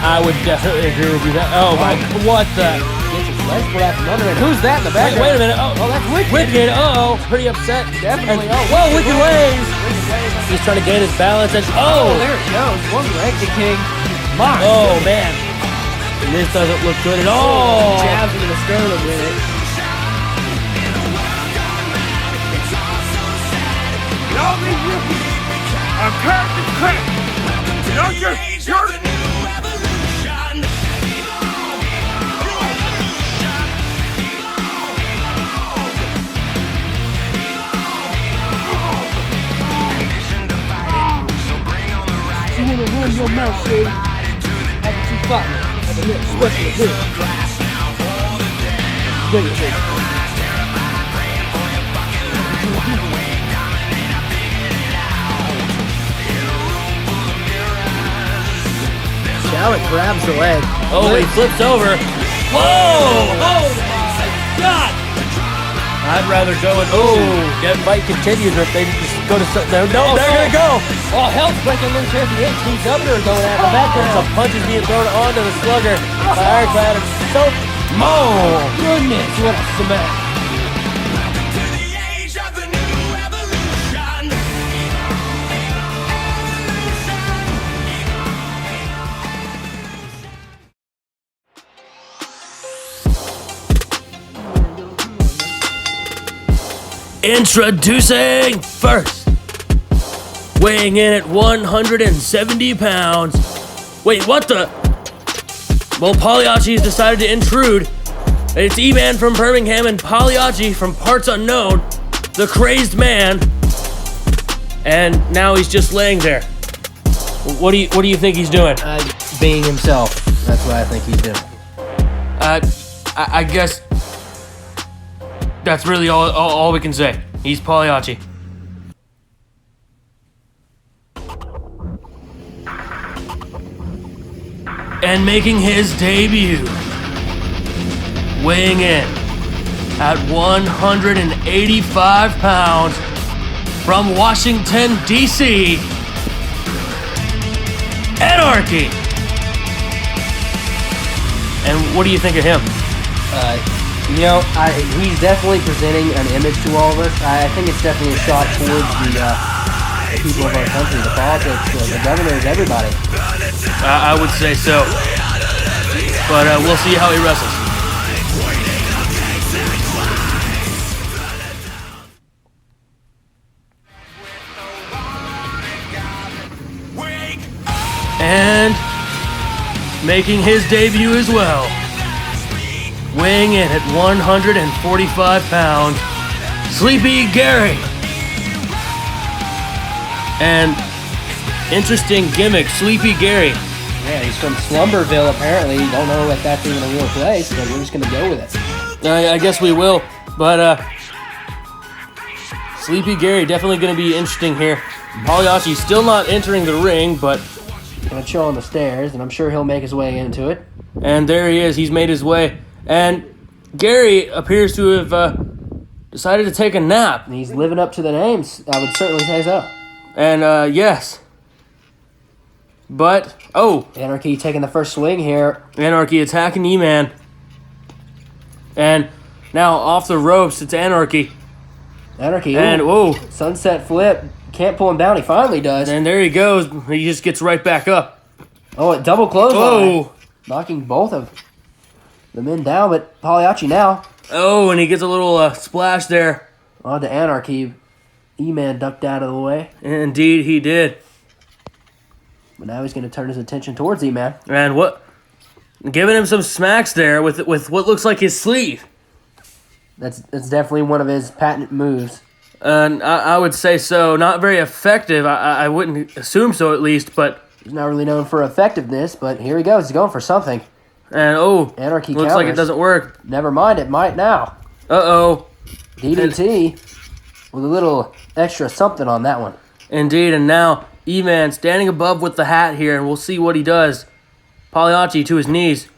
I would definitely agree with you. Oh my, what the? Who's that in the back? Wait a minute. Oh, that's Wicked. Wicked. Uh-oh. Pretty upset. Definitely. Whoa, Wicked waves. He's trying to gain his balance. And there it goes. One leg to King. My oh, man. This doesn't look good at all. Jabs into the sternum with it. I'm Captain Crap. You're Run your mouth, Shade. After you fight me, have a little special event. Wait a second. Shallow grabs the leg. Oh, he flips over. Whoa! Oh my God! I'd rather go and that fight continues, or if they just go to something. No, they're gonna go. Oh, hell's breaking loose here. The ATW are going at the background. Some punches being thrown onto the slugger by Ironclad. So, Goodness, what a smash! Introducing first, weighing in at 170 pounds. Wait, what the? Well, Pagliacci's decided to intrude. It's E-Man from Birmingham and Pagliacci from parts unknown, the crazed man. And now he's just laying there. What do you think he's doing? Being himself. That's what I think he's doing. I guess that's really all we can say. He's Pagliacci. And making his debut, weighing in at 185 pounds from Washington, D.C., Anarchy. And what do you think of him? He's definitely presenting an image to all of us. I think it's definitely a shot towards the people of our country, the politics, the governors, everybody. I would say so. But we'll see how he wrestles. And making his debut as well, weighing in at 145 pounds, Sleepy Gary. And interesting gimmick, Sleepy Gary. Yeah, he's from Slumberville, apparently. Don't know if that's even a real place, but we're just going to go with it. I guess we will. But Sleepy Gary definitely going to be interesting here. Pagliacci's still not entering the ring, but going to chill on the stairs, and I'm sure he'll make his way into it. And there he is. He's made his way. And Gary appears to have decided to take a nap. He's living up to the names. I would certainly say so. And, yes. But, Anarchy taking the first swing here. Anarchy attacking E-Man. And now off the ropes, it's Anarchy. Anarchy, and, sunset flip. Can't pull him down. He finally does. And there he goes. He just gets right back up. Oh, a double clothesline. Oh. Knocking both of the men down, but Pagliacci now. Oh, and he gets a little splash there. On to Anarchy. E-Man ducked out of the way. Indeed, he did. But now he's going to turn his attention towards E-Man. And giving him some smacks there with what looks like his sleeve. That's definitely one of his patent moves. And I would say so. Not very effective. I wouldn't assume so, at least, but he's not really known for effectiveness, but here he goes. He's going for something. And, Anarchy looks counters. like it doesn't work. Never mind, it might now. Uh-oh. DDT with a little extra something on that one. Indeed, and now E-Man standing above with the hat here, and we'll see what he does. Pagliacci to his knees,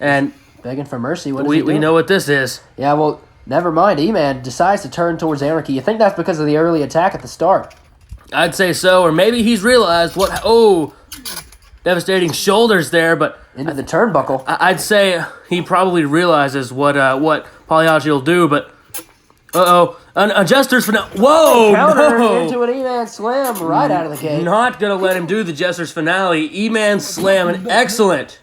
and Begging for mercy. What is We he doing? know what this is. Yeah, well, never mind. E-Man decides to turn towards Anarchy. You think that's because of the early attack at the start? I'd say so, or maybe he's realized what. Oh, devastating shoulders there, but Into the turnbuckle. I'd say he probably realizes what Pagliacci will do, but Jester's finale. Whoa, Counter no. into an E-Man slam right out of the gate. Not gonna let him do the Jester's finale. E-Man slam, an excellent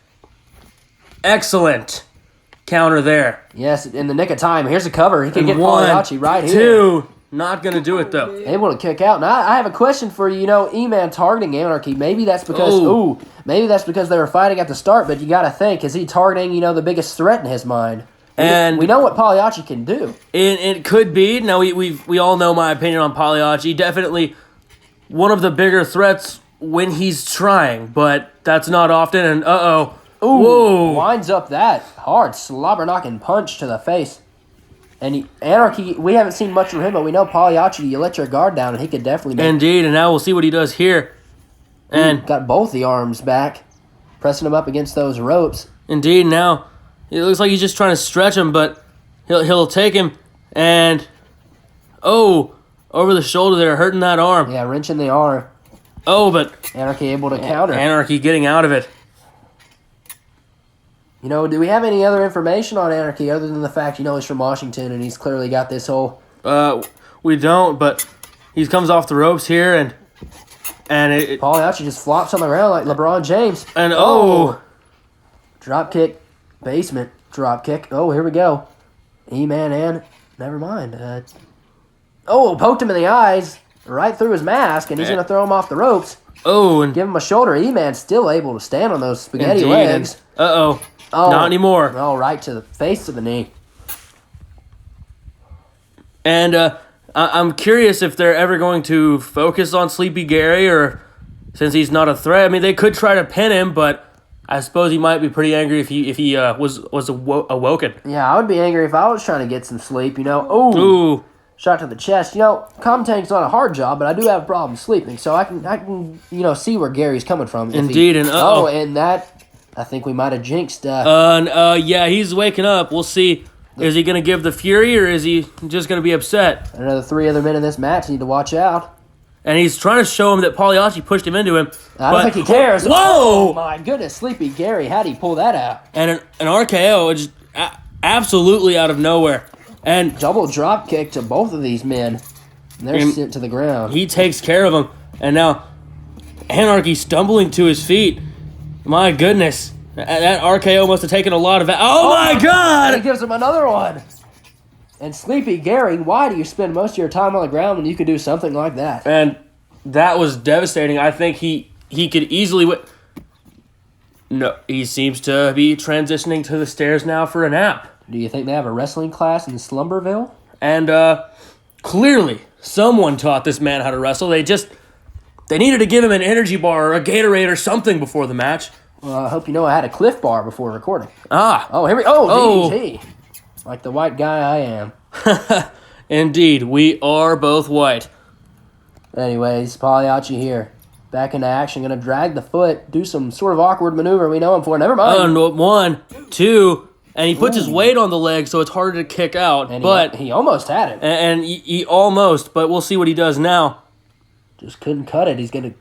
counter there. Yes, in the nick of time. Here's a cover. He can And get Pagliacci right here. 2, not gonna do it though. Able to kick out. Now I have a question for you. You know, E-Man targeting Anarchy. Maybe that's because maybe that's because they were fighting at the start. But you got to think, is he targeting the biggest threat in his mind? And we know what Pagliacci can do. It could be. Now we all know my opinion on Pagliacci. Definitely one of the bigger threats when he's trying, but that's not often. And whoa, Winds up that hard slobber knocking punch to the face. And Anarchy, we haven't seen much from him, but we know Pagliacci. You let your guard down, and he could definitely make. Indeed, and now we'll see what he does here. And got both the arms back, pressing him up against those ropes. Indeed, now it looks like he's just trying to stretch him, but he'll take him and over the shoulder there, hurting that arm. Yeah, wrenching the arm. But Anarchy able to counter. Anarchy getting out of it. Do we have any other information on Anarchy other than the fact he's from Washington and he's clearly got this whole? We don't, but he comes off the ropes here and Pagliacci just flops on the ground like LeBron James. And drop kick, basement drop kick. Oh, here we go. E-Man and never mind. Poked him in the eyes, right through his mask, and he's gonna throw him off the ropes. And Give him a shoulder. E-Man's still able to stand on those spaghetti legs. Not anymore. Right to the face of the knee. And I'm curious if they're ever going to focus on Sleepy Gary, or since he's not a threat. I mean, they could try to pin him, but I suppose he might be pretty angry if he was awoken. Yeah, I would be angry if I was trying to get some sleep. Ooh. Shot to the chest. Commentating's not a hard job, but I do have a problem sleeping, so I can see where Gary's coming from. Indeed, and and that I think we might have jinxed. Yeah, he's waking up. We'll see. Is he gonna give the fury, or is he just gonna be upset? Another 3 other men in this match need to watch out. And he's trying to show him that Pagliacci pushed him into him. I don't think he cares. Whoa! Oh my goodness, Sleepy Gary, how'd he pull that out? And an RKO, just absolutely out of nowhere. And double drop kick to both of these men. And they're sent to the ground. He takes care of him. And now Anarchy stumbling to his feet. My goodness. That RKO must have taken a lot of it. Oh my God! He gives him another one. And Sleepy Gary, why do you spend most of your time on the ground when you could do something like that? And that was devastating. I think he could easily No, he seems to be transitioning to the stairs now for a nap. Do you think they have a wrestling class in Slumberville? And clearly someone taught this man how to wrestle. They needed to give him an energy bar or a Gatorade or something before the match. Well, I hope you know I had a Cliff Bar before recording. Here we go. DDT. Like the white guy I am. Indeed, we are both white. Anyways, Pagliacci here. Back into action, gonna drag the foot, do some sort of awkward maneuver we know him for. Never mind. 1, 2, and he puts his weight on the leg, so it's harder to kick out. And he almost had it. And he almost, but we'll see what he does now. Just couldn't cut it. He's gonna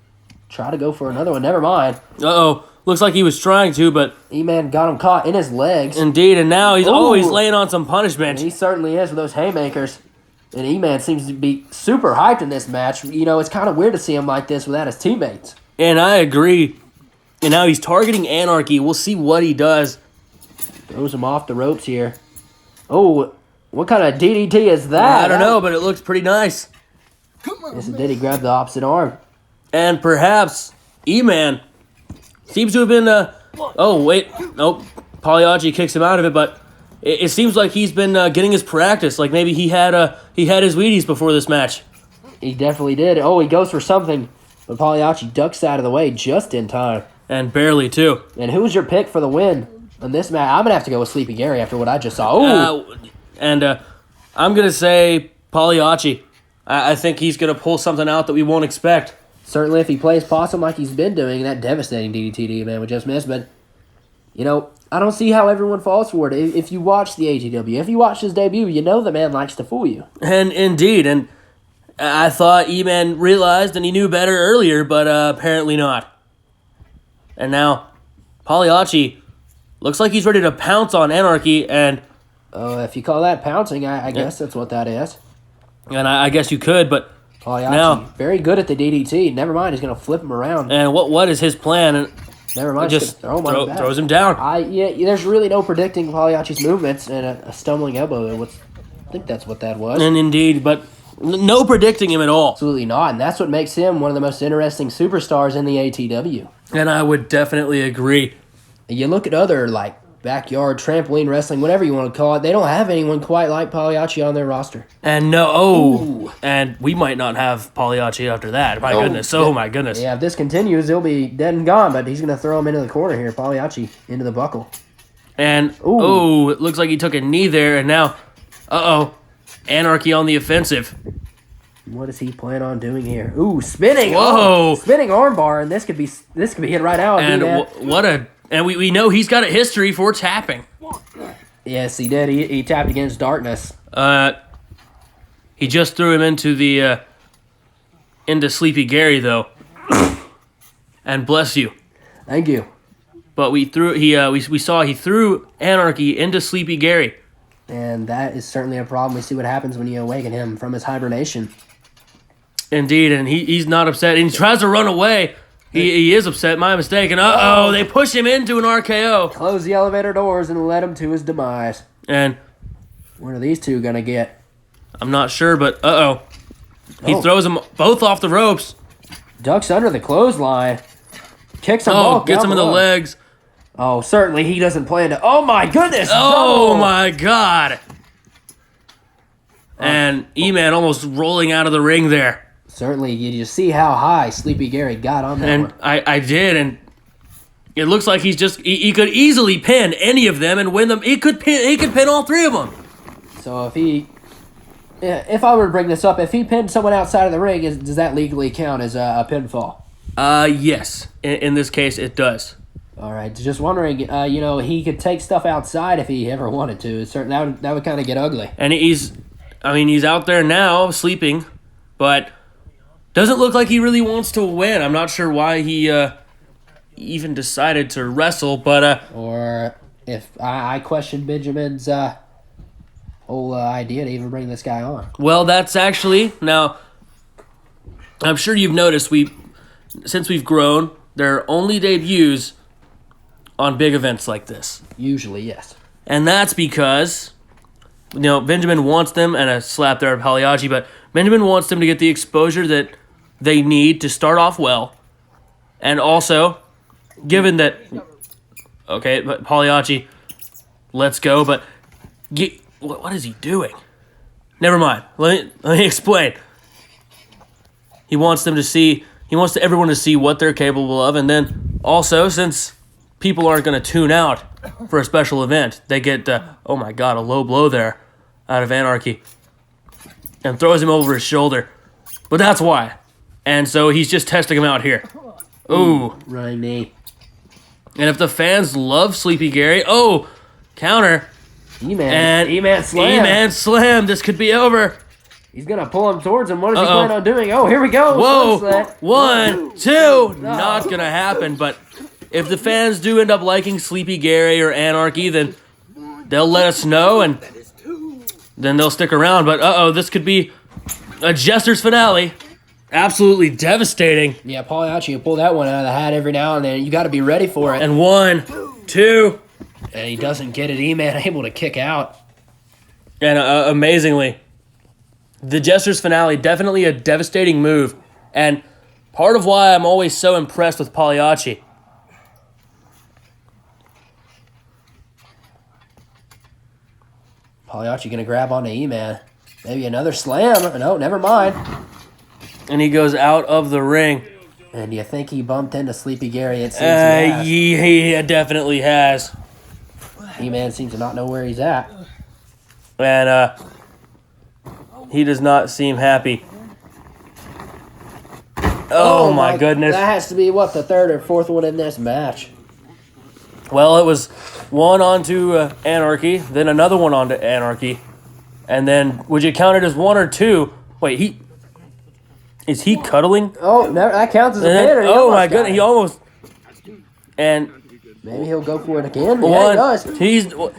try to go for another one. Never mind. Looks like he was trying to, but E-Man got him caught in his legs. Indeed, and now he's always laying on some punishment. And he certainly is with those haymakers. And E-Man seems to be super hyped in this match. It's kind of weird to see him like this without his teammates. And I agree. And now he's targeting Anarchy. We'll see what he does. Throws him off the ropes here. Oh, what kind of DDT is that? I don't know, but it looks pretty nice. Yes, it did. He grabbed the opposite arm. And perhaps E-Man seems to have been, nope. Pagliacci kicks him out of it, but it seems like he's been getting his practice. Like maybe he had his Wheaties before this match. He definitely did. He goes for something, but Pagliacci ducks out of the way just in time. And barely, too. And who was your pick for the win in this match? I'm going to have to go with Sleepy Gary after what I just saw. I'm going to say Pagliacci. I think he's going to pull something out that we won't expect. Certainly if he plays possum like he's been doing, that devastating DDT man we just missed, but You know, I don't see how everyone falls for it. If you watch the ATW, if you watch his debut, you know the man likes to fool you. And indeed, and I thought E-Man realized and he knew better earlier, but apparently not. And now, Pagliacci looks like he's ready to pounce on Anarchy, and... If you call that pouncing, I guess that's what that is. And I guess you could, but Pagliacci, now... very good at the DDT. Never mind, he's going to flip him around. And what is his plan? And Never mind, just throws him down. There's really no predicting Pagliacci's movements, and a stumbling elbow. I think that's what that was. And indeed, but no predicting him at all. Absolutely not, and that's what makes him one of the most interesting superstars in the ATW. And I would definitely agree. You look at other, like, backyard trampoline wrestling, whatever you want to call it, they don't have anyone quite like Pagliacci on their roster. And and we might not have Pagliacci after that. My goodness. Yeah, if this continues, he'll be dead and gone, but he's going to throw him into the corner here, Pagliacci, into the buckle. And, it looks like he took a knee there, and now, Anarchy on the offensive. What does he plan on doing here? Ooh, spinning! Whoa! Spinning armbar, and this could be hit right out. And and we know he's got a history for tapping. Yes, he did. He tapped against Darkness. He just threw him into Sleepy Gary though. And bless you. Thank you. But we saw he threw Anarchy into Sleepy Gary. And that is certainly a problem. We see what happens when you awaken him from his hibernation. Indeed, and he's not upset. And he tries to run away. He is upset. My mistake. And they push him into an RKO. Close the elevator doors and led him to his demise. And what are these two gonna get? I'm not sure, but he throws them both off the ropes. Ducks under the clothesline. Kicks them both. Gets him in the legs. Oh, certainly he doesn't plan to. Oh my goodness! Oh my God! And E-Man almost rolling out of the ring there. Certainly, you see how high Sleepy Gary got on that and one. I did, and it looks like he could easily pin any of them and win them. He could pin all three of them. So if I were to bring this up, if he pinned someone outside of the ring, does that legally count as a pinfall? Yes. In this case, it does. All right, just wondering. He could take stuff outside if he ever wanted to. That would kind of get ugly. And he's out there now sleeping, but doesn't look like he really wants to win. I'm not sure why he even decided to wrestle, but or if I question Benjamin's whole idea to even bring this guy on. Well, that's actually now. I'm sure you've noticed since we've grown, there are only debuts on big events like this. Usually, yes. And that's because, Benjamin wants them, and a slap there at Pagliacci, but Benjamin wants them to get the exposure that they need to start off well. And also, given that, but Pagliacci, let's go, but what is he doing? Never mind. Let me explain. He wants everyone to see what they're capable of, and then also, since people aren't going to tune out for a special event, they get, a low blow there out of Anarchy, and throws him over his shoulder. But that's why. And so he's just testing him out here. Ooh. Running knee. And if the fans love Sleepy Gary, counter. E-Man slam. E-Man slam. This could be over. He's going to pull him towards him. What is he planning on doing? Oh, here we go. Whoa. 1, 2. No. Not going to happen. But if the fans do end up liking Sleepy Gary or Anarchy, then they'll let us know, and then they'll stick around. But, this could be a Jester's finale. Absolutely devastating. Yeah, Pagliacci will pull that one out of the hat every now and then. You got to be ready for it. And 1, 2. And he doesn't get it. E-Man able to kick out. And amazingly, the Jester's finale, definitely a devastating move. And part of why I'm always so impressed with Pagliacci. Pagliacci going to grab onto E-Man. Maybe another slam. No, never mind. And he goes out of the ring. And do you think he bumped into Sleepy Gary? It seems he definitely has. E-Man seems to not know where he's at. And he does not seem happy. Oh my goodness. That has to be, the third or fourth one in this match. Well, it was one onto Anarchy, then another one onto Anarchy, and then would you count it as one or two? Wait, is he cuddling? Oh, no, that counts as a And pin. then, oh my goodness, he almost and Maybe he'll go for it again. one. Yeah, he does.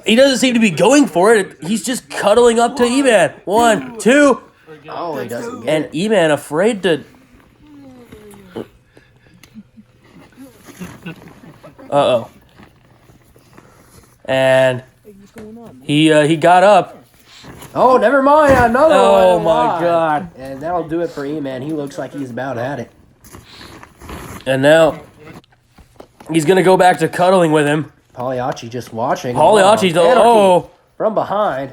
He doesn't seem to be going for it. He's just cuddling up to E-Man. 1, 2, Oh, he doesn't get and it. E-Man afraid to. Uh-oh. And he got up. Oh, never mind. Another one. Oh my Wow. God. And that'll do it for E-Man. He looks like he's about at it. And now he's gonna go back to cuddling with him. Pagliacci just watching. Pagliacci's Anarchy from behind.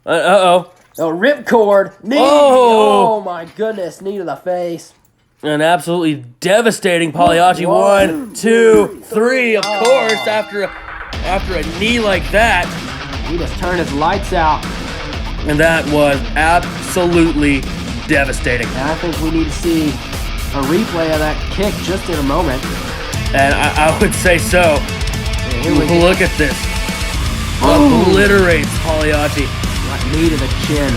uh-oh. Oh, ripcord. Knee. Oh. Oh, my goodness. Knee to the face. An absolutely devastating Pagliacci. 1, 2, 3. Of course, after a knee like that, He just turned his lights out. and that was absolutely devastating. And I think we need to see a replay of that kick just in a moment. And I would say so. Yeah, here we go. Look at this. Obliterates Pagliacci. Right knee to the chin.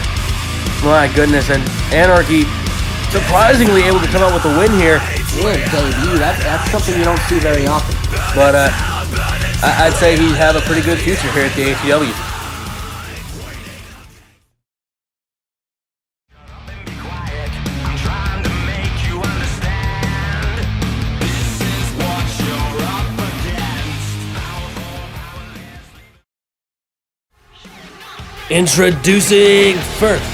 My goodness, and Anarchy surprisingly able to come out with a win here. Good debut. That's something you don't see very often. But I'd say he'd have a pretty good future here at the ATW. Introducing first,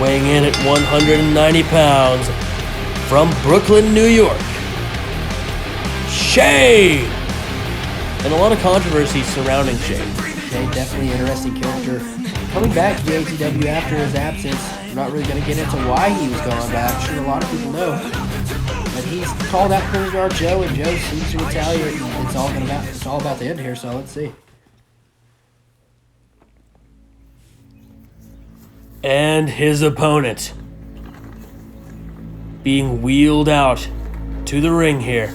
weighing in at 190 pounds, from Brooklyn, New York, Shade! And a lot of controversy surrounding Shade. Shade, definitely interesting character. Coming back to the ATW after his absence. I'm not really going to get into why he was gone, but I'm sure a lot of people know. But he's called out Prisoner Joe, and Joe seems to retaliate. It's all about the end here, so let's see. And his opponent being wheeled out to the ring here.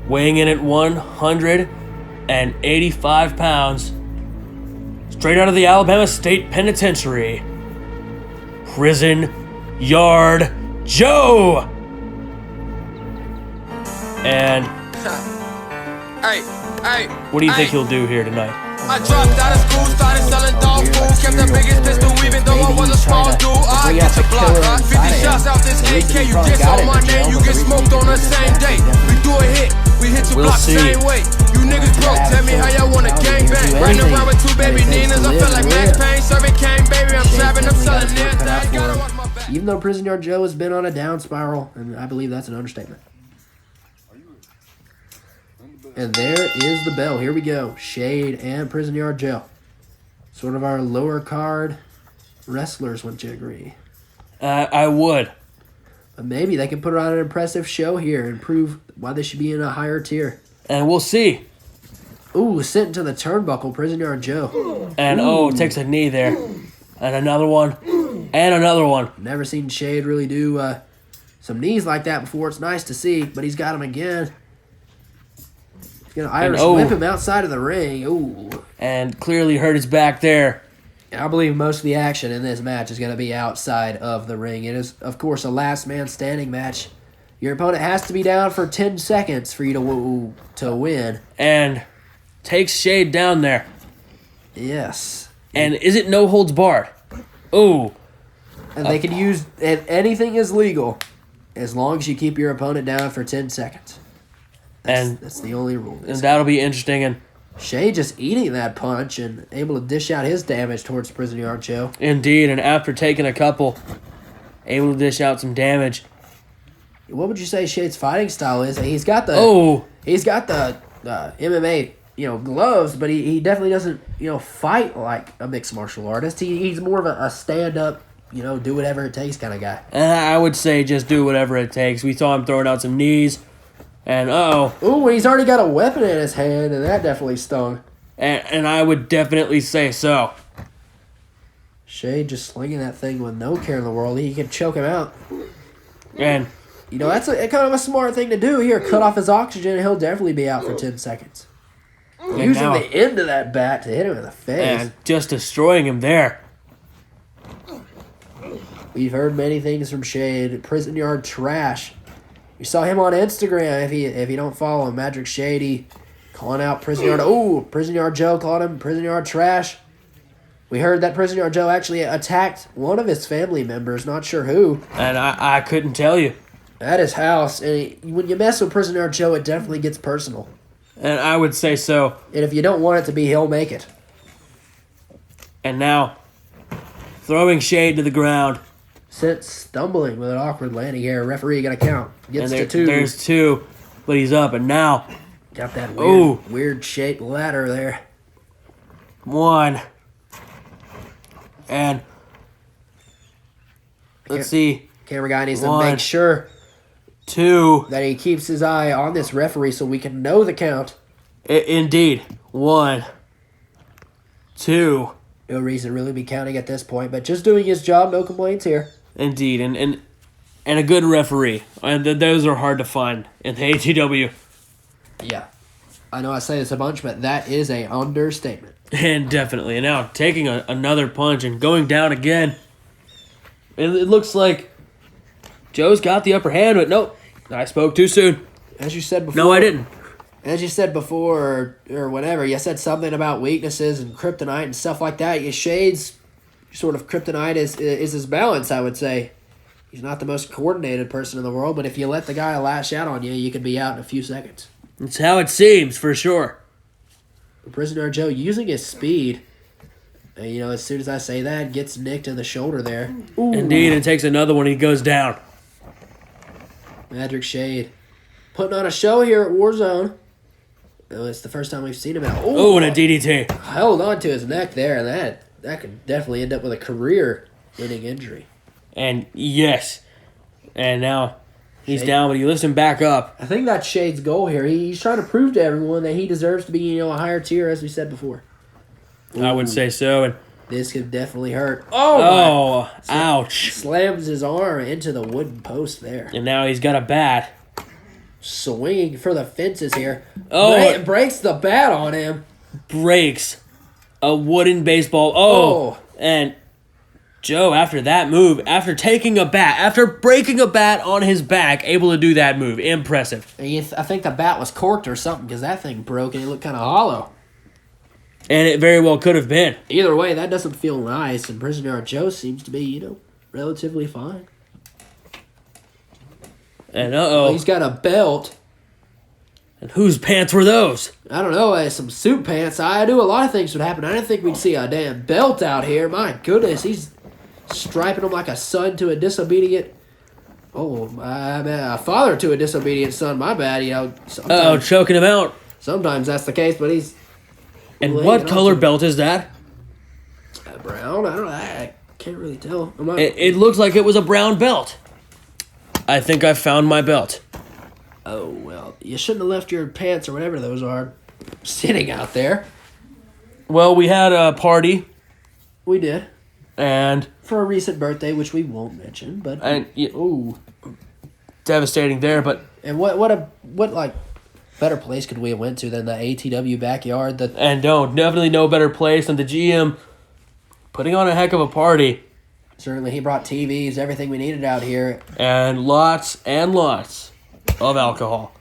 Weighing in at 185 pounds, straight out of the Alabama State Penitentiary, Prison Yard Joe! And what do you think he'll do here tonight? I dropped out of school, started selling dog food, kept the biggest pistol even though I was a small dude. I get your block, 50 shots out this AK, you diss on my name, you get smoked on the same day. We do a hit, we hit your block the same way. You niggas broke, tell me how y'all wanna gang bang. Running around with 2 baby Ninas, I feel like Max Payne, serving cane, baby, I'm trapping, I'm selling near that. Gotta watch my back. Even though Prison Yard Joe has been on a down spiral, and I believe that's an understatement. And there is the bell. Here we go. Shade and Prison Yard Joe. Sort of our lower card wrestlers, wouldn't you agree? I would. But maybe they can put on an impressive show here and prove why they should be in a higher tier. And we'll see. Ooh, sent into the turnbuckle, Prison Yard Joe. And takes a knee there. And another one. And another one. Never seen Shade really do some knees like that before. It's nice to see, but he's got him again. He's going to Irish whip him outside of the ring. Ooh. And clearly hurt his back there. I believe most of the action in this match is going to be outside of the ring. It is, of course, a last man standing match. Your opponent has to be down for 10 seconds for you to win. And takes Shade down there. Yes. And is it no holds barred? Ooh. And they can use, and anything is legal as long as you keep your opponent down for 10 seconds. That's the only rule. And that'll be interesting. And Shay just eating that punch and able to dish out his damage towards Prison Yard Joe. indeed, and after taking a couple, able to dish out some damage. What would you say Shade's fighting style is? He's got the MMA gloves, but he definitely doesn't fight like a mixed martial artist. He's more of a stand up, do whatever it takes kind of guy. And I would say just do whatever it takes. We saw him throwing out some knees. And Ooh, he's already got a weapon in his hand, and that definitely stung. And I would definitely say so. Shade just slinging that thing with no care in the world. He can choke him out. And You know, that's kind of a smart thing to do here. Cut off his oxygen, and he'll definitely be out for 10 seconds. Using now- the end of that bat to hit him in the face. And just destroying him there. We've heard many things from Shade. Prison yard trash. You saw him on Instagram. If you don't follow him, Magic Shady calling out Prison Yard. Oh, Prison Yard Joe called him Prison Yard trash. We heard that Prison Yard Joe actually attacked one of his family members. Not sure who. And I couldn't tell you. At his house. And when you mess with Prison Yard Joe, it definitely gets personal. And I would say so. And if you don't want it to be, he'll make it. And now, throwing Shade to the ground. Sent stumbling with an awkward landing here. Referee got to count. Gets to 2. There's 2, but he's up. And now, Got that Ooh. weird shaped ladder there. 1. And let's see. Camera guy needs to 1, make sure 2. that he keeps his eye on this referee so we can know the count. Indeed. 1, 2. No reason to really be counting at this point, but just doing his job, no complaints here. Indeed. And a good referee. And those are hard to find in the ATW. Yeah. I know I say this a bunch, but that is a understatement. And definitely. And now taking another punch and going down again. It looks like Joe's got the upper hand, but nope. I spoke too soon. As you said before. No, I didn't. As you said before, or whatever, you said something about weaknesses and kryptonite and stuff like that. Your Shade's sort of kryptonite is his balance, I would say. He's not the most coordinated person in the world, but if you let the guy lash out on you, you can be out in a few seconds. That's how it seems, for sure. Prisoner Joe using his speed. And, you know, as soon as I say that, gets nicked in the shoulder there. Ooh. Indeed, and takes another one. He goes down. Magic Shade putting on a show here at Warzone. Oh, it's the first time we've seen him out. Oh, and a DDT. Held on to his neck there, and that could definitely end up with a career-winning injury. And yes. And now he's down, but he lifts him back up. I think that's Shade's goal here. He's trying to prove to everyone that he deserves to be, you know, a higher tier, as we said before. I would say so. And this could definitely hurt. oh, ouch. Slams his arm into the wooden post there. And now he's got a bat. Swinging for the fences here. Oh. Breaks the bat on him. Breaks a wooden baseball. Oh. And Joe, after that move, after taking a bat, after breaking a bat on his back, able to do that move. Impressive. I think the bat was corked or something because that thing broke and it looked kind of hollow. And it very well could have been. Either way, that doesn't feel nice, and Prisoner Joe seems to be, you know, relatively fine. And Well, he's got a belt. And whose pants were those? I don't know, some suit pants. I knew a lot of things would happen. I didn't think we'd see a damn belt out here. My goodness, he's striping him like a son to a disobedient... a father to a disobedient son. My bad, you know. Choking him out. Sometimes that's the case, but he's... And what color belt is that? Brown? I don't know. I can't really tell. It looks like it was a brown belt. I think I found my belt. Oh, well, you shouldn't have left your pants or whatever those are sitting out there. Well, we had a party. We did. And... For a recent birthday, which we won't mention, but... Ooh. Devastating there, but... And what like, better place could we have went to than the ATW backyard? Definitely no better place than the GM putting on a heck of a party. Certainly, he brought TVs, everything we needed out here. And lots of alcohol.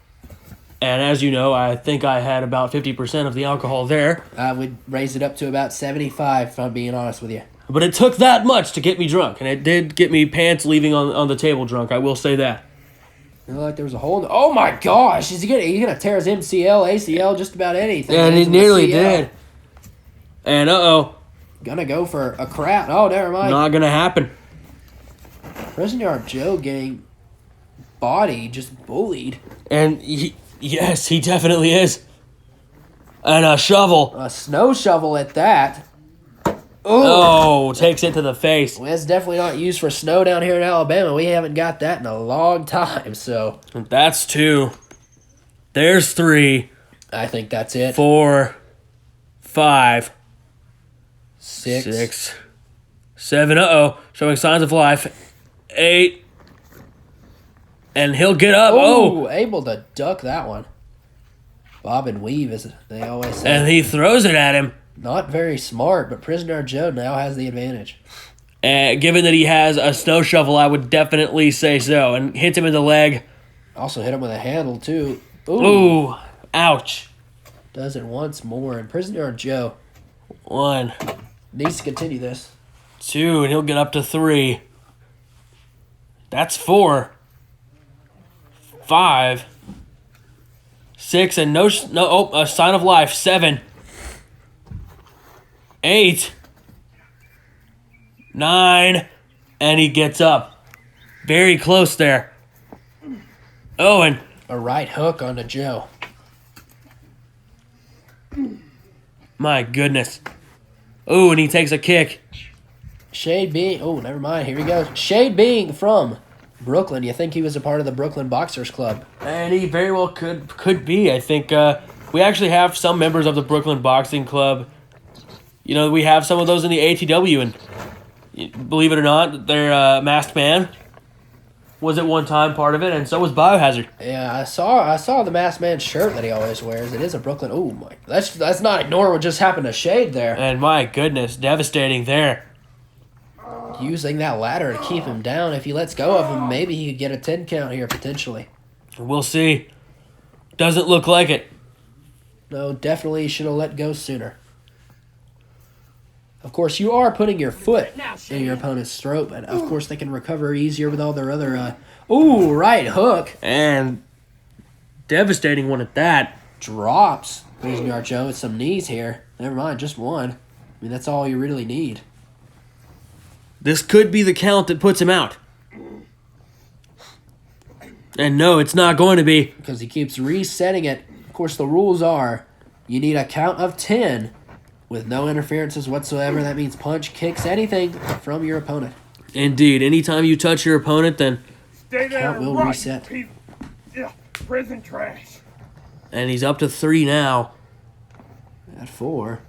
And as you know, I think I had about 50% of the alcohol there. I would raise it up to about 75, if I'm being honest with you. But it took that much to get me drunk. And it did get me pants leaving on the table drunk, I will say that. It looked like there was a hole. Oh my gosh! He's gonna tear his MCL, ACL, just about anything. Yeah, and he nearly did. And Gonna go for a crap. Oh, never mind. Not gonna happen. Prison Yard Joe getting body just bullied. And yes, he definitely is. And a shovel. A snow shovel at that. Oh, takes it to the face. Well, it's definitely not used for snow down here in Alabama. We haven't got that in a long time, so. That's 2. There's 3. I think that's it. 4, 5, 6, 7. Showing signs of life. 8. And he'll get up. Oh, able to duck that one. Bob and weave, as they always say. And he throws it at him. Not very smart, but Prisoner Joe now has the advantage. Given that he has a snow shovel, I would definitely say so. And hits him in the leg. Also hit him with a handle, too. Ooh, ouch. Does it once more. And Prisoner Joe 1, needs to continue this. 2, and he'll get up to 3. That's 4. 5. 6, and a sign of life. 7. 8. 9. And he gets up. Very close there. Oh, and A right hook onto Joe. my goodness. Oh, and he takes a kick. Shade being... Oh, never mind. Here he goes. Shade being from Brooklyn. You think he was a part of the Brooklyn Boxers Club. And he very well could be. I think we actually have some members of the Brooklyn Boxing Club. You know, we have some of those in the ATW, and believe it or not, their Masked Man was at one time part of it, and so was Biohazard. Yeah, I saw the Masked Man shirt that he always wears. It is a Brooklyn... Oh, my... Let's not ignore what just happened to Shade there. And my goodness, devastating there. Using that ladder to keep him down. If he lets go of him, maybe he could get a 10 count here, potentially. We'll see. Doesn't look like it. No, definitely should have let go sooner. Of course, you are putting your foot in your opponent's throat, but of course they can recover easier with all their other... Ooh, right hook. And devastating one at that. Drops Prisoner Joe with some knees here. Never mind, just one. I mean, that's all you really need. This could be the count that puts him out. And no, it's not going to be. Because he keeps resetting it. Of course, the rules are you need a count of 10 with no interferences whatsoever. That means punch, kicks, anything from your opponent. Indeed. Anytime you touch your opponent, then... Stay there Count and will right, reset. people. Yeah, prison trash. And he's up to 3 now. At 4.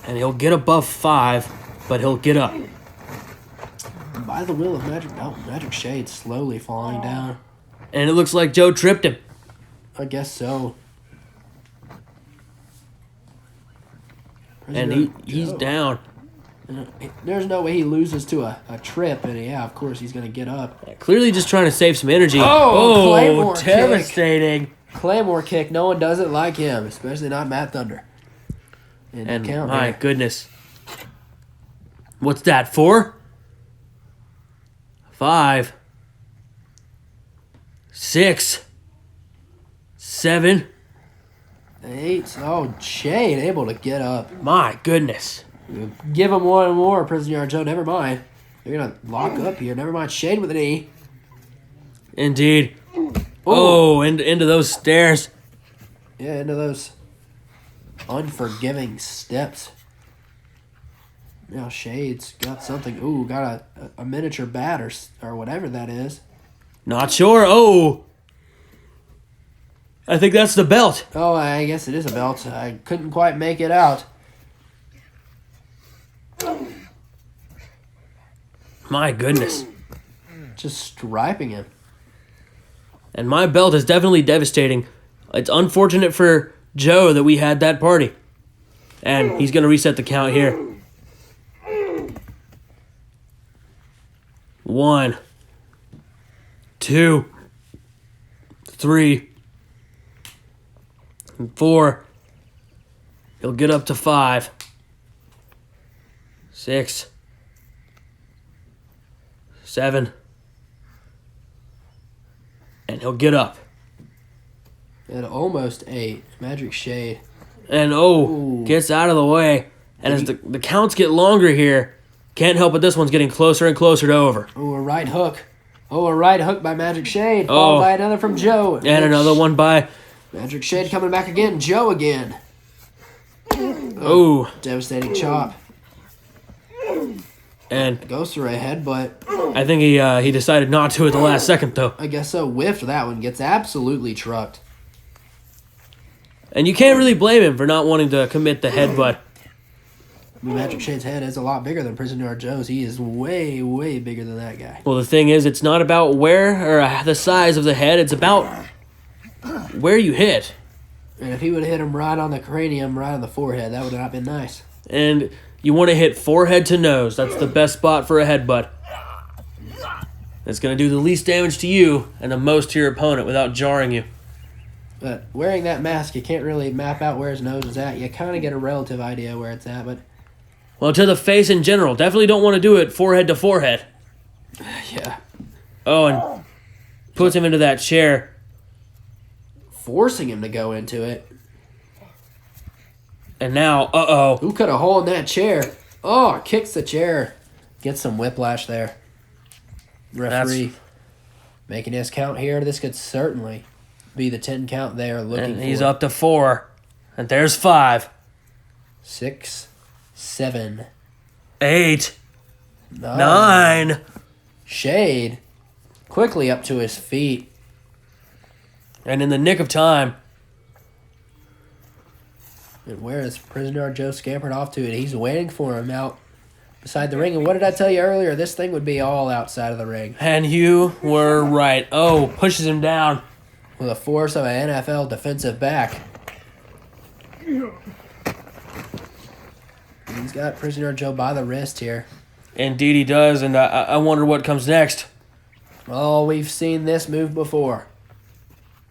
And he'll get above 5, but he'll get up. By the will of Magic Shade slowly falling down. And it looks like Joe tripped him. I guess so. And he's down. There's no way he loses to a trip, and yeah, of course he's going to get up. Clearly just trying to save some energy. Oh, Claymore devastating. Claymore kick, no one does it like him, especially not Matt Thunder. And count my here. goodness. What's that, 4? 5. 6. 7. 8. Oh, Shade able to get up. My goodness. Give him one more, Prisoner Joe. Never mind. They're going to lock up here. Never mind. Shade with an E. Indeed. Oh, into those stairs. Yeah, into those unforgiving steps. Now Shade's got something. Ooh, got a miniature bat or whatever that is. Not sure. Oh. I think that's the belt. Oh, I guess it is a belt. I couldn't quite make it out. My goodness. Just striping him. And my belt is definitely devastating. It's unfortunate for Joe that we had that party. And he's going to reset the count here. 1, 2, 3, 4. He'll get up to 5, 6, 7. And he'll get up. At almost 8. Magic Shade. And Ooh. gets out of the way. And as the counts get longer here, can't help but this one's getting closer and closer to over. Oh, a right hook. Oh, a right hook by Magic Shade. Followed by another from Joe. And another one by... Magic Shade coming back again. Joe again. Oh. Devastating chop. And Goes through a headbutt. I think he decided not to at the last second, though. I guess so. Whiffed that one. Gets absolutely trucked. And you can't really blame him for not wanting to commit the headbutt. Magic Shade's head is a lot bigger than Prisoner Joe's. He is way, way bigger than that guy. Well, the thing is, it's not about where or the size of the head. It's about where you hit. And if he would have hit him right on the cranium, right on the forehead, that would have not been nice. And you want to hit forehead to nose. That's the best spot for a headbutt. It's going to do the least damage to you and the most to your opponent without jarring you. But wearing that mask, you can't really map out where his nose is at. You kind of get a relative idea where it's at, but... Well, to the face in general. Definitely don't want to do it forehead to forehead. Yeah. Oh, and puts him into that chair. Forcing him to go into it. And now, uh-oh. Who cut a hole in that chair? Oh, kicks the chair. Gets some whiplash there. Referee making his count here. This could certainly be the 10 count they are looking for. And he's up to 4. And there's 5. 6, 7, 8, 9. Shade quickly up to his feet. And in the nick of time. And where is Prisoner Joe scampered off to? He's waiting for him out beside the ring. And what did I tell you earlier? This thing would be all outside of the ring. And you were right. Oh, pushes him down. With the force of an NFL defensive back. He's got Prisoner Joe by the wrist here. Indeed he does, and I wonder what comes next. Oh, we've seen this move before.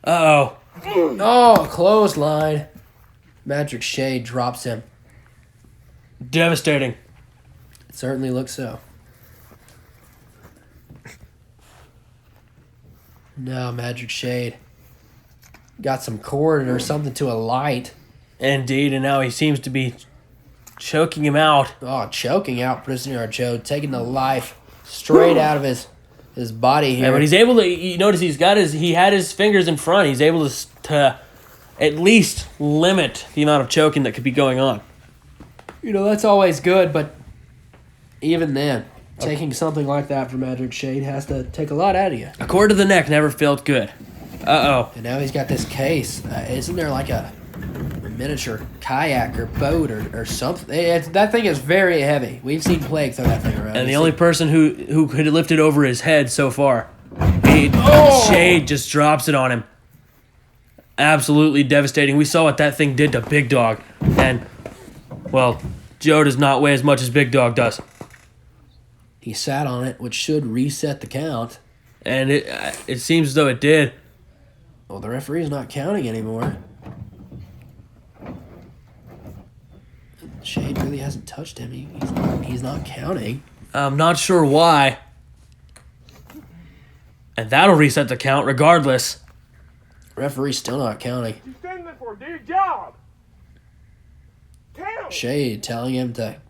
Uh-oh. Oh, clothesline. Magic Shade drops him. Devastating. It certainly looks so. No, Magic Shade. Got some cord or something to a light. Indeed, and now he seems to be choking him out. Oh, choking out Prisoner Joe, taking the life straight out of his body here. Yeah, but he's able to. You notice he had his fingers in front. He's able to at least limit the amount of choking that could be going on. You know, that's always good, but even then, taking something like that from Magic Shade has to take a lot out of you. A cord to the neck never felt good. Uh-oh. And now he's got this case. Isn't there like a miniature kayak or boat or something? That thing is very heavy. We've seen Plague throw that thing around. And the only person who could lift it over his head so far. Shade just drops it on him. Absolutely devastating. We saw what that thing did to Big Dog. And, well, Joe does not weigh as much as Big Dog does. He sat on it, which should reset the count. And it seems as though it did. Well, the referee's not counting anymore. Shade really hasn't touched him. He's not counting. I'm not sure why. And that'll reset the count regardless. Referee's still not counting. You stand there for, do your job. Count. Shade telling him to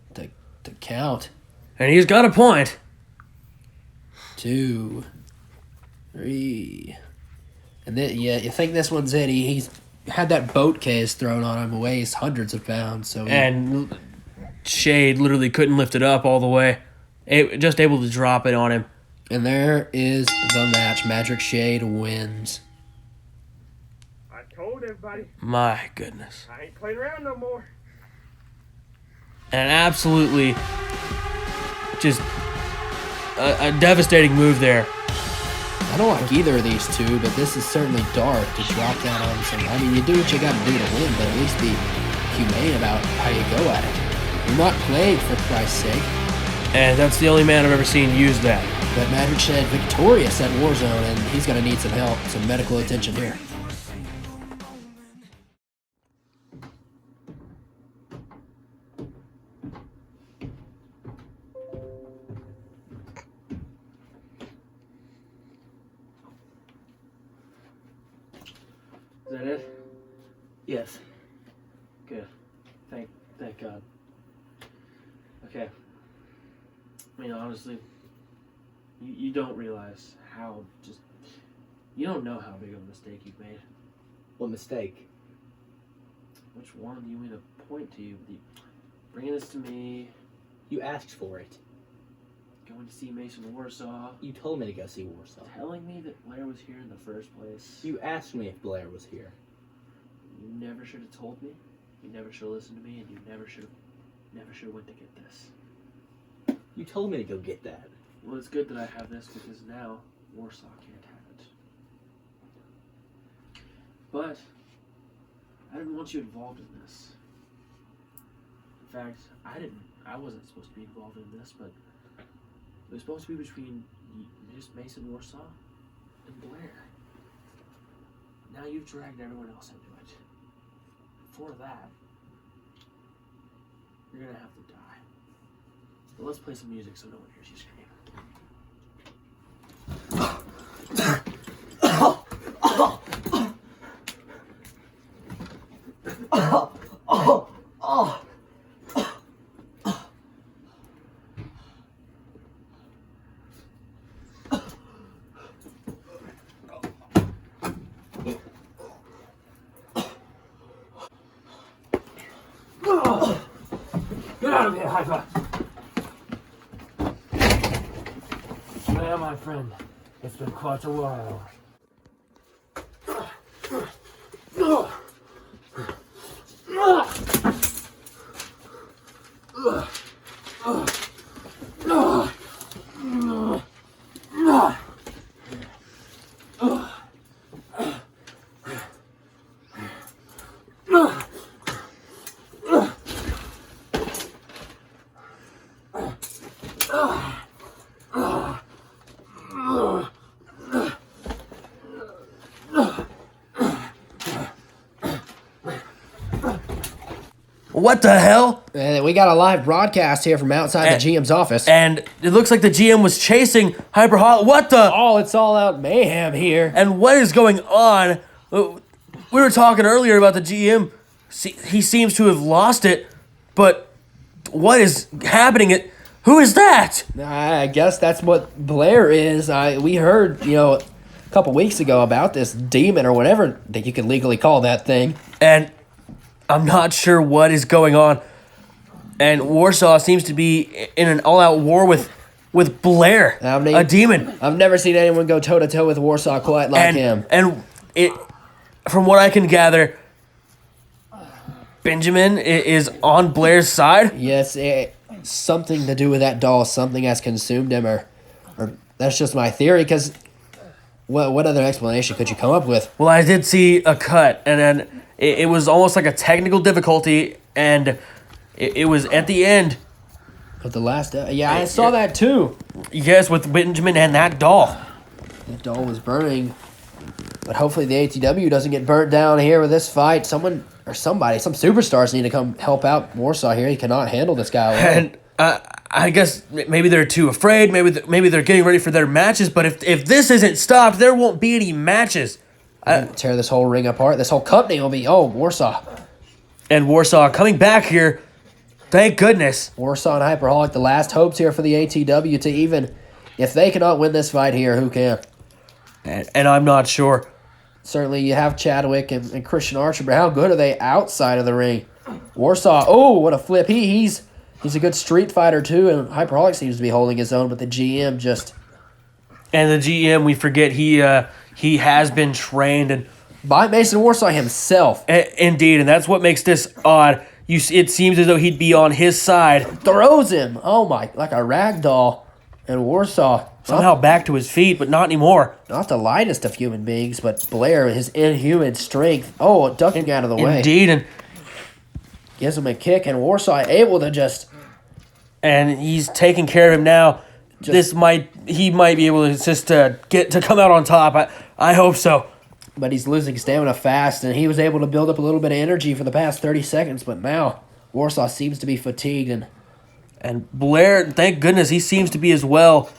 count. And he's got a point. 2, 3. And then, yeah, you think this one's it. He's had that boat case thrown on him, weighs hundreds of pounds. And Shade literally couldn't lift it up all the way. Just able to drop it on him. And there is the match. Magic Shade wins. I told everybody, My goodness. I ain't playing around no more. And absolutely just a devastating move there. I don't like either of these two, but this is certainly dark to drop down on some. I mean, you do what you got to do to win, but at least be humane about how you go at it. You're not playing for Christ's sake. And that's the only man I've ever seen use that. But Magic Shade victorious at Warzone, and he's going to need some help, some medical attention here. Is that it? Yes. Good. Thank God. Okay. I mean, honestly, you don't realize how you don't know how big of a mistake you've made. What mistake? Which one do you mean to point to? Bringing this to me, You asked for it. going to see Mason Warsaw, You told me to go see Warsaw. telling me that Blair was here in the first place. You asked me if Blair was here. You never should have told me. You never should have listened to me, and you never should have Never sure when to get this. You told me to go get that. Well, it's good that I have this because now Warsaw can't have it. But I didn't want you involved in this. In fact, I wasn't supposed to be involved in this, but it was supposed to be between just Mason Warsaw and Blair. Now you've dragged everyone else into it. For that, you're gonna have to die. But let's play some music so no one hears you scream. Get out of here, Hyper! Well, my friend, it's been quite a while. What the hell? And we got a live broadcast here from outside the GM's office. And it looks like the GM was chasing Hyper Hollow. What the? Oh, it's all out mayhem here. And what is going on? We were talking earlier about the GM. He seems to have lost it, but what is happening? Who is that? I guess that's what Blair is. We heard, a couple weeks ago about this demon or whatever that you can legally call that thing. And I'm not sure what is going on. And Warsaw seems to be in an all-out war with Blair, a demon. I've never seen anyone go toe-to-toe with Warsaw quite like him. And from what I can gather, Benjamin is on Blair's side. Yes, something to do with that doll. Something has consumed him, or that's just my theory. Because what other explanation could you come up with? Well, I did see a cut, and then it was almost like a technical difficulty, and it was at the end. But the last, I saw that too. Yes, with Benjamin and that doll. The doll was burning, but hopefully the ATW doesn't get burnt down here with this fight. Some superstars need to come help out Warsaw here. He cannot handle this guy alone. And I guess maybe they're too afraid. Maybe they're getting ready for their matches. But if this isn't stopped, there won't be any matches. Tear this whole ring apart. This whole company will be Warsaw. And Warsaw coming back here. Thank goodness. Warsaw and Hyperholic, the last hopes here for the ATW to even, if they cannot win this fight here, who can? And I'm not sure. Certainly you have Chadwick and Christian Archer, but how good are they outside of the ring? Warsaw, what a flip. He's a good street fighter too, and Hyperholic seems to be holding his own, but the GM just... And the GM, we forget, he has been trained and by Mason Warsaw himself. Indeed, and that's what makes this odd. It seems as though he'd be on his side. Throws him, like a rag doll. And Warsaw... Somehow back to his feet, but not anymore. Not the lightest of human beings, but Blair, his inhuman strength. Ducking out of the way. Indeed, and... Gives him a kick, and Warsaw able to just... And he's taking care of him now. He might be able to just get to come out on top. I hope so. But he's losing stamina fast, and he was able to build up a little bit of energy for the past 30 seconds, but now Warsaw seems to be fatigued. And Blair, thank goodness, he seems to be as well.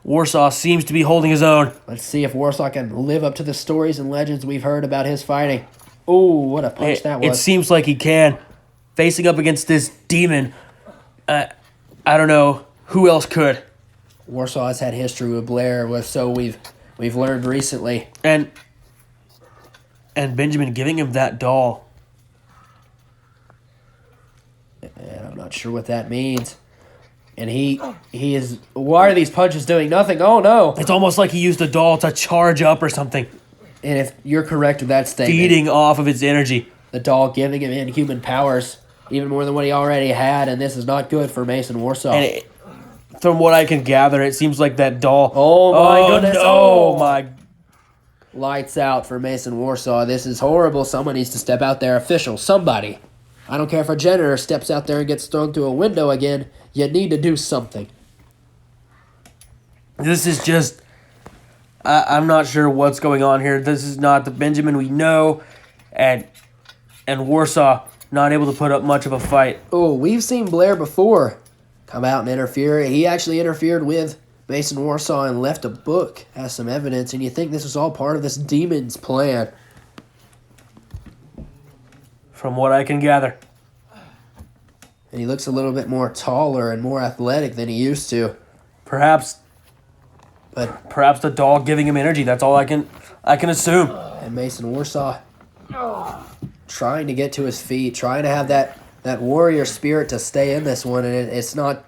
Warsaw seems to be holding his own. Let's see if Warsaw can live up to the stories and legends we've heard about his fighting. What a punch that was. It seems like he can. Facing up against this demon, I don't know who else could. Warsaw has had history with Blair, so we've learned recently. And Benjamin giving him that doll. And I'm not sure what that means. And he is... Why are these punches doing nothing? Oh, no. It's almost like he used the doll to charge up or something. And if you're correct with that statement... Feeding off of its energy. The doll giving him inhuman powers. even more than what he already had, and this is not good for Mason Warsaw. And from what I can gather, it seems like that doll. Oh my goodness! Oh my! Lights out for Mason Warsaw. This is horrible. Someone needs to step out there. Official, somebody. I don't care if a janitor steps out there and gets thrown through a window again. You need to do something. This is just... I'm not sure what's going on here. This is not the Benjamin we know. And Warsaw not able to put up much of a fight. Oh, we've seen Blair before come out and interfere. He actually interfered with Mason Warsaw and left a book as some evidence. And you think this was all part of this demon's plan. From what I can gather. And he looks a little bit more taller and more athletic than he used to. Perhaps the doll giving him energy. That's all I can assume. And Mason Warsaw trying to get to his feet, trying to have that warrior spirit to stay in this one, and it's not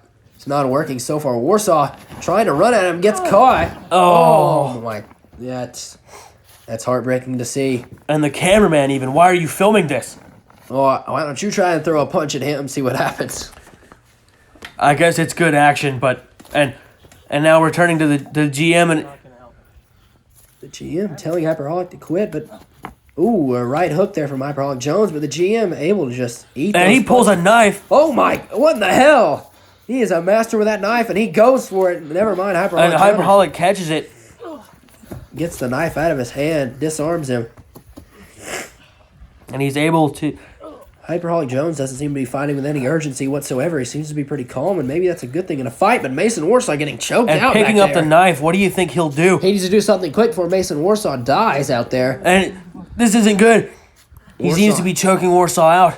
working so far. Warsaw trying to run at him, gets caught. Oh my, that's heartbreaking to see. And the cameraman even. Why are you filming this? Oh, why don't you try and throw a punch at him and see what happens? I guess it's good action, but and now we're turning to the GM and the GM telling Hyperholic to quit, but ooh, a right hook there from Hyperholic Jones, but the GM able to just eat. And he pulls a knife. Oh my! What in the hell? He is a master with that knife, and he goes for it. Never mind, Hyperholic. And Hyperholic catches it, gets the knife out of his hand, disarms him, and he's able to. Hyperholic Jones doesn't seem to be fighting with any urgency whatsoever. He seems to be pretty calm, and maybe that's a good thing in a fight, but Mason Warsaw getting choked and out picking back up there. the knife. What do you think he'll do? He needs to do something quick before Mason Warsaw dies out there. And this isn't good. He Warsaw. seems to be choking Warsaw out.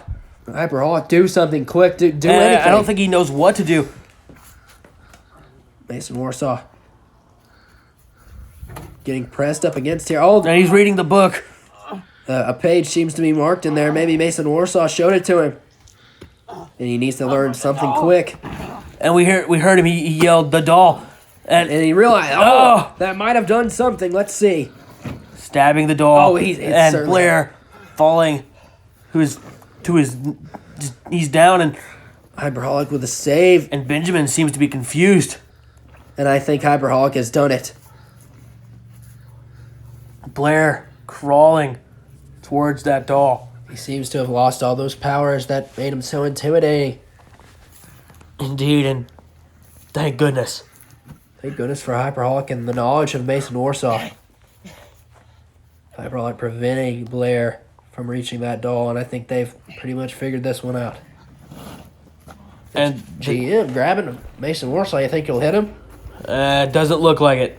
Hyperholic, do something quick. Do anything. I don't think he knows what to do. Mason Warsaw getting pressed up against here. Oh, And he's reading the book. a page seems to be marked in there. Maybe Mason Warsaw showed it to him. And he needs to learn something quick. And we heard him. He yelled, "The doll," And he realized, that might have done something. Let's see. stabbing the doll. Oh, it's and certainly- Blair falling, he's down, and Hyperholic with a save. and Benjamin seems to be confused. And I think Hyperholic has done it. Blair crawling towards that doll. He seems to have lost all those powers that made him so intimidating. Indeed, and thank goodness. Thank goodness for Hyperholic and the knowledge of Mason Warsaw. Hyperholic preventing Blair from reaching that doll, and I think they've pretty much figured this one out. And GM grabbing Mason Warsaw, you think he'll hit him? doesn't look like it.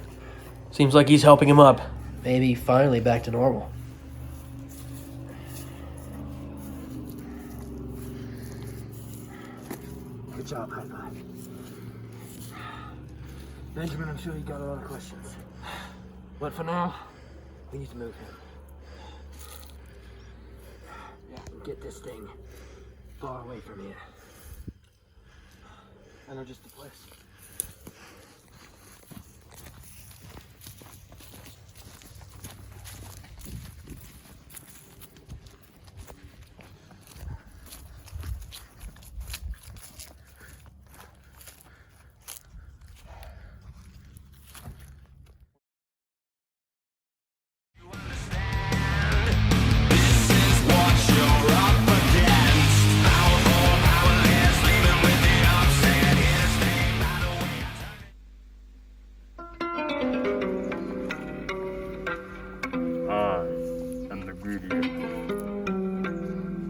Seems like he's helping him up. Maybe finally back to normal. Good job, high five. Benjamin, I'm sure you got a lot of questions. But for now, we need to move him. Yeah, get this thing far away from here. I know just the place.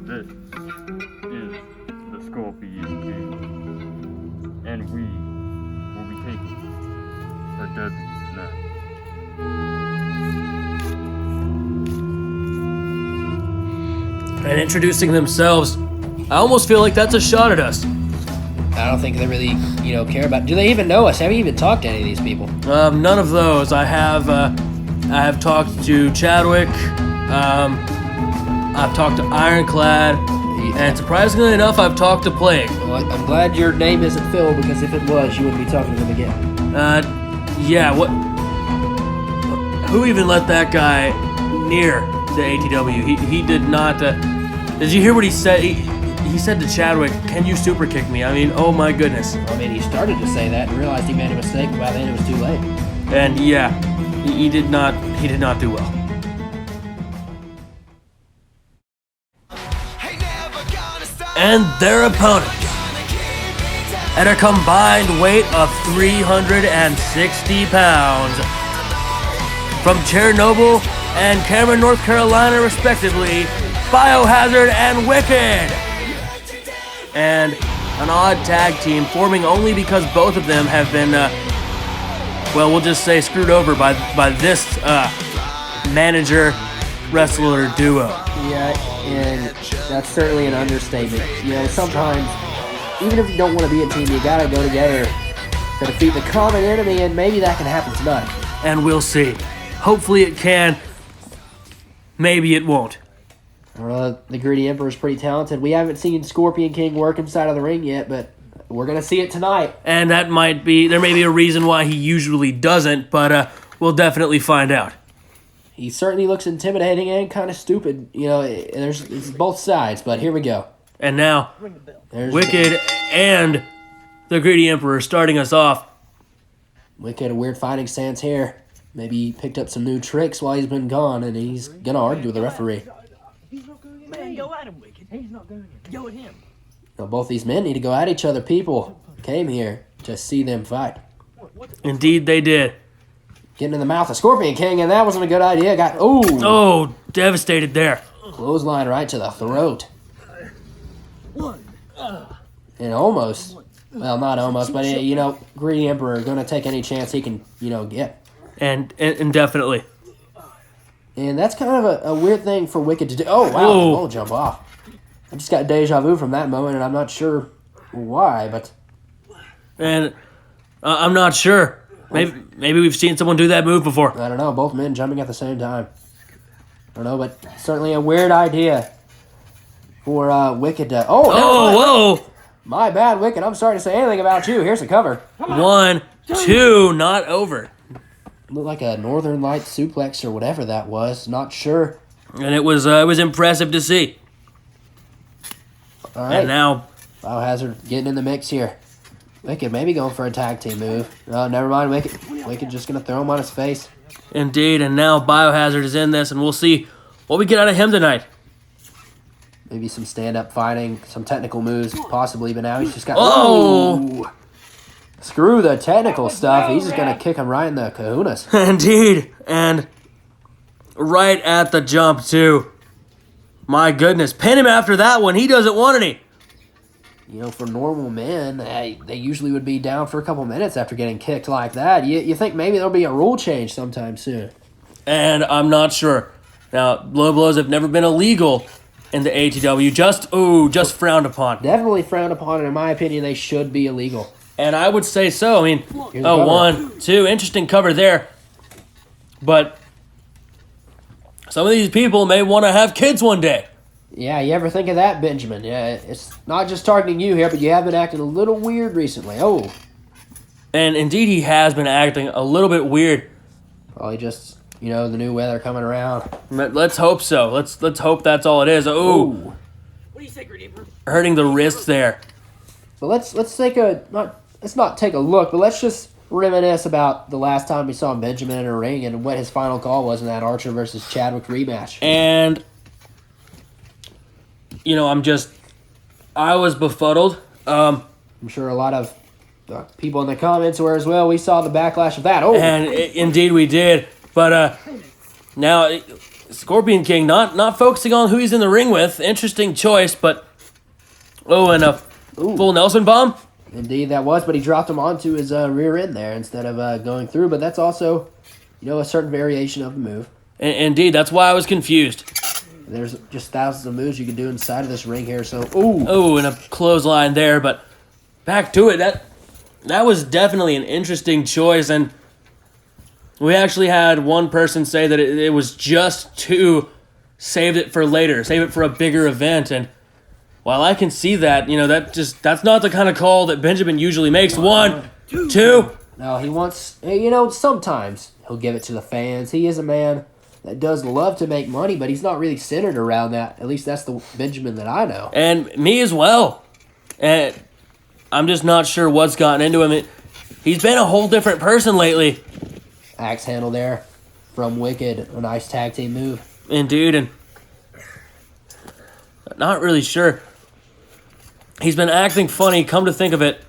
This is the Scorpion King, and we will be taking the W tonight. And introducing themselves, I almost feel like that's a shot at us. I don't think they really, care about. Do they even know us? Have you even talked to any of these people? None of those. I have talked to Chadwick. I've talked to Ironclad, and surprisingly enough, I've talked to Plague. Well, I'm glad your name isn't Phil, because if it was, you wouldn't be talking to them again. Yeah. What? Who even let that guy near the ATW? He did not. Did you hear what he said? he said to Chadwick, "Can you super kick me?" I mean, oh my goodness. I mean, he started to say that and realized he made a mistake, but by then it was too late. And yeah, he did not do well. And their opponent, at a combined weight of 360 pounds, from Chernobyl and Cameron, North Carolina, respectively, Biohazard and Wicked. And an odd tag team forming only because both of them have been, well, we'll just say screwed over by this manager-wrestler duo. Yeah, and that's certainly an understatement. You know, sometimes, even if you don't want to be a team, you gotta go together to defeat the common enemy, and maybe that can happen tonight. And we'll see. Hopefully it can. Maybe it won't. The Greedy Emperor's pretty talented. We haven't seen Scorpion King work inside of the ring yet, but we're gonna see it tonight. And there may be a reason why he usually doesn't, but we'll definitely find out. He certainly looks intimidating and kind of stupid. You know, it's both sides, but here we go. And now, There's Wicked and the Greedy Emperor starting us off. Wicked, a weird fighting stance here. Maybe he picked up some new tricks while he's been gone, and he's gonna argue with the referee. He's not going in. Man, go at him, Wicked. He's not going in. Go at him. Now, both these men need to go at each other. People came here to see them fight. Indeed they did. Getting in the mouth of Scorpion King, and that wasn't a good idea. Oh, devastated there. Clothesline right to the throat. And almost, well, not almost, but, you know, Greedy Emperor going to take any chance he can, you know, get. And definitely. And that's kind of a weird thing for Wicked to do. Oh, wow, Whoa. jump off. I just got deja vu from that moment, and I'm not sure why, but... And I'm not sure. Maybe we've seen someone do that move before. I don't know, both men jumping at the same time. I don't know, but certainly a weird idea for Wicked to... Oh, whoa! My bad, Wicked. I'm sorry to say anything about you. Here's the cover. 1, 2, not over. Looked like a Northern Light suplex or whatever that was. Not sure. And it was impressive to see. All right. And now, Biohazard getting in the mix here. Wicked maybe going for a tag team move. Oh, never mind, Wicked. Wicked just going to throw him on his face. indeed, and now Biohazard is in this, and we'll see what we get out of him tonight. Maybe some stand-up fighting, some technical moves, possibly, but now he's just got... Oh! Ooh. Screw the technical stuff. He's just going to kick him right in the kahunas. Indeed, and right at the jump, too. My goodness, pin him after that one. He doesn't want any. You know, for normal men, they usually would be down for a couple minutes after getting kicked like that. You think maybe there'll be a rule change sometime soon. And I'm not sure. Now, low blows have never been illegal in the ATW. Just frowned upon. Definitely frowned upon, and in my opinion, they should be illegal. And I would say so. I mean, Here's the cover. 1, 2, interesting cover there. But some of these people may want to have kids one day. Yeah, you ever think of that, Benjamin? Yeah, it's not just targeting you here, but you have been acting a little weird recently. Oh. And indeed, he has been acting a little bit weird. Probably just, you know, the new weather coming around. Let's hope so. Let's hope that's all it is. Ooh, What do you say, Redeemer? hurting the wrist there. But let's not take a look, but let's just reminisce about the last time we saw Benjamin in a ring and what his final call was in that Archer versus Chadwick rematch. And, you know, I was befuddled. I'm sure a lot of people in the comments were as well. We saw the backlash of that. Oh, And indeed we did. But now, Scorpion King not focusing on who he's in the ring with. Interesting choice, but... Oh, and a full Nelson bomb? indeed that was, but he dropped him onto his rear end there instead of going through. But that's also, you know, a certain variation of the move. Indeed, that's why I was confused. There's just thousands of moves you can do inside of this ring here. So, ooh. Oh, and a clothesline there, but back to it. That was definitely an interesting choice, and we actually had one person say that it was just to save it for later, save it for a bigger event, and while I can see that, you know, that's not the kind of call that Benjamin usually makes. 1, 2. No, he wants, you know, sometimes he'll give it to the fans. He is a man that does love to make money, but he's not really centered around that. At least that's the Benjamin that I know. And me as well. And I'm just not sure what's gotten into him. He's been a whole different person lately. Axe handle there from Wicked. A nice tag team move. Indeed, and not really sure. He's been acting funny, come to think of it.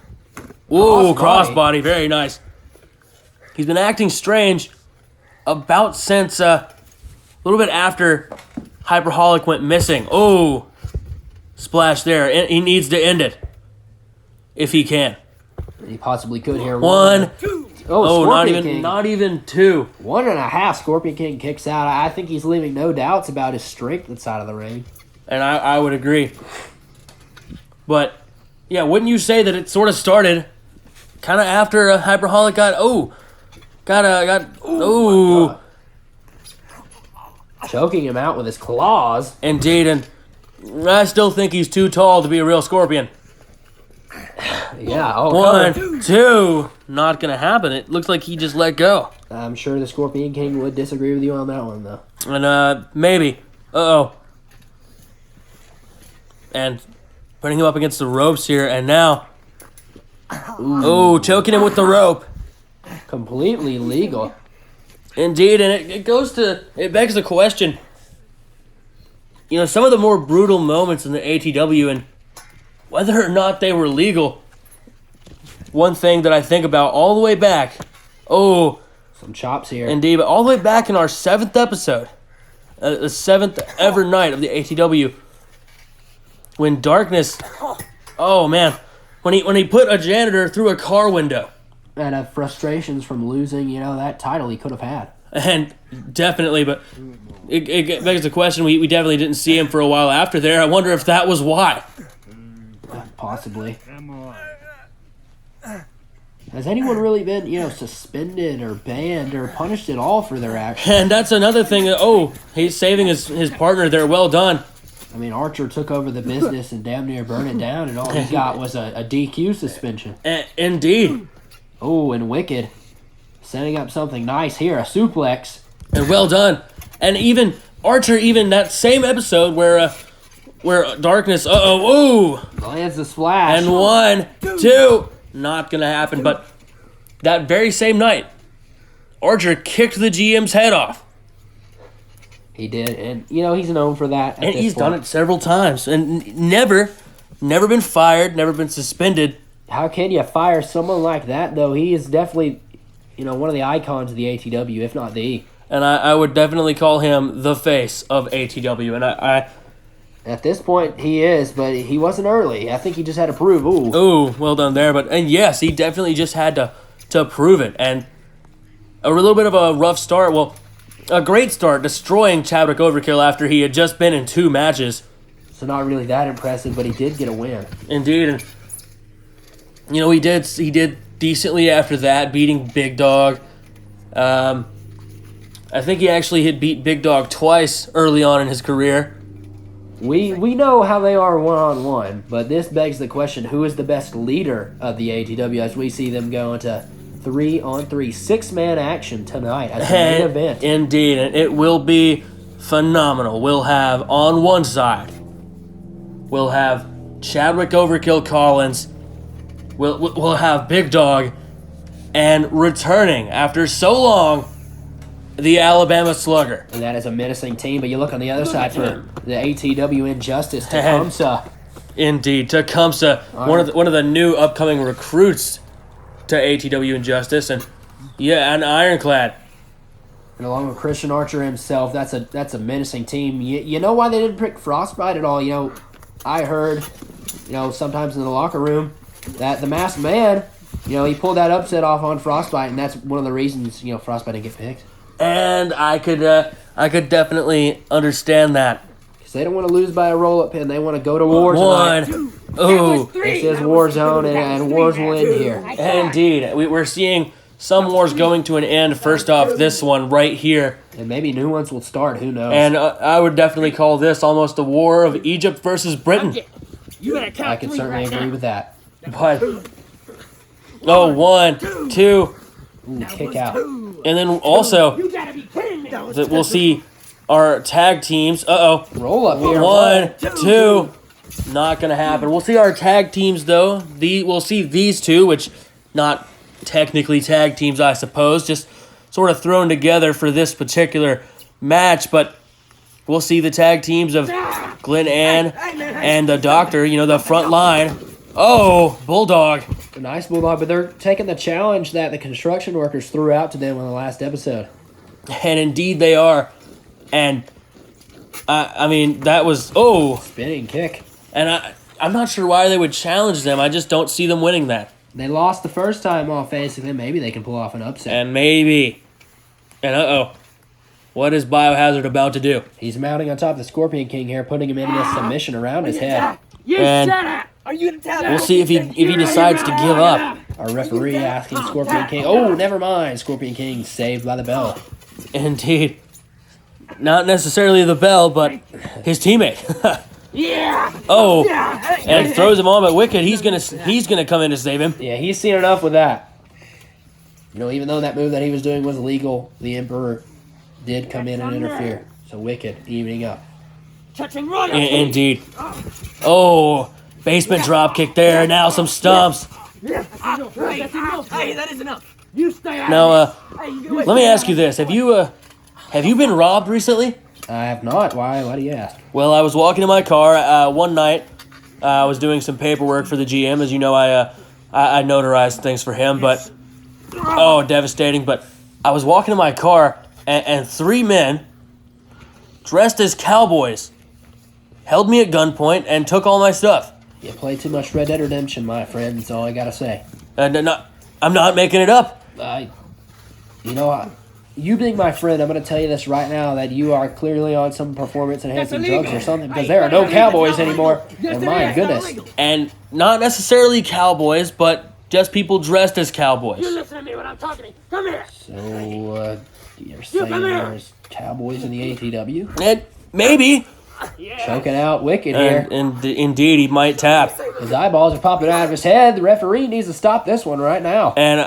Ooh, crossbody, very nice. He's been acting strange about since a little bit after Hyperholic went missing. Oh, splash there. He needs to end it if he can. He possibly could here. One. Oh, not even two. 1.5. Scorpion King kicks out. I think he's leaving no doubts about his strength inside of the ring. And I would agree. But, yeah, wouldn't you say that it sort of started kind of after Hyperholic choking him out with his claws. Indeed, and I still think he's too tall to be a real Scorpion. Yeah. Oh, One, two. Not going to happen. It looks like he just let go. I'm sure the Scorpion King would disagree with you on that one, though. And, maybe. Uh-oh. And putting him up against the ropes here, and now... Ooh, choking him with the rope. Completely legal. Indeed, and it begs the question, you know, some of the more brutal moments in the ATW and whether or not they were legal. One thing that I think about all the way back, some chops here. Indeed, but all the way back in our 7th episode, the 7th ever night of the ATW, when Darkness, oh man, when he put a janitor through a car window. And frustrations from losing, that title he could have had. And definitely, but it begs the question, we definitely didn't see him for a while after there. I wonder if that was why. Possibly. Has anyone really been, suspended or banned or punished at all for their actions? And that's another thing. He's saving his partner there. Well done. I mean, Archer took over the business and damn near burned it down, and all he got was a DQ suspension. Indeed. Oh, and Wicked setting up something nice here, a suplex. And well done. And even Archer, that same episode where Darkness, lands the splash. And 1, 2, not gonna happen. But that very same night, Archer kicked the GM's head off. He did, and he's known for that. And he's done it several times, and never been fired, never been suspended. How can you fire someone like that, though? He is definitely, one of the icons of the ATW, if not the. And I would definitely call him the face of ATW. And I at this point, he is, but he wasn't early. I think he just had to prove. Ooh, well done there. And yes, he definitely just had to prove it. And a little bit of a rough start. Well, a great start, destroying Chadwick Overkill after he had just been in 2 matches. So not really that impressive, but he did get a win. Indeed, and he did decently after that, beating Big Dog. I think he actually had beat Big Dog twice early on in his career. We know how they are one-on-one, but this begs the question, who is the best leader of the ATW as we see them go into 3-on-3 6-man action tonight as the main event. Indeed, and it will be phenomenal. We'll have on one side, we'll have Chadwick Overkill Collins, we'll have Big Dog, and returning after so long, the Alabama Slugger. And that is a menacing team, but you look on the other side for the ATW Injustice, Tecumseh. Indeed, Tecumseh, one of the new upcoming recruits to ATW Injustice, and Ironclad. And along with Christian Archer himself, that's a menacing team. You know why they didn't pick Frostbite at all? I heard, sometimes in the locker room that the Masked Man, he pulled that upset off on Frostbite, and that's one of the reasons, Frostbite didn't get picked. And I could definitely understand that. Because they don't want to lose by a roll-up pin. They want to go to war tonight. 1, ooh. This is Warzone, and wars will end here. Indeed. We're seeing some wars going to an end. First off, this one right here. And maybe new ones will start. Who knows? And I would definitely call this almost a war of Egypt versus Britain. I can certainly agree with that. But, 1, 2. Ooh, kick out. And then also, We'll see our tag teams. Roll up here. 1, 2. Not gonna happen. We'll see our tag teams though. We'll see these two, which not technically tag teams, I suppose, just sort of thrown together for this particular match. But we'll see the tag teams of Glenn Ann and the Doctor. You know, the front line. Oh, Bulldog. A nice Bulldog, but they're taking the challenge that the construction workers threw out to them on the last episode. And indeed they are. And I mean, that was Spinning kick. And I'm not sure why they would challenge them. I just don't see them winning that. They lost the first time offensively. Maybe they can pull off an upset. And maybe. And what is Biohazard about to do? He's mounting on top of the Scorpion King here, putting him in this submission around his head. And we'll see if he decides to give up. Our referee asking Scorpion King. Oh, never mind. Scorpion King saved by the bell. Indeed. Not necessarily the bell, but his teammate. And throws him on, but Wicked, he's gonna come in to save him. Yeah, he's seen enough with that. You know, even though that move that he was doing was illegal, the Emperor did come in and interfere. So Wicked, evening up. Indeed. Oh, basement drop kick there. Now some stumps. Hey, that is enough. You stay out. Now, let me ask you this: Have you been robbed recently? I have not. Why? Why do you ask? Well, I was walking in my car one night. I was doing some paperwork for the GM. As you know, I notarized things for him, but devastating. But I was walking in my car, and 3 men dressed as cowboys held me at gunpoint and took all my stuff. You play too much Red Dead Redemption, my friend. That's all I gotta say. And I'm not making it up. You being my friend, I'm going to tell you this right now, that you are clearly on some performance-enhancing drugs or something, because there are no cowboys anymore, and my goodness. And not necessarily cowboys, but just people dressed as cowboys. You listen to me when I'm talking to you. Come here. So, you're saying there's cowboys in the ATW? And maybe. Choking out Wicked here. And indeed, he might tap. His eyeballs are popping out of his head. The referee needs to stop this one right now. And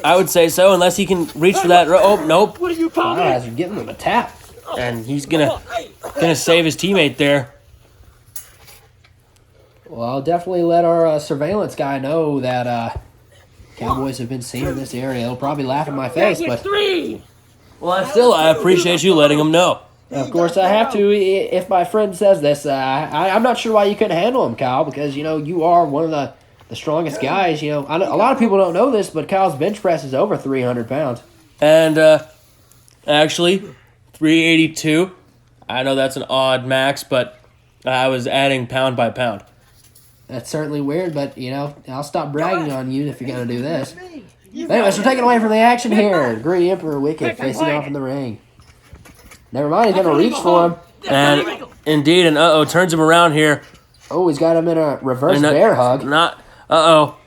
I would say so, unless he can reach for that. Oh, nope. What do you call me? Guys are giving him a tap. And he's gonna save his teammate there. Well, I'll definitely let our surveillance guy know that cowboys have been seen in this area. He'll probably laugh in my face, but... Well, I appreciate you letting him know. Of course, I have to, if my friend says this. I'm not sure why you couldn't handle him, Kyle, because, you are one of the strongest guys. A lot of people don't know this, but Kyle's bench press is over 300 pounds. And, actually, 382. I know that's an odd max, but I was adding pound by pound. That's certainly weird, but, I'll stop bragging on you if you're going to do this. Anyways, we're taking away from the action here. Greedy Emperor Wicked facing off in the ring. Never mind, he's going to reach for him. And indeed, and turns him around here. Oh, he's got him in a reverse bear hug.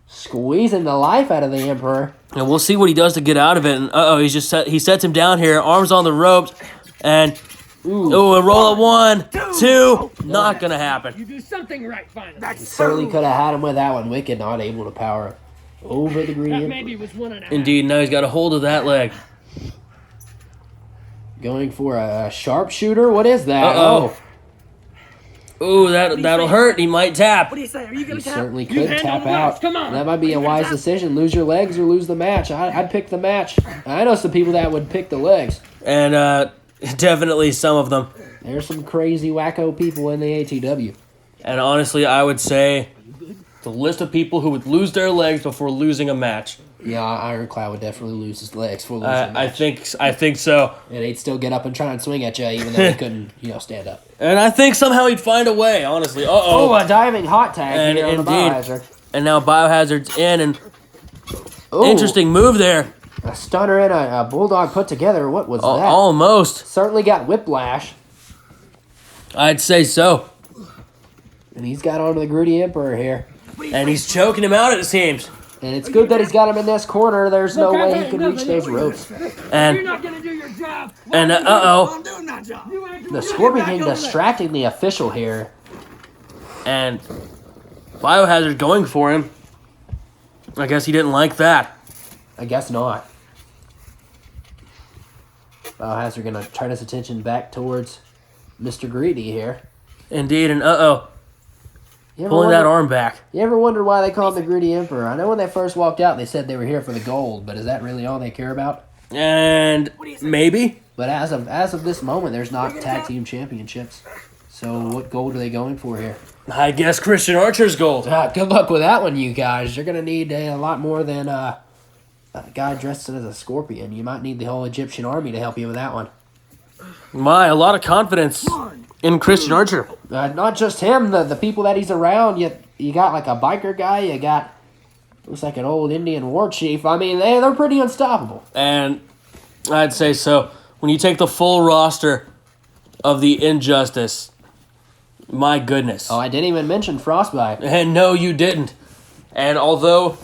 Squeezing the life out of the Emperor. And we'll see what he does to get out of it. And he sets him down here, arms on the ropes, and a roll of 1, 2. Not going to happen. You do something right, finally. He certainly could have had him with that one. Wicked not able to power over the Greedy That Emperor. maybe was 1.5. Indeed, now he's got a hold of that leg. Going for a sharpshooter? What is that? Uh-oh. Ooh, that'll hurt. He might tap. What do you say? Are you He going to tap? certainly You could handle tap the out. rest. Come on. That might be a wise decision. Lose your legs or lose the match. I'd pick the match. I know some people that would pick the legs. And definitely some of them. There's some crazy wacko people in the ATW. And honestly, I would say the list of people who would lose their legs before losing a match. Yeah, Ironclad would definitely lose his legs for losing the match. I think so. And he'd still get up and try and swing at you, even though he couldn't, stand up. And I think somehow he'd find a way, honestly. Oh, a diving hot tag And here on the indeed. Biohazard. And now Biohazard's in, and Ooh, interesting move there. A stunner and a bulldog put together. What was that? Almost. Certainly got whiplash. I'd say so. And he's got onto the Greedy Emperor here. And he's choking him out, it seems. And it's good that he's got him in this corner. There's no way he can reach those ropes. You're And not going to do your job. uh-oh. The Scorpion King distracting the official here. And Biohazard going for him. I guess he didn't like that. I guess not. Biohazard going to turn his attention back towards Mr. Greedy here. Indeed, and You ever pulling that wonder- arm back. You ever wonder why they call him the Greedy Emperor? I know when they first walked out, they said they were here for the gold, but is that really all they care about? And maybe. But as of this moment, there's not tag team championships. So what gold are they going for here? I guess Christian Archer's gold. Good luck with that one, you guys. You're going to need a lot more than a guy dressed as a scorpion. You might need the whole Egyptian army to help you with that one. A lot of confidence in Christian Archer. Not just him, the people that he's around. You got like a biker guy. You got, looks like an old Indian war chief. I mean, they're pretty unstoppable. And I'd say so. When you take the full roster of the Injustice, my goodness. Oh, I didn't even mention Frostbite. And no, you didn't. And although,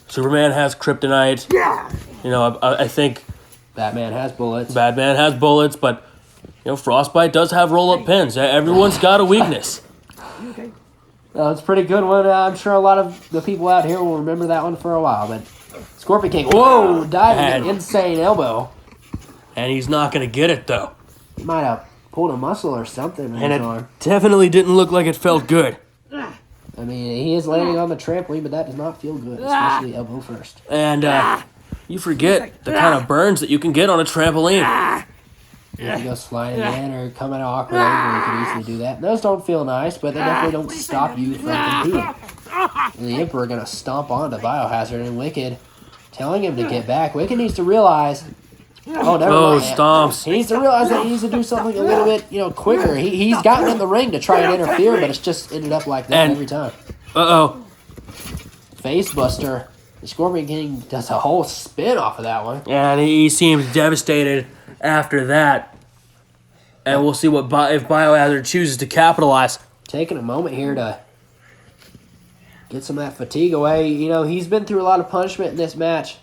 Superman has kryptonite, I think Batman has bullets. Batman has bullets, but, Frostbite does have roll-up pins. Everyone's got a weakness. It's a pretty good one. I'm sure a lot of the people out here will remember that one for a while. But Scorpion King, whoa, diving, insane elbow. And he's not going to get it, though. He might have pulled a muscle or something in And his it arm. definitely didn't look like it felt good. I mean, he is landing on the trampoline, but that does not feel good, especially elbow first. And you forget the kind of burns that you can get on a trampoline. If he goes flying again or come at an awkward angle, you could easily do that. Those don't feel nice, but they definitely don't stop you from competing. And the Emperor going to stomp onto Biohazard, and Wicked telling him to get back. Wicked needs to realize... Oh, never mind. Stomps. He needs to realize that he needs to do something a little bit, quicker. He's gotten in the ring to try and interfere, but it's just ended up like that And- every time. Face Buster. The Scorpion King does a whole spin off of that one. And he seems devastated after that. And we'll see if Biohazard chooses to capitalize. Taking a moment here to get some of that fatigue away. He's been through a lot of punishment in this match.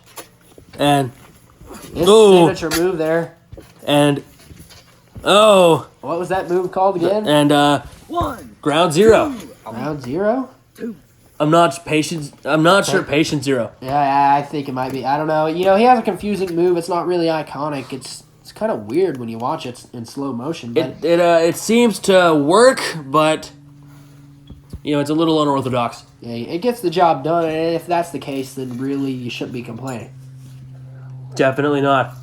And, His Ooh. signature move there. and, What was that move called again? and, ground zero. Round zero? I'm not sure patient zero. Yeah, I think it might be. I don't know. He has a confusing move. It's not really iconic. It's kind of weird when you watch it in slow motion. But It seems to work, but, it's a little unorthodox. yeah, it gets the job done. And if that's the case, then really you shouldn't be complaining. Definitely not.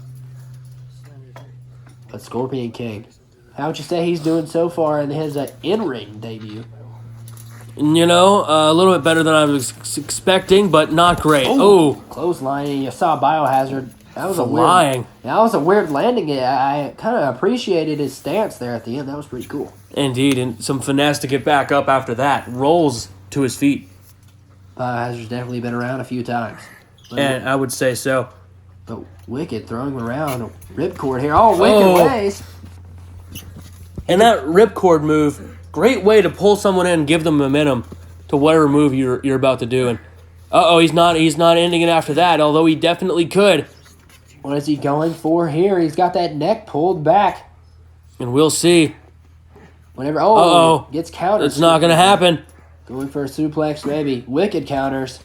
But Scorpion King, how would you say he's doing so far in his in-ring debut? A little bit better than I was expecting, but not great. Oh, Clothesline. You saw Biohazard. That was flying. That was a weird landing. I kind of appreciated his stance there at the end. That was pretty cool. Indeed, and some finesse to get back up after that. Rolls to his feet. Biohazard's definitely been around a few times. And I would say so. But Wicked throwing around a ripcord here. Oh, Wicked ways. And that ripcord move, great way to pull someone in and give them momentum to whatever move you're about to do. And he's not ending it after that, although he definitely could. What is he going for here? He's got that neck pulled back. And we'll see. Whenever gets countered. It's not going to happen. Going for a suplex, maybe. Wicked counters.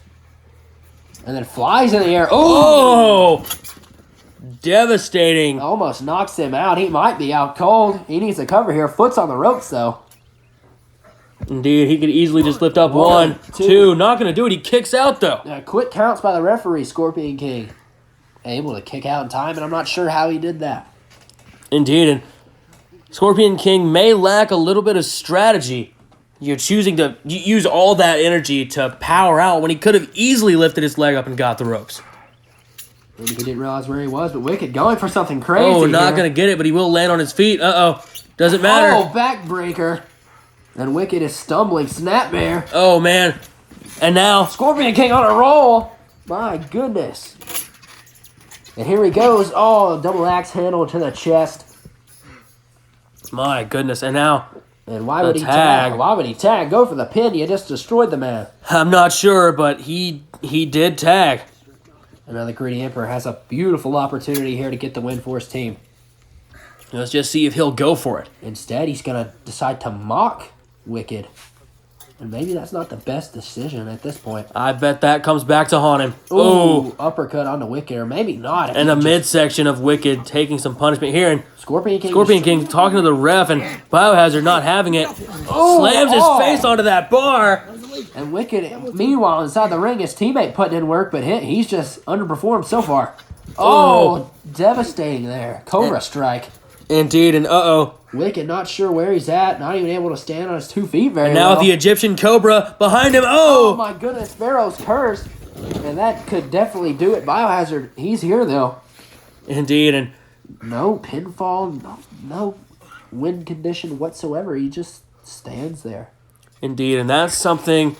And then flies in the air. Oh! Devastating. Almost knocks him out. He might be out cold. He needs to cover here. Foot's on the ropes, though. Indeed, he could easily just lift up one, two. Not going to do it. He kicks out, though. Quick counts by the referee, Scorpion King. Able to kick out in time, and I'm not sure how he did that. Indeed, and Scorpion King may lack a little bit of strategy. You're choosing to use all that energy to power out when he could have easily lifted his leg up and got the ropes. Maybe he didn't realize where he was, but Wicked going for something crazy. Oh, not here. going to get it, but he will land on his feet. Doesn't matter. Oh, backbreaker. And Wicked is stumbling. Snapmare. Oh, man. And now, Scorpion King on a roll. My goodness. And here he goes. Oh, double axe handle to the chest. my goodness. And now, And why would he tag. tag? Why would he tag? Go for the pin. You just destroyed the man. I'm not sure, but he did tag. Another Greedy Emperor has a beautiful opportunity here to get the win for his team. Let's just see if he'll go for it. Instead, he's going to decide to mock Wicked. And maybe that's not the best decision at this point. I bet that comes back to haunt him. Ooh, uppercut on the Wicked, or maybe not. And a midsection of Wicked taking some punishment here. And Scorpion King talking to the ref, and Biohazard not having it. Slams his face onto that bar. And Wicked, meanwhile, inside the ring, his teammate putting in work, but he's just underperformed so far. Oh, devastating there. Cobra strike. Indeed, and Wicked not sure where he's at, not even able to stand on his 2 feet very now well. the Egyptian Cobra behind him. Oh my goodness, Pharaoh's curse. And that could definitely do it. Biohazard, he's here though. Indeed, and no pinfall, no win condition whatsoever. He just stands there. Indeed, and that's something.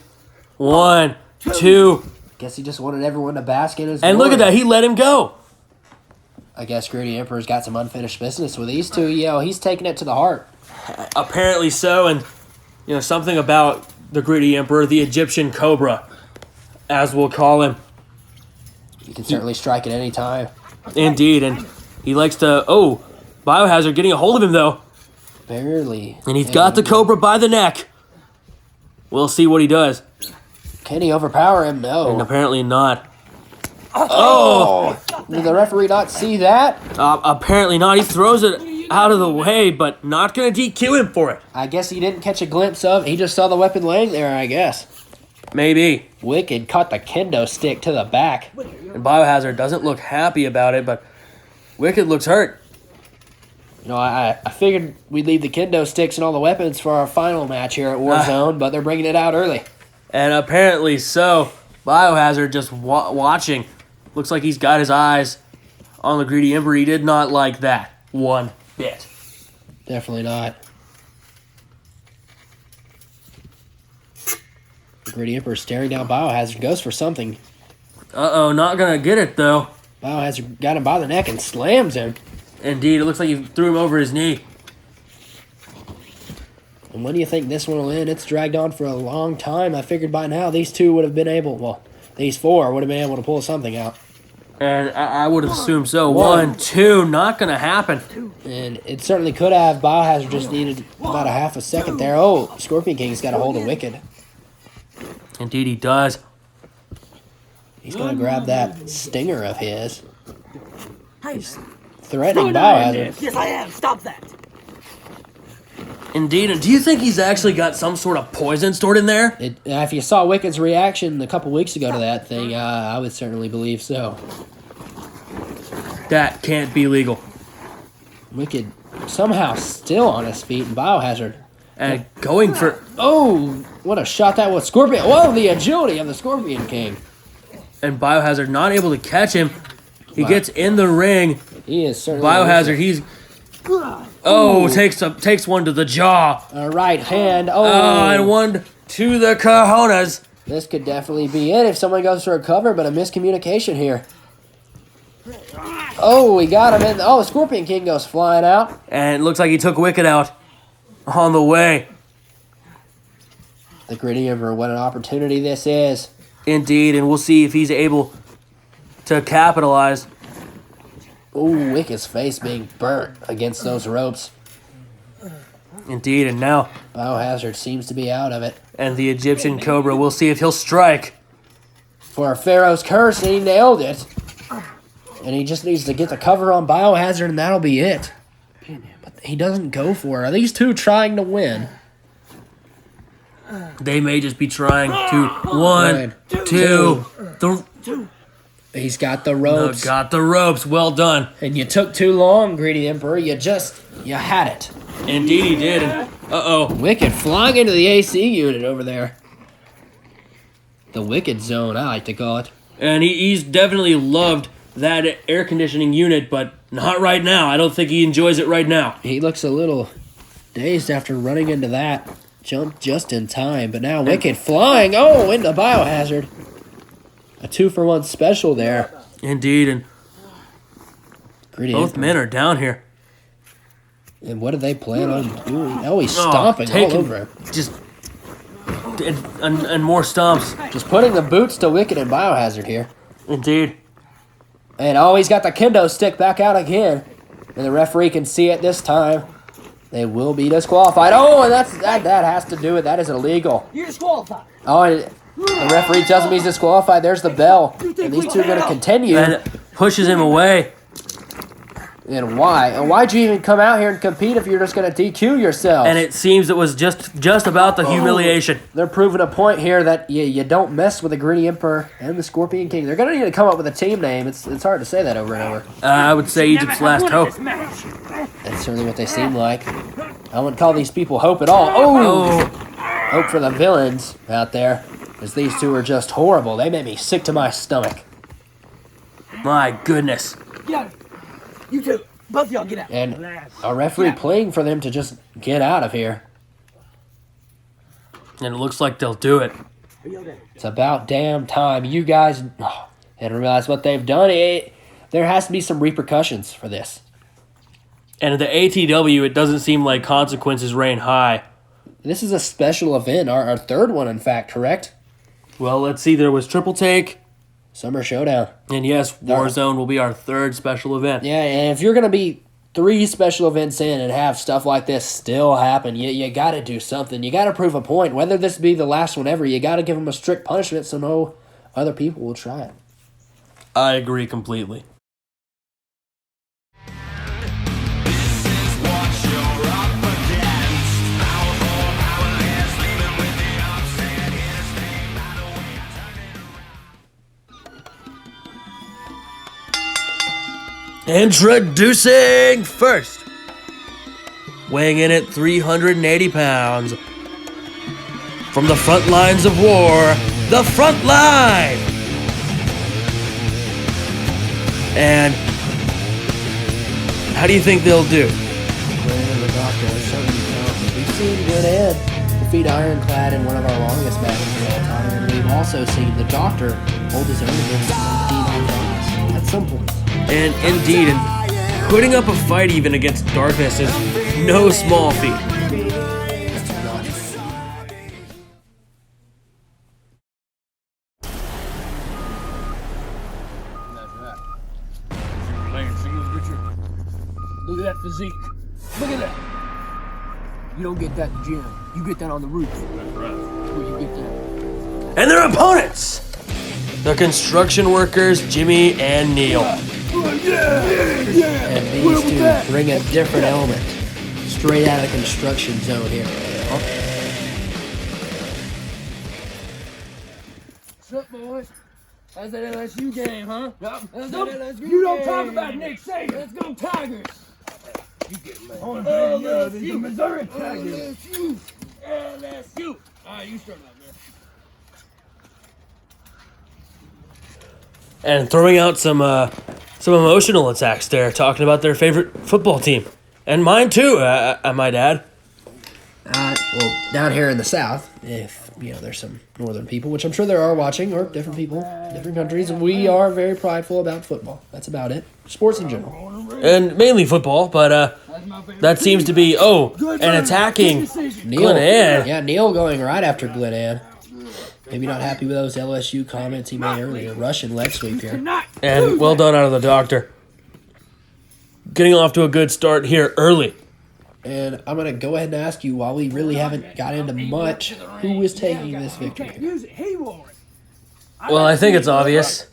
1, 2. Guess he just wanted everyone to bask in his And glory. look at that, he let him go. I guess Greedy Emperor's got some unfinished business with these two. He's taking it to the heart. Apparently so, and something about the Greedy Emperor, the Egyptian Cobra, as we'll call him. He can certainly strike at any time. Indeed, and he likes to... Biohazard getting a hold of him, though. Barely. And he's got the Cobra by the neck. We'll see what he does. Can he overpower him? No. And apparently not. Did the referee not see that? Apparently not. He throws it out of the way, but not going to DQ him for it. I guess he didn't catch a glimpse of it. He just saw the weapon laying there, I guess. Maybe. Wicked caught the kendo stick to the back. And Biohazard doesn't look happy about it, but Wicked looks hurt. I figured we'd leave the kendo sticks and all the weapons for our final match here at Warzone, but they're bringing it out early. And apparently so. Biohazard just watching. Looks like he's got his eyes on the Greedy Emperor. He did not like that one bit. Definitely not. The Greedy Emperor staring down Biohazard, goes for something. Not gonna get it though. Biohazard got him by the neck and slams him. Indeed, it looks like he threw him over his knee. And when do you think this one will end? It's dragged on for a long time. I figured by now these two would have been able, these 4 would have been able to pull something out. And I would have assumed so. 1, 2, not gonna happen. And it certainly could have. Biohazard just needed about a half a second there. Oh, Scorpion King's got a hold of Wicked. Indeed he does. He's going to grab that stinger of his. He's threatening Biohazard. Yes, I am. Stop that. Indeed, and do you think he's actually got some sort of poison stored in there? If you saw Wicked's reaction a couple weeks ago to that thing, I would certainly believe so. That can't be legal. Wicked somehow still on his feet, and Biohazard. And going for... Oh, what a shot that was. Scorpion. Whoa, the agility of the Scorpion King. And Biohazard not able to catch him. He gets in the ring. He is certainly... Biohazard, he's... takes one to the jaw. Right hand. And one to the cojones. This could definitely be it if someone goes for a cover, but a miscommunication here. Oh, he got him in. Oh, Scorpion King goes flying out. And it looks like he took Wicked out on the way. The Greedy Emperor, what an opportunity this is. Indeed, and we'll see if he's able to capitalize. Ooh, Wicked's face being burnt against those ropes. Indeed, and now... Biohazard seems to be out of it. And the Egyptian Cobra, we'll see if he'll strike. For Pharaoh's curse, and he nailed it. And he just needs to get the cover on Biohazard, and that'll be it. But he doesn't go for it. Are these two trying to win? They may just be trying to... 1, 2, 3... He's got the ropes. Got the ropes. Well done. And you took too long, Greedy Emperor. You had it. Indeed he did. And, Wicked flying into the AC unit over there. The Wicked zone, I like to call it. And he's definitely loved that air conditioning unit, but not right now. I don't think he enjoys it right now. He looks a little dazed after running into that. Jumped just in time, but now Wicked flying. Oh, into Biohazard. A 2-for-1 special there. Indeed, and Greedy both Emperor. men are down here. And what do they plan on doing? Oh, he's stomping all over him. Just... And more stomps. Just putting the boots to Wicked and Biohazard here. Indeed. And he's got the kendo stick back out again. And the referee can see it this time. They will be disqualified. Oh, and that has to do it. That is illegal. You're disqualified. Oh, and the referee tells him he's disqualified. There's the bell. And these two are going to continue. And pushes him away. And why? And why'd you even come out here and compete if you're just going to DQ yourself? And it seems it was just about the humiliation. They're proving a point here that you don't mess with the Gritty Emperor and the Scorpion King. They're going to need to come up with a team name. It's hard to say that over and over. I would say Egypt's last hope. That's certainly what they seem like. I wouldn't call these people hope at all. Oh! Hope for the villains out there, because these two are just horrible. They made me sick to my stomach. My goodness. Yeah. You two. Both of y'all get out. And a referee playing for them to just get out of here. And it looks like they'll do it. It's about damn time. You guys and realize what they've done. There has to be some repercussions for this. And at the ATW, it doesn't seem like consequences reign high. This is a special event, our third one, in fact, correct? Well, let's see. There was Triple Take. Summer Showdown. And yes, Warzone will be our third special event. Yeah, and if you're going to be 3 special events in and have stuff like this still happen, you got to do something. You got to prove a point. Whether this be the last one ever, you got to give them a strict punishment so no other people will try it. I agree completely. Introducing first, weighing in at 380 pounds, from the front lines of war, the front line! And how do you think they'll do? We've seen Good Ed defeat Ironclad in one of our longest matches of all time, and we've also seen the Doctor hold his own against Dean Thomas at some point. And indeed, and putting up a fight even against darkness is no small feat. Playing singles, Richard? Look at that physique. Look at that. You don't get that in the gym. You get that on the roof. That's right. Where you get that. And their opponents, the construction workers, Jimmy and Neil. And these two bring a different element straight out of the construction zone here. What's up, boys? How's that LSU game, huh? You don't talk about Nick Saban. Let's go Tigers. You get it, man. LSU. Missouri Tigers. LSU. All right, you start out, man. And throwing out some emotional attacks there, talking about their favorite football team. And mine too, I might add. Well, down here in the South, if there's some northern people, which I'm sure there are watching, or different people, different countries, we are very prideful about football. That's about it. Sports in general. And mainly football, but that seems to be, and attacking Glen Ann. Yeah, Neil going right after Glen Ann. Maybe not happy with those LSU comments he made earlier. Russian leg sweep here. And well done out of the Doctor. Getting off to a good start here early. And I'm going to go ahead and ask you, while we really haven't got into much, who is taking this victory? Well, I think it's obvious.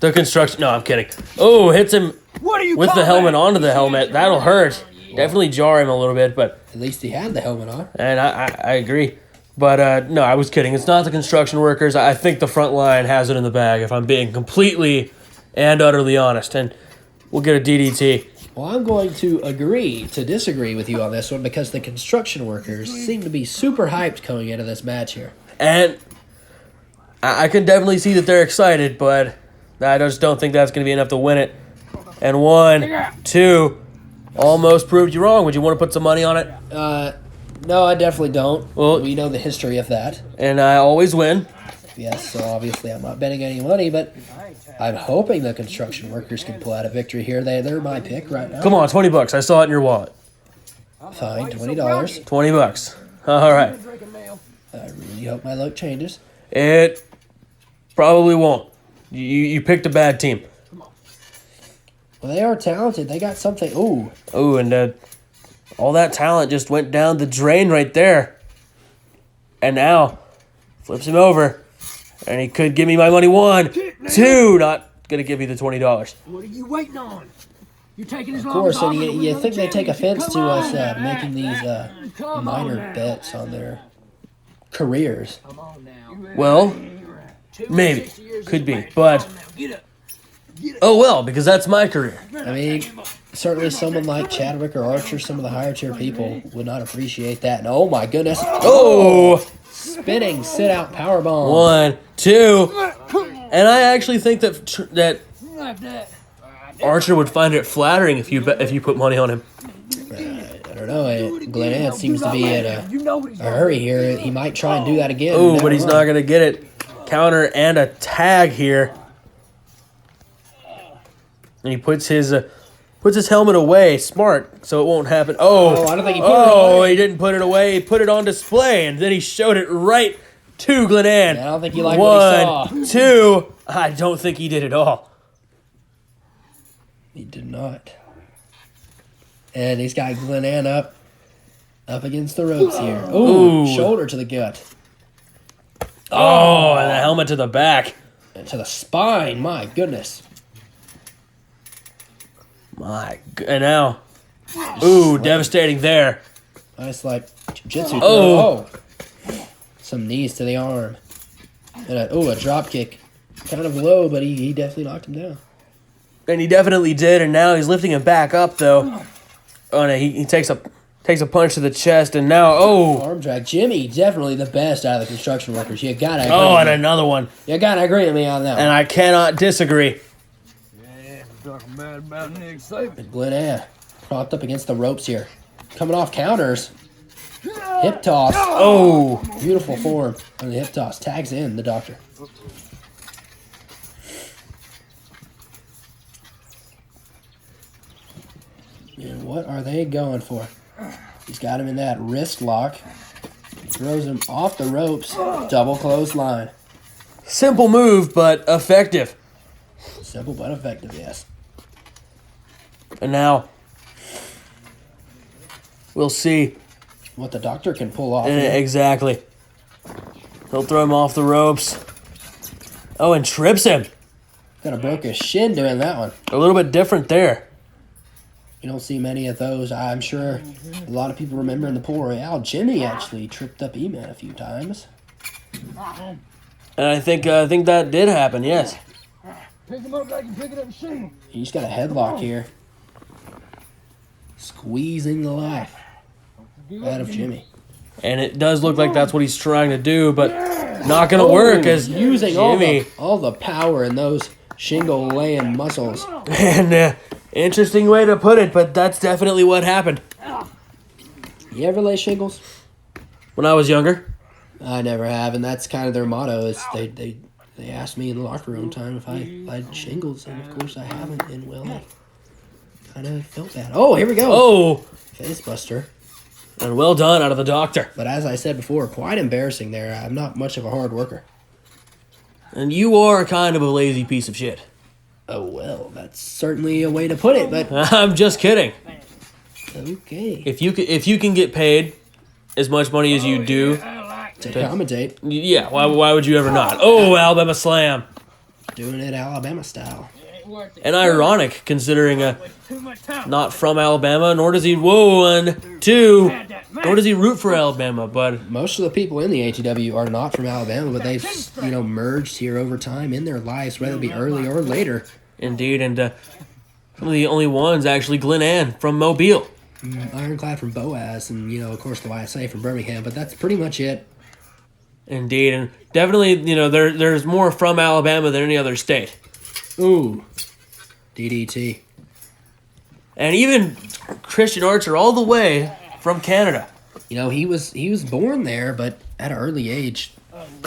The construction... No, I'm kidding. Oh, hits him with the helmet onto the helmet. That'll hurt. Definitely jar him a little bit, but... At least he had the helmet on. And I agree. But, no, I was kidding. It's not the construction workers. I think the front line has it in the bag, if I'm being completely and utterly honest. And we'll get a DDT. Well, I'm going to agree to disagree with you on this one because the construction workers seem to be super hyped coming into this match here. And I can definitely see that they're excited, but I just don't think that's going to be enough to win it. And 1, 2, almost proved you wrong. Would you want to put some money on it? No, I definitely don't. Well, we know the history of that. And I always win. Yes, so obviously I'm not betting any money, but I'm hoping the construction workers can pull out a victory here. They're my pick right now. Come on, $20. I saw it in your wallet. Fine, $20. $20. All right. I really hope my luck changes. It probably won't. You picked a bad team. Well, they are talented. They got something. Ooh. Ooh, and All that talent just went down the drain right there. And now, flips him over. And he could give me my money. 1, 2. Not going to give you the $20. What are you waiting on? You're taking as Of long as course, and I'm you think they take offense to us on. making these Come minor on now. bets on their careers. Come on now. Well, maybe. Could be. But, oh well, because that's my career. I mean, certainly someone like Chadwick or Archer, some of the higher tier people would not appreciate that. And oh my goodness. Oh! Spinning sit-out powerbomb. 1, 2. And I actually think that Archer would find it flattering if you put money on him. I don't know. Glenn Ant seems to be in a hurry here. He might try and do that again. Oh, but he's not going to get it. Counter and a tag here. And he puts his helmet away. Smart, so it won't happen. Oh, I don't think he put it away. He didn't put it away. He put it on display, and then he showed it right to Glenn Ant. I don't think he liked what he saw. 1, 2. I don't think he did at all. He did not. And he's got Glenn Ant up against the ropes here. Ooh, shoulder to the gut. Oh, and the helmet to the back. And to the spine. My goodness. And now, devastating there. Nice, like, jiu-jitsu. Oh. Some knees to the arm. And a drop kick. Kind of low, but he definitely knocked him down. And he definitely did, and now he's lifting him back up, though. Oh, no, he takes a punch to the chest, and now, Arm drag. Jimmy, definitely the best out of the construction workers. You gotta agree. and another one. You gotta agree with me on that one. And I cannot disagree. Yeah, talking bad about Nick Saban. Glenn Ant propped up against the ropes here. Coming off counters. Hip toss. Oh. Beautiful form on the hip toss. Tags in the doctor. And what are they going for? He's got him in that wrist lock. Throws him off the ropes. Double clothesline. Simple move, but effective. Simple but effective, yes. And now, we'll see. What the doctor can pull off. Here. Exactly. He'll throw him off the ropes. Oh, and trips him. Kind of broke his shin doing that one. A little bit different there. You don't see many of those. I'm sure a lot of people remember in the Pool Royale, Jimmy actually tripped up E-Man a few times. And I think that did happen, yes. Pick him up like you pick it up a shingle. He's got a headlock here. Squeezing the life out of Jimmy. And it does look like that's what he's trying to do, but not going to work as using Jimmy. all the power in those shingle laying muscles. And interesting way to put it, but that's definitely what happened. You ever lay shingles? When I was younger. I never have, and that's kind of their motto. Is they asked me in the locker room time if I had shingles, and of course I haven't. And well, I kind of felt bad. Oh, here we go. Oh, Face buster. and well done out of the doctor. But as I said before, quite embarrassing there. I'm not much of a hard worker. And you are kind of a lazy piece of shit. Oh, well, that's certainly a way to put it, but I'm just kidding. okay. If you can get paid as much money as you do, To commentate, yeah, why would you ever not? Oh, Alabama Slam. doing it Alabama style. And ironic, considering not from Alabama, nor does he, nor does he root for Alabama, but Most of the people in the ATW are not from Alabama, but they've, merged here over time in their lives, whether it be early or later. indeed, and some of the only ones, actually, Glenn Ann from Mobile. Ironclad from Boaz, and, of course, the YSA from Birmingham, but that's pretty much it. Indeed, and definitely, there's more from Alabama than any other state. Ooh. DDT. And even Christian Archer all the way from Canada. He was born there, but at an early age,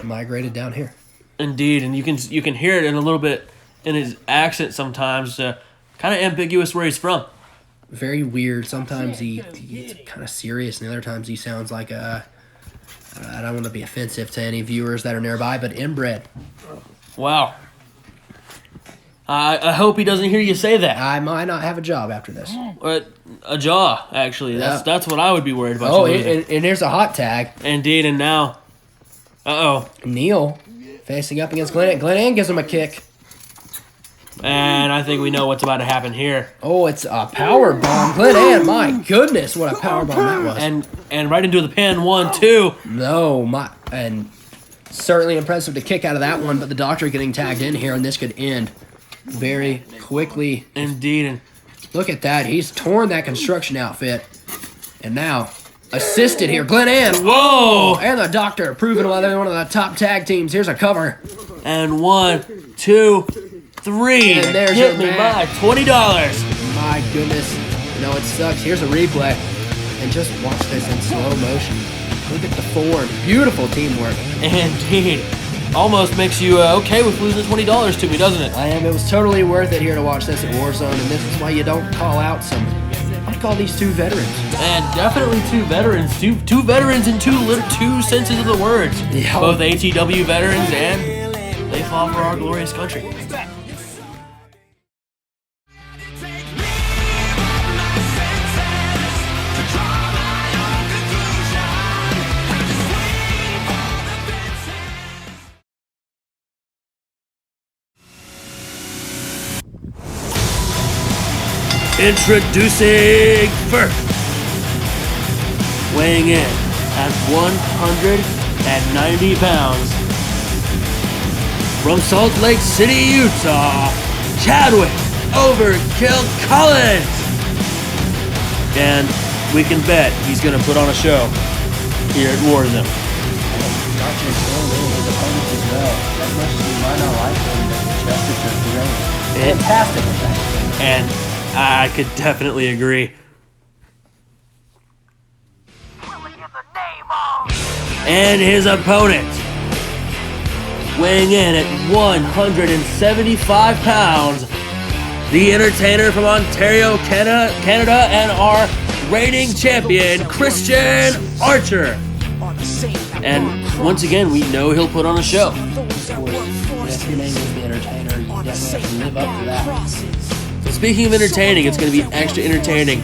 migrated down here. Indeed, and you can hear it in a little bit in his accent sometimes, kind of ambiguous where he's from. Very weird. Sometimes he gets kind of serious, and other times he sounds like I don't want to be offensive to any viewers that are nearby, but inbred. Wow. I hope he doesn't hear you say that. I might not have a job after this. A jaw, actually. That's what I would be worried about. Oh, and there's a hot tag. Indeed, and now... Uh-oh. Neil facing up against Glenn. Glenn Ann gives him a kick. And I think we know what's about to happen here. Oh, it's a power bomb. Glenn Ann, my goodness, what a power bomb that was. And right into the pin, 1, 2. No, and certainly impressive to kick out of that one, but the doctor getting tagged in here, and this could end very quickly. Indeed. And look at that. He's torn that construction outfit. And now, assisted here. Glenn Ann. whoa! And the doctor proving why they're one of the top tag teams. Here's a cover. And 1, 2, 3. And there's Get your me match. my $20. My goodness. You know, it sucks. Here's a replay. And just watch this in slow motion. Look at the form. Beautiful teamwork. Indeed. Almost makes you okay with losing $20 to me, doesn't it? I am. It was totally worth it here to watch this at Warzone, and this is why you don't call out some... I'd call these two veterans. And definitely two veterans. Two veterans in two senses of the words. Yeah. Both ATW veterans and they fought for our glorious country. Introducing first, weighing in at 190 pounds, from Salt Lake City, Utah, Chadwick Overkill Collins. And we can bet he's going to put on a show here at Warzone. Not just him, his opponents as well. As much as we might not like him, Justice is great. Fantastic effect. And I could definitely agree. And his opponent, weighing in at 175 pounds, the entertainer from Ontario, Canada, and our reigning champion, Christian Archer. And once again, we know he'll put on a show. Of course, if your name is the entertainer, you definitely have to live up to that. Speaking of entertaining, it's going to be extra entertaining.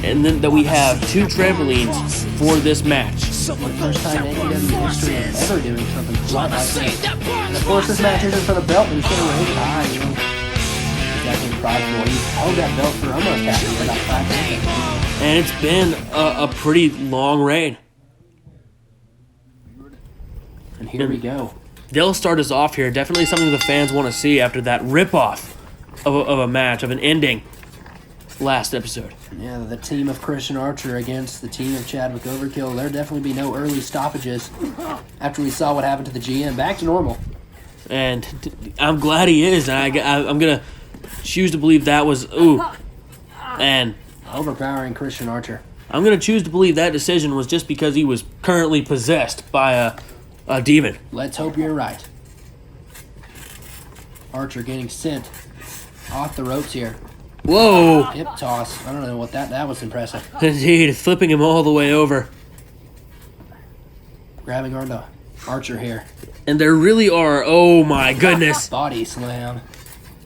And then that we have 2 trampolines for this match. For the first time in ATW history of ever doing something quite like this. And of course, this match isn't for the belt, but he's going to raise high. You know, he's definitely prideful. He's held that belt for almost half a year, about 5 minutes. And it's been a pretty long reign. And here we go. They'll start us off here. Definitely something the fans want to see after that rip-off of a match, of an ending last episode. Yeah, the team of Christian Archer against the team of Chadwick Overkill. There'll definitely be no early stoppages after we saw what happened to the GM. Back to normal. And I'm glad he is. And I'm going to choose to believe that was... Ooh. And... Overpowering Christian Archer. I'm going to choose to believe that decision was just because he was currently possessed by a demon. Let's hope you're right. Archer getting sent off the ropes here. Whoa! Hip toss. I don't know what that was impressive. Indeed, flipping him all the way over. Grabbing onto Archer here. And there really are, oh my goodness. Body slam.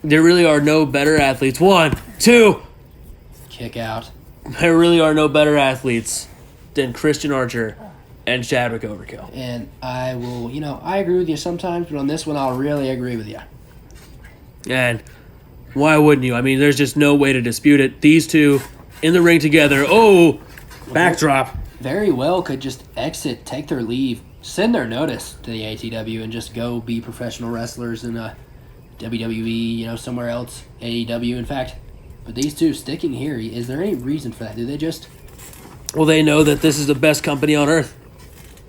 There really are no better athletes. 1, 2. Kick out. There really are no better athletes than Christian Archer and Chadwick Overkill. And I will, I agree with you sometimes, but on this one, I'll really agree with you. And why wouldn't you? I mean, there's just no way to dispute it. These two in the ring together. Oh, backdrop. Very well could just exit, take their leave, send their notice to the ATW, and just go be professional wrestlers in WWE, somewhere else, AEW, in fact. But these two sticking here, is there any reason for that? Do they just... Well, they know that this is the best company on earth.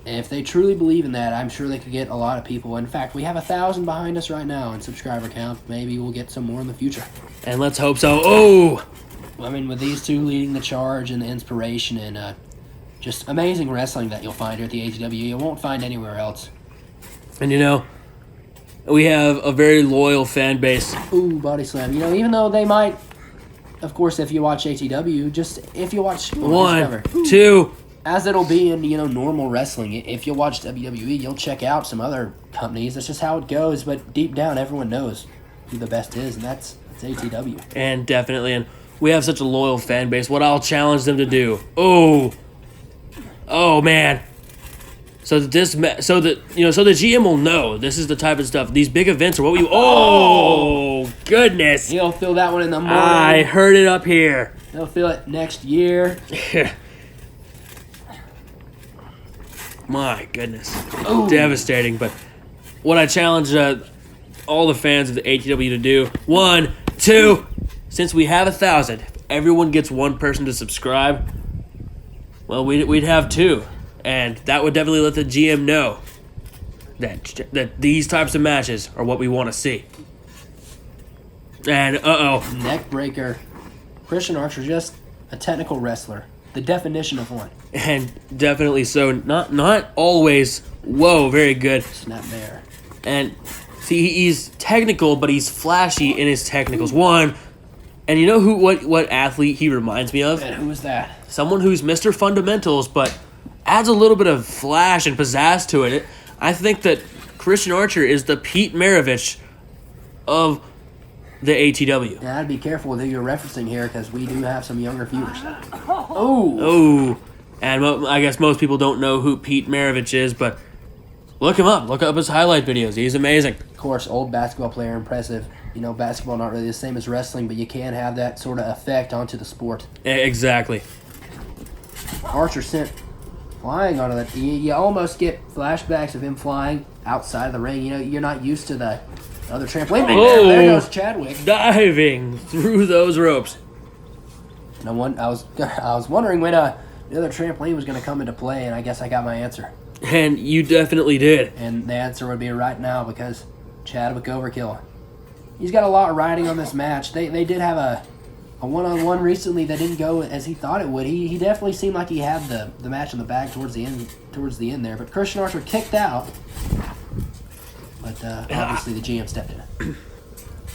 And if they truly believe in that, I'm sure they could get a lot of people. In fact, we have 1,000 behind us right now in subscriber count. Maybe we'll get some more in the future. And let's hope so. Oh! I mean, with these two leading the charge and the inspiration and just amazing wrestling that you'll find here at the ATW, you won't find anywhere else. And we have a very loyal fan base. Ooh, body slam. Even though they might, of course, if you watch ATW, if you watch... 1, 2... As it'll be in, normal wrestling. If you watch WWE, you'll check out some other companies. That's just how it goes. But deep down, everyone knows who the best is, and that's ATW. And definitely, and we have such a loyal fan base. What I'll challenge them to do. Oh man. So that so the GM will know this is the type of stuff. These big events are what we. Oh goodness! He'll feel that one in the morning. I heard it up here. He'll feel it next year. My goodness, devastating. But what I challenge all the fans of the ATW to do: 1, 2. Since we have 1,000, everyone gets one person to subscribe. Well, we'd have 2. And that would definitely let the GM know that these types of matches are what we want to see. And neck breaker. Christian Archer, just a technical wrestler, the definition of one. And definitely so. Not always. Whoa, very good. Snap there. And see, he's technical, but he's flashy in his technicals. 1. And you know what athlete he reminds me of? And who is that? Someone who's Mr. Fundamentals, but adds a little bit of flash and pizzazz to it. I think that Christian Archer is the Pete Maravich of the ATW. Yeah, I'd be careful with who you're referencing here because we do have some younger viewers. And I guess most people don't know who Pete Maravich is, but look him up. Look up his highlight videos. He's amazing. Of course, old basketball player, impressive. You know, basketball not really the same as wrestling, but you can have that sort of effect onto the sport. Exactly. Archer sent flying onto that. You almost get flashbacks of him flying outside of the ring. You know, you're not used to the other trampoline. There goes Chadwick. Diving through those ropes. I was wondering when the other trampoline was going to come into play, and I guess I got my answer. And you definitely did. And the answer would be right now because Chadwick overkill. He's got a lot riding on this match. They did have a one-on-one recently that didn't go as he thought it would. He definitely seemed like he had the match in the bag towards the end there. But Christian Archer kicked out. But obviously the GM stepped in.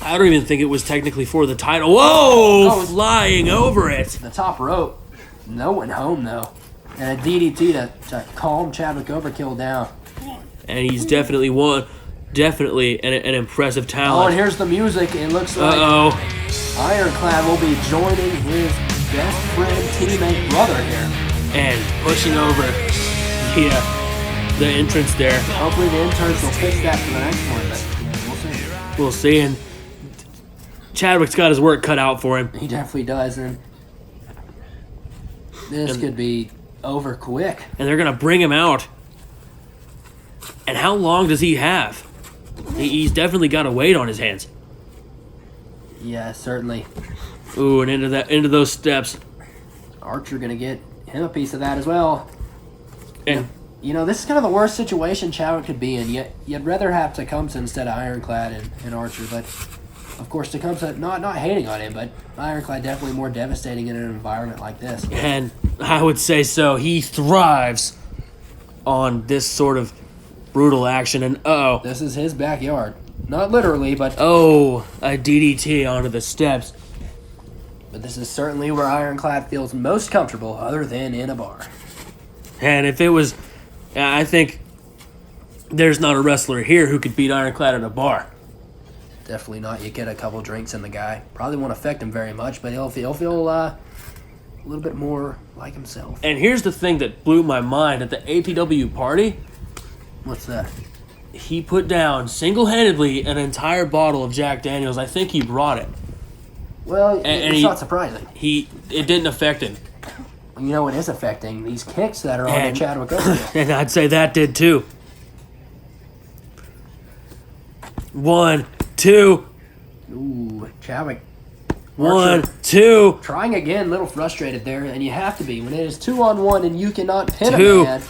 I don't even think it was technically for the title. Whoa! Flying over it. The top rope. No one home though. And a DDT to calm Chadwick Overkill down. And he's definitely won. Definitely an impressive talent. Oh, and here's the music. It looks like Ironclad will be joining his best friend, teammate, brother here. And pushing over the entrance there. Hopefully the interns will fix that for the next one, but we'll see. We'll see. And Chadwick's got his work cut out for him. He definitely does, and this could be over quick. And they're going to bring him out. And how long does he have? He's definitely got a weight on his hands. Yeah, certainly. Ooh, and into those steps. Archer gonna get him a piece of that as well. And you know, this is kind of the worst situation Chadwick could be in. Yet you'd rather have Tecumseh instead of Ironclad and Archer, but of course Tecumseh not hating on him, but Ironclad definitely more devastating in an environment like this. And I would say so. He thrives on this sort of brutal action, and this is his backyard. Not literally, but a DDT onto the steps. But this is certainly where Ironclad feels most comfortable, other than in a bar. And if it was, I think there's not a wrestler here who could beat Ironclad at a bar. Definitely not. You get a couple drinks in the guy. Probably won't affect him very much, but he'll feel a little bit more like himself. And here's the thing that blew my mind at the ATW party. What's that? He put down single-handedly an entire bottle of Jack Daniels. I think he brought it. Well, it's not surprising. It didn't affect him. You know what is affecting? These kicks that are on the Chadwick Overkill. And I'd say that did too. 1, 2. Ooh, Chadwick. 1, 2. Trying again, a little frustrated there, and you have to be. When it is 2-on-1 and you cannot pin 2. a man.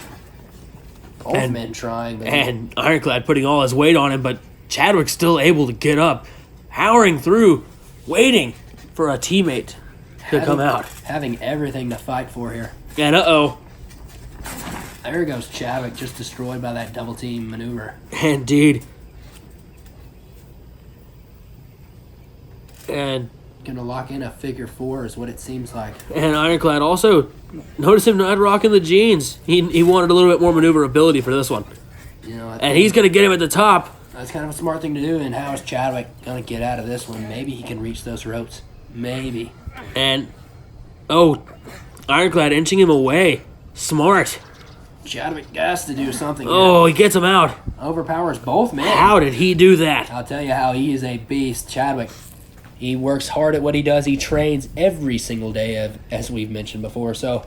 Both men trying. And Ironclad putting all his weight on him, but Chadwick's still able to get up, powering through, waiting for a teammate to come out. Having everything to fight for here. And there goes Chadwick, just destroyed by that double team maneuver. Indeed. And gonna lock in a figure 4 is what it seems like. And Ironclad also, notice him not rocking the jeans. He wanted a little bit more maneuverability for this one. You know, and he's gonna get him at the top. That's kind of a smart thing to do. And how is Chadwick going to get out of this one? Maybe he can reach those ropes. Maybe. And, Ironclad inching him away. Smart. Chadwick has to do something. Oh, he gets him out. Overpowers both men. How did he do that? I'll tell you how he is a beast, Chadwick. He works hard at what he does. He trains every single day, as we've mentioned before. So,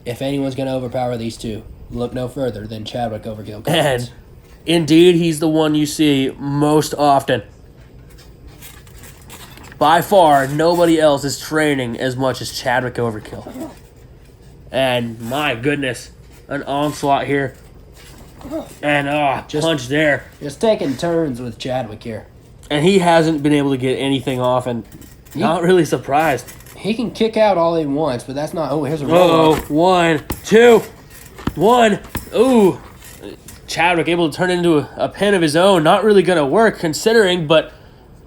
if anyone's going to overpower these two, look no further than Chadwick Overkill. And indeed, he's the one you see most often. By far, nobody else is training as much as Chadwick Overkill. And my goodness, an onslaught here. And punch there. Just taking turns with Chadwick here. And he hasn't been able to get anything off, and not really surprised. He can kick out all he wants, but that's not... Oh, here's a roll. 1, 2, 1. Ooh. Chadwick able to turn it into a pin of his own. Not really going to work, considering, but...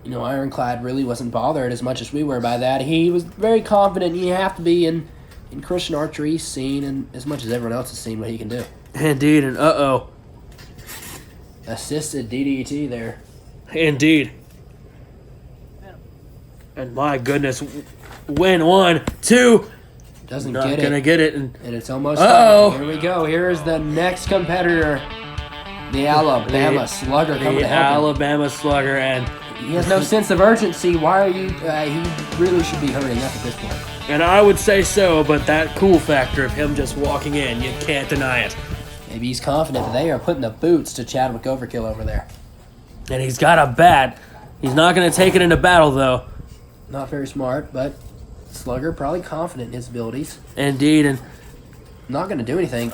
You know, Ironclad really wasn't bothered as much as we were by that. He was very confident. You have to be in Christian Archer. He's seen, and as much as everyone else has seen, what he can do. Indeed, and Assisted DDT there. Indeed. And my goodness, win 1, 2. Doesn't Not get it. gonna get it, and it's almost Uh-oh. Here we go. Here is the next competitor. The Alabama Slugger coming the to help him. Alabama Slugger, and He has no sense of urgency. Why are you... he really should be hurrying up at this point. and I would say so, but that cool factor of him just walking in, you can't deny it. Maybe he's confident that they are putting the boots to Chadwick Overkill over there. And he's got a bat. He's not gonna take it into battle, though. Not very smart, but Slugger probably confident in his abilities. Indeed, and Not going to do anything.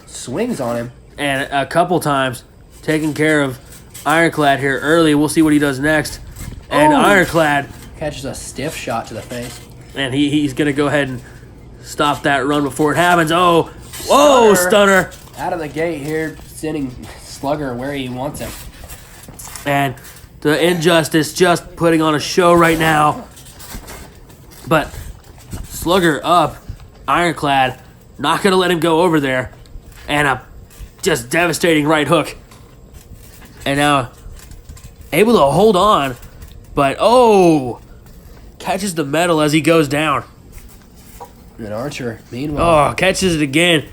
Swings on him. And a couple times taking care of Ironclad here early. We'll see what he does next. And Ironclad Catches a stiff shot to the face. and he's gonna go ahead and stop that run before it happens. Whoa, stunner. Out of the gate here, sending Slugger where he wants him. And the Injustice just putting on a show right now. But Slugger up, Ironclad, not gonna let him go over there. And a just devastating right hook. And now able to hold on, but catches the metal as he goes down. And Archer, meanwhile, Catches it again.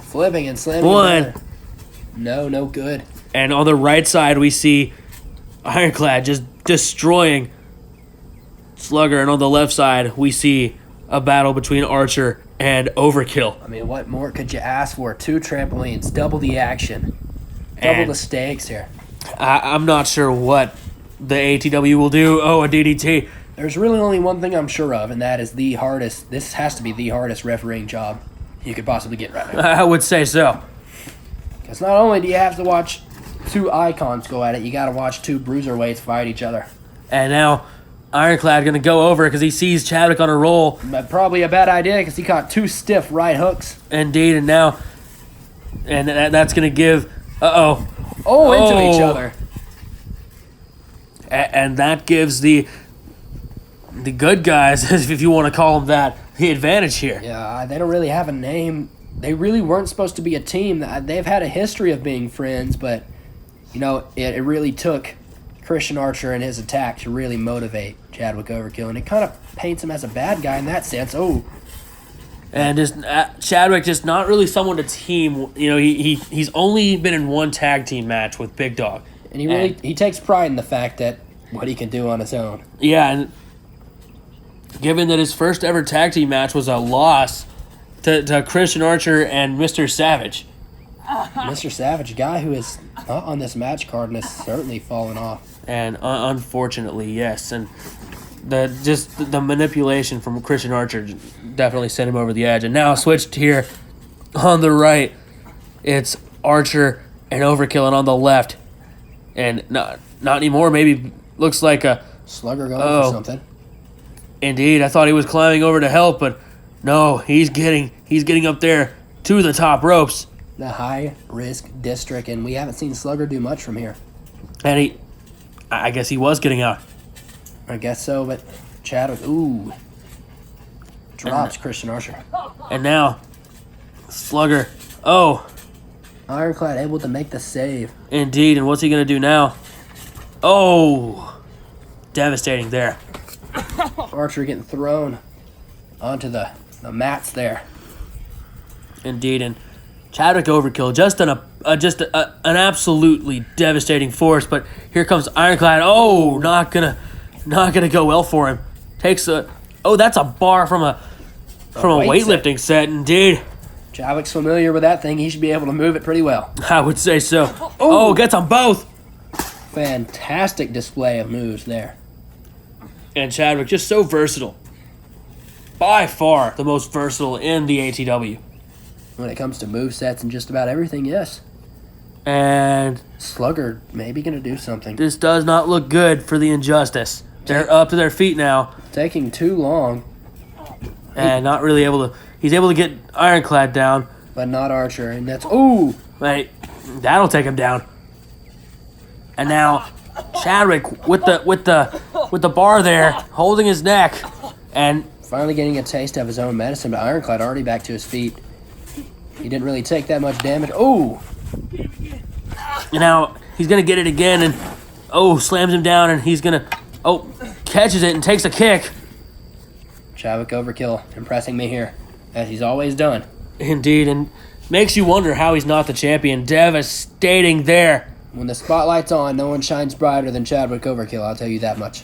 flipping and slamming. 1. No good. And on the right side, we see Ironclad just destroying Slugger. And on the left side, we see a battle between Archer and Overkill. I mean, what more could you ask for? 2 trampolines, double the action, double the stakes here. I'm not sure what the ATW will do. A DDT. There's really only one thing I'm sure of, and that is the hardest. This has to be the hardest refereeing job you could possibly get right now. I would say so. Because not only do you have to watch 2 icons go at it, you got to watch 2 bruiserweights fight each other. And now Ironclad going to go over because he sees Chadwick on a roll. But probably a bad idea because he caught 2 stiff right hooks. Indeed, and now... And that's going to give... Into each other. And that gives the good guys, if you want to call them that, the advantage here. Yeah, they don't really have a name. They really weren't supposed to be a team. They've had a history of being friends, but, you know, it really took Christian Archer and his attack to really motivate Chadwick Overkill, and it kind of paints him as a bad guy in that sense. And just Chadwick, just not really someone to team. You know, he's only been in one tag team match with Big Dog. And he takes pride in the fact that what he can do on his own. Yeah, and given that his first ever tag team match was a loss to Christian Archer and Mr. Savage. Mr. Savage, a guy who is not on this match card and has certainly fallen off. And unfortunately, yes. And the manipulation from Christian Archer definitely sent him over the edge. And now switched here on the right. It's Archer and Overkill, and on the left. And not anymore. Maybe looks like a Slugger going for something. Indeed, I thought he was climbing over to help, but no, he's getting up there to the top ropes. The high risk district, and we haven't seen Slugger do much from here. And I guess he was getting out. I guess so, but Chadwick, drops Christian Archer. And now, Slugger, Ironclad able to make the save. Indeed, and what's he going to do now? Oh, devastating there. Archer getting thrown onto the mats there. Indeed, and Chadwick overkill, just an absolutely devastating force. But here comes Ironclad. Oh, not gonna go well for him. Takes a that's a bar from a weightlifting set. Indeed, Chadwick's familiar with that thing. He should be able to move it pretty well. I would say so. Oh, gets them both. Fantastic display of moves there. And Chadwick just so versatile. By far the most versatile in the ATW. When it comes to movesets and just about everything, yes. And Slugger maybe going to do something. this does not look good for the Injustice. They're up to their feet now. Taking too long. And not really able to... He's able to get Ironclad down. But not Archer. And that's... Ooh! Right, that'll take him down. And now Chadwick with the bar there, holding his neck. And Finally getting a taste of his own medicine, but Ironclad already back to his feet. He didn't really take that much damage. Oh! now he's going to get it again and, slams him down and he's going to, catches it and takes a kick. Chadwick overkill, impressing me here, as he's always done. Indeed, and makes you wonder how he's not the champion. Devastating there. When the spotlight's on, no one shines brighter than Chadwick overkill, I'll tell you that much.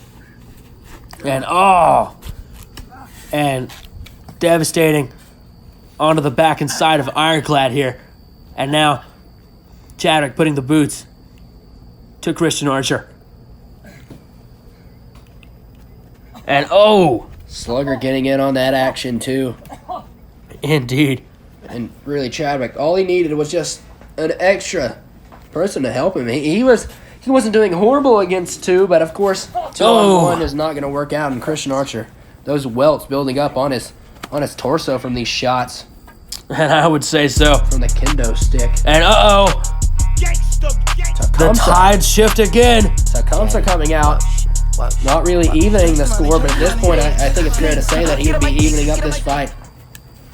And devastating onto the back and side of Ironclad here. And now Chadwick putting the boots to Christian Archer. And Slugger getting in on that action too. Indeed. And really Chadwick, all he needed was just an extra person to help him. He wasn't doing horrible against two, but of course 2-on-1 is not going to work out. And Christian Archer, those welts building up on his torso from these shots. And I would say so. From the kendo stick. And the tides shift again. Tecumseh coming out. Not really evening the score, but at this point I think it's fair to say that he'd be evening up this fight.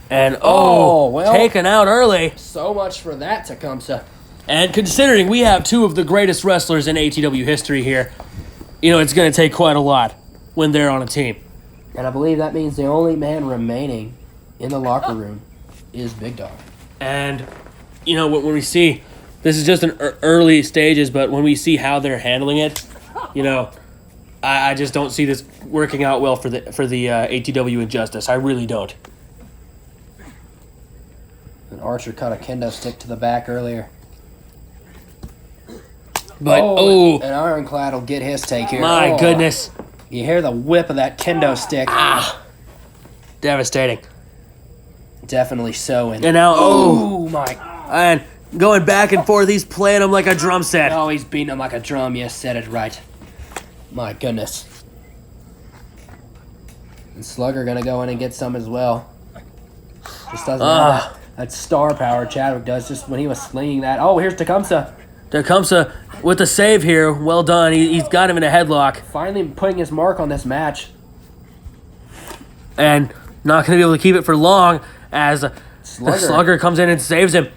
And well, taken out early. So much for that, Tecumseh. And considering we have two of the greatest wrestlers in ATW history here, it's going to take quite a lot when they're on a team. And I believe that means the only man remaining in the locker room is Big Dog. And, when we see, this is just an early stages, but when we see how they're handling it, I just don't see this working out well for the ATW Injustice. I really don't. And Archer caught a kendo stick to the back earlier. But, and Ironclad will get his take here. My goodness. You hear the whip of that kendo stick. Devastating. Definitely so. And now, my. And going back and forth, he's playing him like a drum set. Oh, he's beating him like a drum. You said it right. My goodness. And Slugger going to go in and get some as well. Just doesn't have that star power Chadwick does just when he was slinging that. Oh, here's Tecumseh. Tecumseh with the save here. Well done. He's got him in a headlock. Finally putting his mark on this match. And not going to be able to keep it for long as the Slugger comes in and saves him.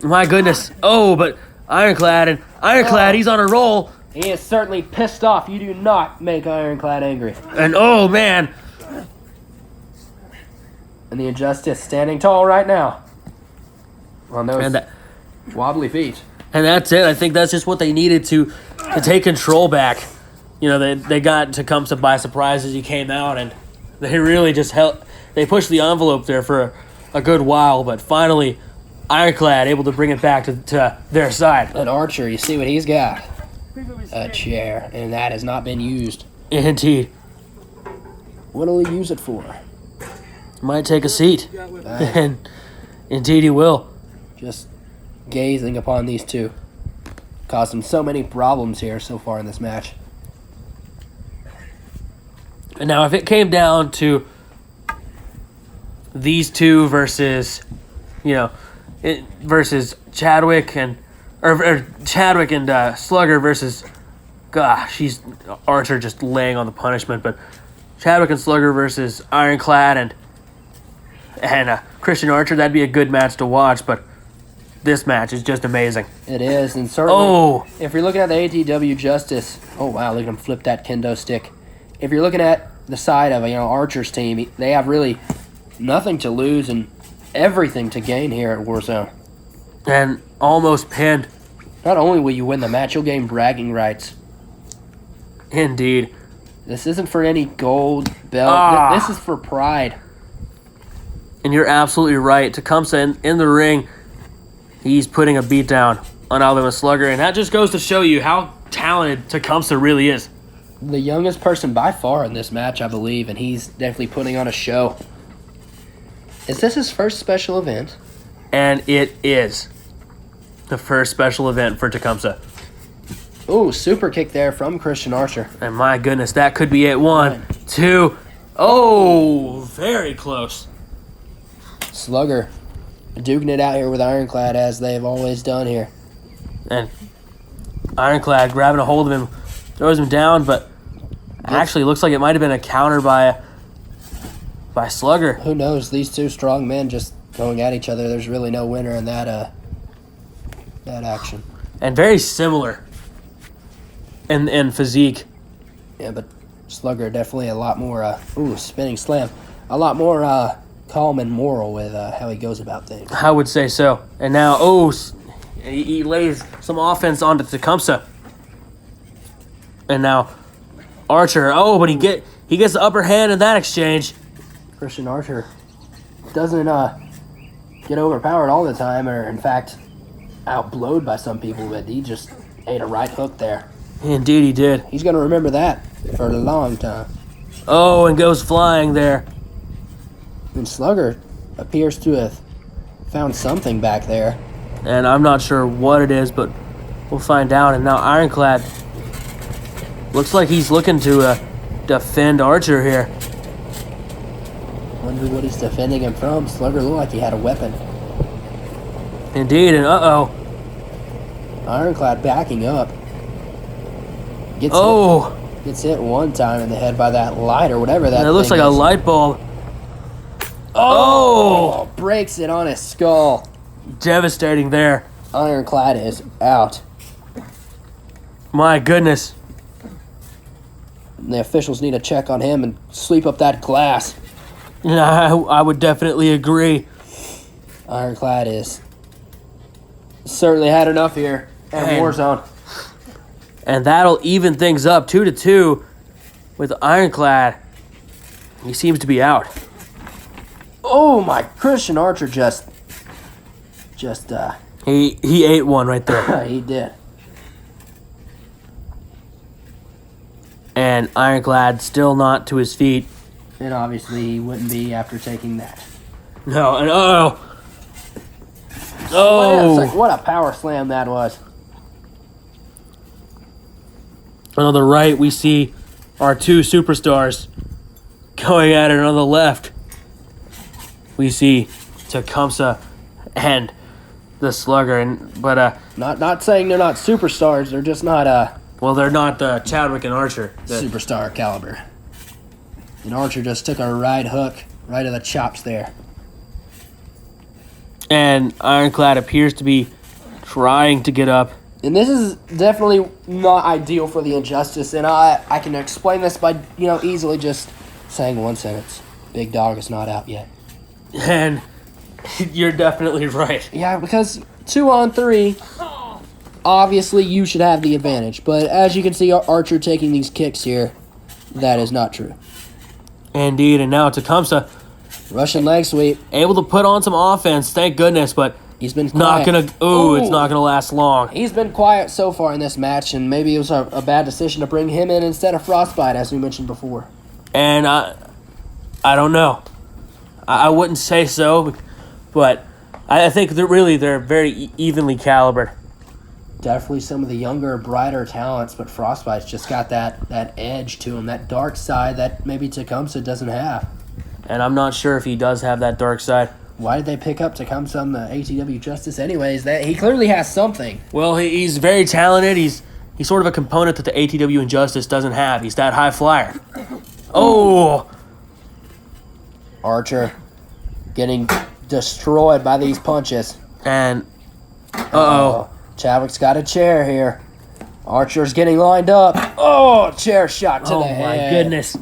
My goodness. But Ironclad, he's on a roll. He is certainly pissed off. You do not make Ironclad angry. And man. And the Injustice standing tall right now. On those wobbly feet. And that's it. I think that's just what they needed to take control back. They got Tecumseh by surprise as he came out, and they really just they pushed the envelope there for a good while, but finally Ironclad able to bring it back to their side. And Archer, you see what he's got? A chair, and that has not been used. Indeed. What'll he use it for? Might take a seat. And indeed he will. Just gazing upon these two. Caused him so many problems here so far in this match. And now if it came down to these two versus, versus Chadwick and Chadwick and Slugger versus, he's Archer just laying on the punishment, but Chadwick and Slugger versus Ironclad and Christian Archer, that'd be a good match to watch, but this match is just amazing. It is, and certainly, Oh, if you're looking at the ATW Justice, oh wow, look at him flip that kendo stick. If you're looking at the side of Archer's team, they have really nothing to lose and everything to gain here at Warzone. and almost pinned. Not only will you win the match, you'll gain bragging rights. Indeed. This isn't for any gold belt. This is for pride. And you're absolutely right. Tecumseh in the ring, he's putting a beat down on Alabama Slugger, and that just goes to show you how talented Tecumseh really is. The youngest person by far in this match, I believe, and he's definitely putting on a show. Is this his first special event? And it is the first special event for Tecumseh. Ooh, super kick there from Christian Archer. And my goodness, that could be it. 1, 2. Oh, very close. Slugger duking it out here with Ironclad as they've always done here. And Ironclad grabbing a hold of him, throws him down, but actually looks like it might have been a counter by Slugger. Who knows? These two strong men just going at each other. There's really no winner in that action. And very similar in physique. Yeah, but Slugger definitely a lot more, spinning slam. A lot more calm and moral with how he goes about things. I would say so. And now, he lays some offense onto Tecumseh. And now, Archer, but he gets the upper hand in that exchange. Christian Archer doesn't get overpowered all the time, or in fact, outblowed by some people, but he just ate a right hook there. Indeed he did. He's going to remember that for a long time. Oh, and goes flying there. And Slugger appears to have found something back there. And I'm not sure what it is, but we'll find out. And now Ironclad looks like he's looking to defend Archer here. Wonder what he's defending him from. Slugger looked like he had a weapon. Indeed, and Ironclad backing up. Gets hit one time in the head by that light or whatever that it looks thing like is. a light bulb. Breaks it on his skull. Devastating there. Ironclad is out. My goodness. And the officials need to check on him and sweep up that glass. Yeah, I would definitely agree. Ironclad is certainly had enough here at Warzone. And that'll even things up 2-2 with Ironclad. He seems to be out. Oh my, Christian Archer just He ate one right there. he did. And Ironclad still not to his feet. And obviously he wouldn't be after taking that. No, and What a power slam that was. on the right, we see our two superstars going at it. On the left, we see Tecumseh and the Slugger. But Not saying they're not superstars. They're just not they're not Chadwick and Archer. superstar caliber. And Archer just took a right hook right to the chops there. And Ironclad appears to be trying to get up. And this is definitely not ideal for the Injustice, and I can explain this by, easily just saying one sentence. Big Dog is not out yet. And you're definitely right. Yeah, because 2-on-3, obviously you should have the advantage. But as you can see, Archer taking these kicks here, that is not true. Indeed, and now Tecumseh Russian leg sweep. able to put on some offense, thank goodness, but He's been not quiet. it's not gonna last long. He's been quiet so far in this match, and maybe it was a bad decision to bring him in instead of Frostbite, as we mentioned before. And I don't know. I wouldn't say so, but I think they're very evenly calibered. Definitely some of the younger, brighter talents, but Frostbite's just got that edge to him, that dark side that maybe Tecumseh doesn't have. And I'm not sure if he does have that dark side. Why did they pick up Tecumseh on the ATW Justice anyways? That he clearly has something. Well, he's very talented. He's sort of a component that the ATW Injustice doesn't have. He's that high flyer. Oh! Archer getting destroyed by these punches. And Uh-oh. Chadwick's got a chair here. Archer's getting lined up. Oh, chair shot to Oh the head. my goodness.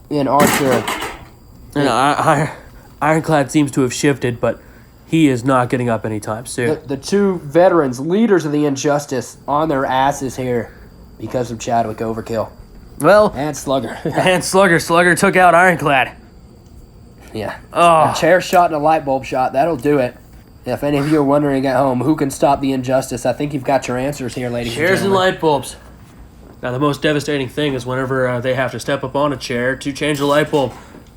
And Archer. And Ironclad seems to have shifted, but he is not getting up anytime soon. The two veterans, leaders of the Injustice, on their asses here because of Chadwick overkill. Well, And Slugger. and Slugger took out Ironclad. Yeah. Oh, A chair shot and a light bulb shot. That'll do it. If any of you are wondering at home who can stop the Injustice, I think you've got your answers here, ladies chairs and and gentlemen. light bulbs. Now, the most devastating thing is whenever they have to step up on a chair to change a light bulb.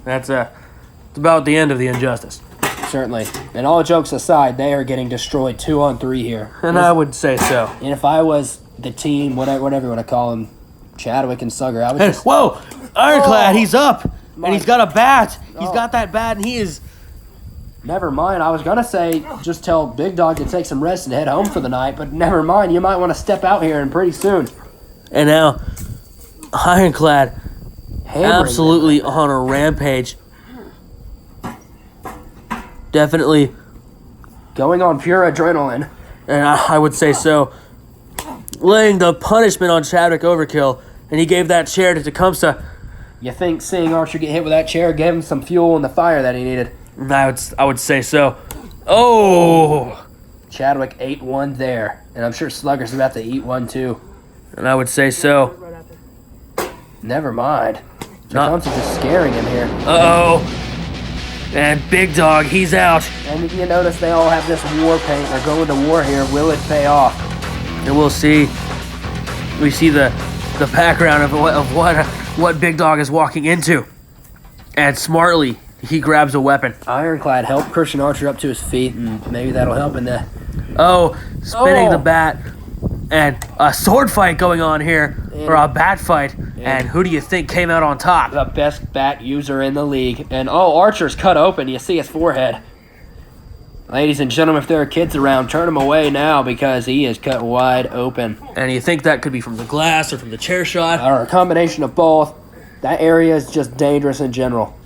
That's it's about the end of the Injustice. Certainly. And all jokes aside, they are getting destroyed 2-on-3 here. And I would say so. And if I was the team, whatever you want to call them, Chadwick and Slugger, I would And, just... whoa! Ironclad, Oh, he's up! my- And he's got a bat! He's Oh. got that bat, and he is... Never mind. I was going to say just tell Big Dog to take some rest and head home for the night, but never mind. You might want to step out here and pretty soon. And now, Ironclad, Hammering absolutely on a rampage. Definitely, Going on pure adrenaline. and I would say so, laying the punishment on Chadwick overkill, and he gave that chair to Tecumseh. You think seeing Archer get hit with that chair gave him some fuel in the fire that he needed? And I would say so. Oh! Chadwick ate one there, and I'm sure Slugger's about to eat one too. And I would say so. Never mind. Not- Tecumseh's just scaring him here. Uh-oh. And Big Dog, he's out. And you notice they all have this war paint. They're going to war here. Will it pay off? And we'll see. We see the background of what Big Dog is walking into. And smartly, he grabs a weapon. Ironclad helped Christian Archer up to his feet, and maybe that'll help in the... Oh, spinning Oh. the bat. And a sword fight going on here. Or a bat fight. And who do you think came out on top? The best bat user in the league. And Archer's cut open. You see his forehead. Ladies and gentlemen, if there are kids around, turn them away now because he is cut wide open. And you think that could be from the glass or from the chair shot? Or a combination of both. That area is just dangerous in general.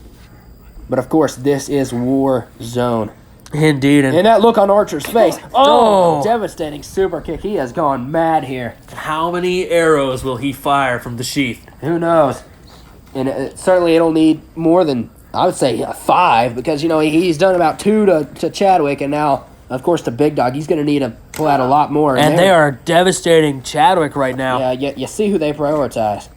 But of course, this is war zone. Indeed. And that look on Archer's face. Oh. Devastating super kick. He has gone mad here. How many arrows will he fire from the sheath? Who knows? And certainly it'll need more than, I would say, 5. Because, he's done about 2 to Chadwick. And now, of course, to Big Dog. He's going to need to pull out a lot more. And they are devastating Chadwick right now. Yeah, you see who they prioritize.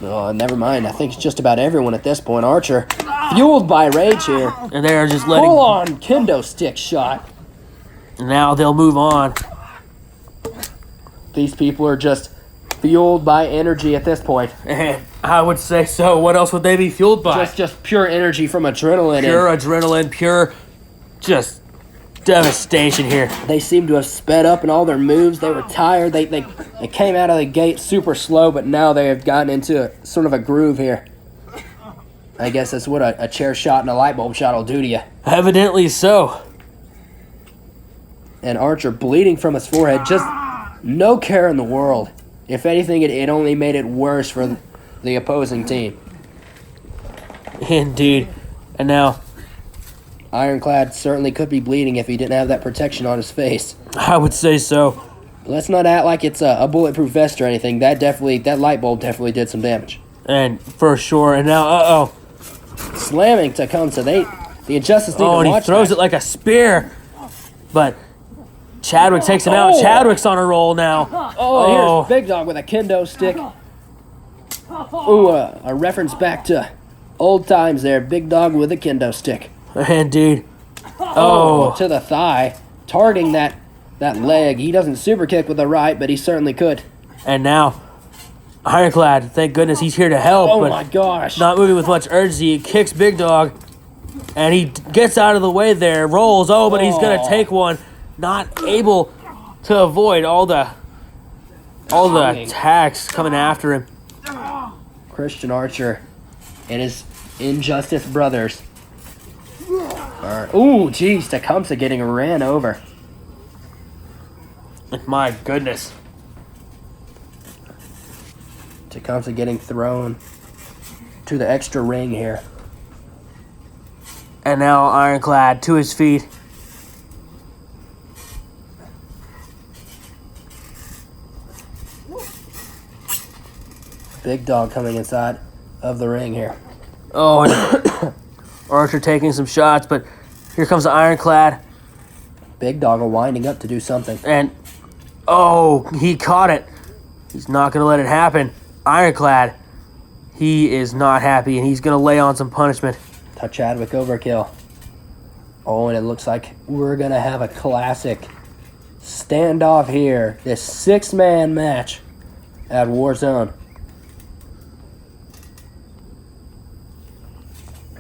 Oh, never mind. I think it's just about everyone at this point. Archer, fueled by rage here. And they are just letting... Full-on kendo stick shot. Now they'll move on. These people are just fueled by energy at this point. And I would say so. What else would they be fueled by? Just pure energy from adrenaline. Pure adrenaline, pure just devastation here. They seem to have sped up in all their moves. They were tired. They came out of the gate super slow, but now they have gotten into sort of a groove here. I guess that's what a chair shot and a light bulb shot will do to you. Evidently so. And Archer bleeding from his forehead, just no care in the world. If anything, it only made it worse for the opposing team. Indeed. And now, Ironclad certainly could be bleeding if he didn't have that protection on his face. I would say so. Let's not act like it's a bulletproof vest or anything. That light bulb definitely did some damage. And for sure. And now, Slamming Tecumseh. The Injustice need Oh, to and he watch throws that. it like a spear. But Chadwick takes him out. Oh. Chadwick's on a roll now. Oh, here's Big Dog with a kendo stick. Ooh, a reference back to old times there. Big Dog with a kendo stick. Indeed. Oh. To the thigh, targeting that leg. He doesn't super kick with the right, but he certainly could. And now, Ironclad, thank goodness he's here to help. Oh but my gosh. not moving with much urgency. He kicks Big Dog. And he gets out of the way there. Rolls. Oh, but he's going to take one. Not able to avoid all the attacks coming after him. Christian Archer and his Injustice brothers. Ooh, geez, Tecumseh getting ran over. My goodness. Tecumseh getting thrown to the extra ring here. And now Ironclad to his feet. Big Dog coming inside of the ring here. Oh, and Archer taking some shots, but here comes the Ironclad. Big Dog are winding up to do something. And, oh, he caught it. He's not going to let it happen. Ironclad, he is not happy, and he's going to lay on some punishment. To Chadwick overkill. Oh, and it looks like we're going to have a classic standoff here. This 6-man match at Warzone.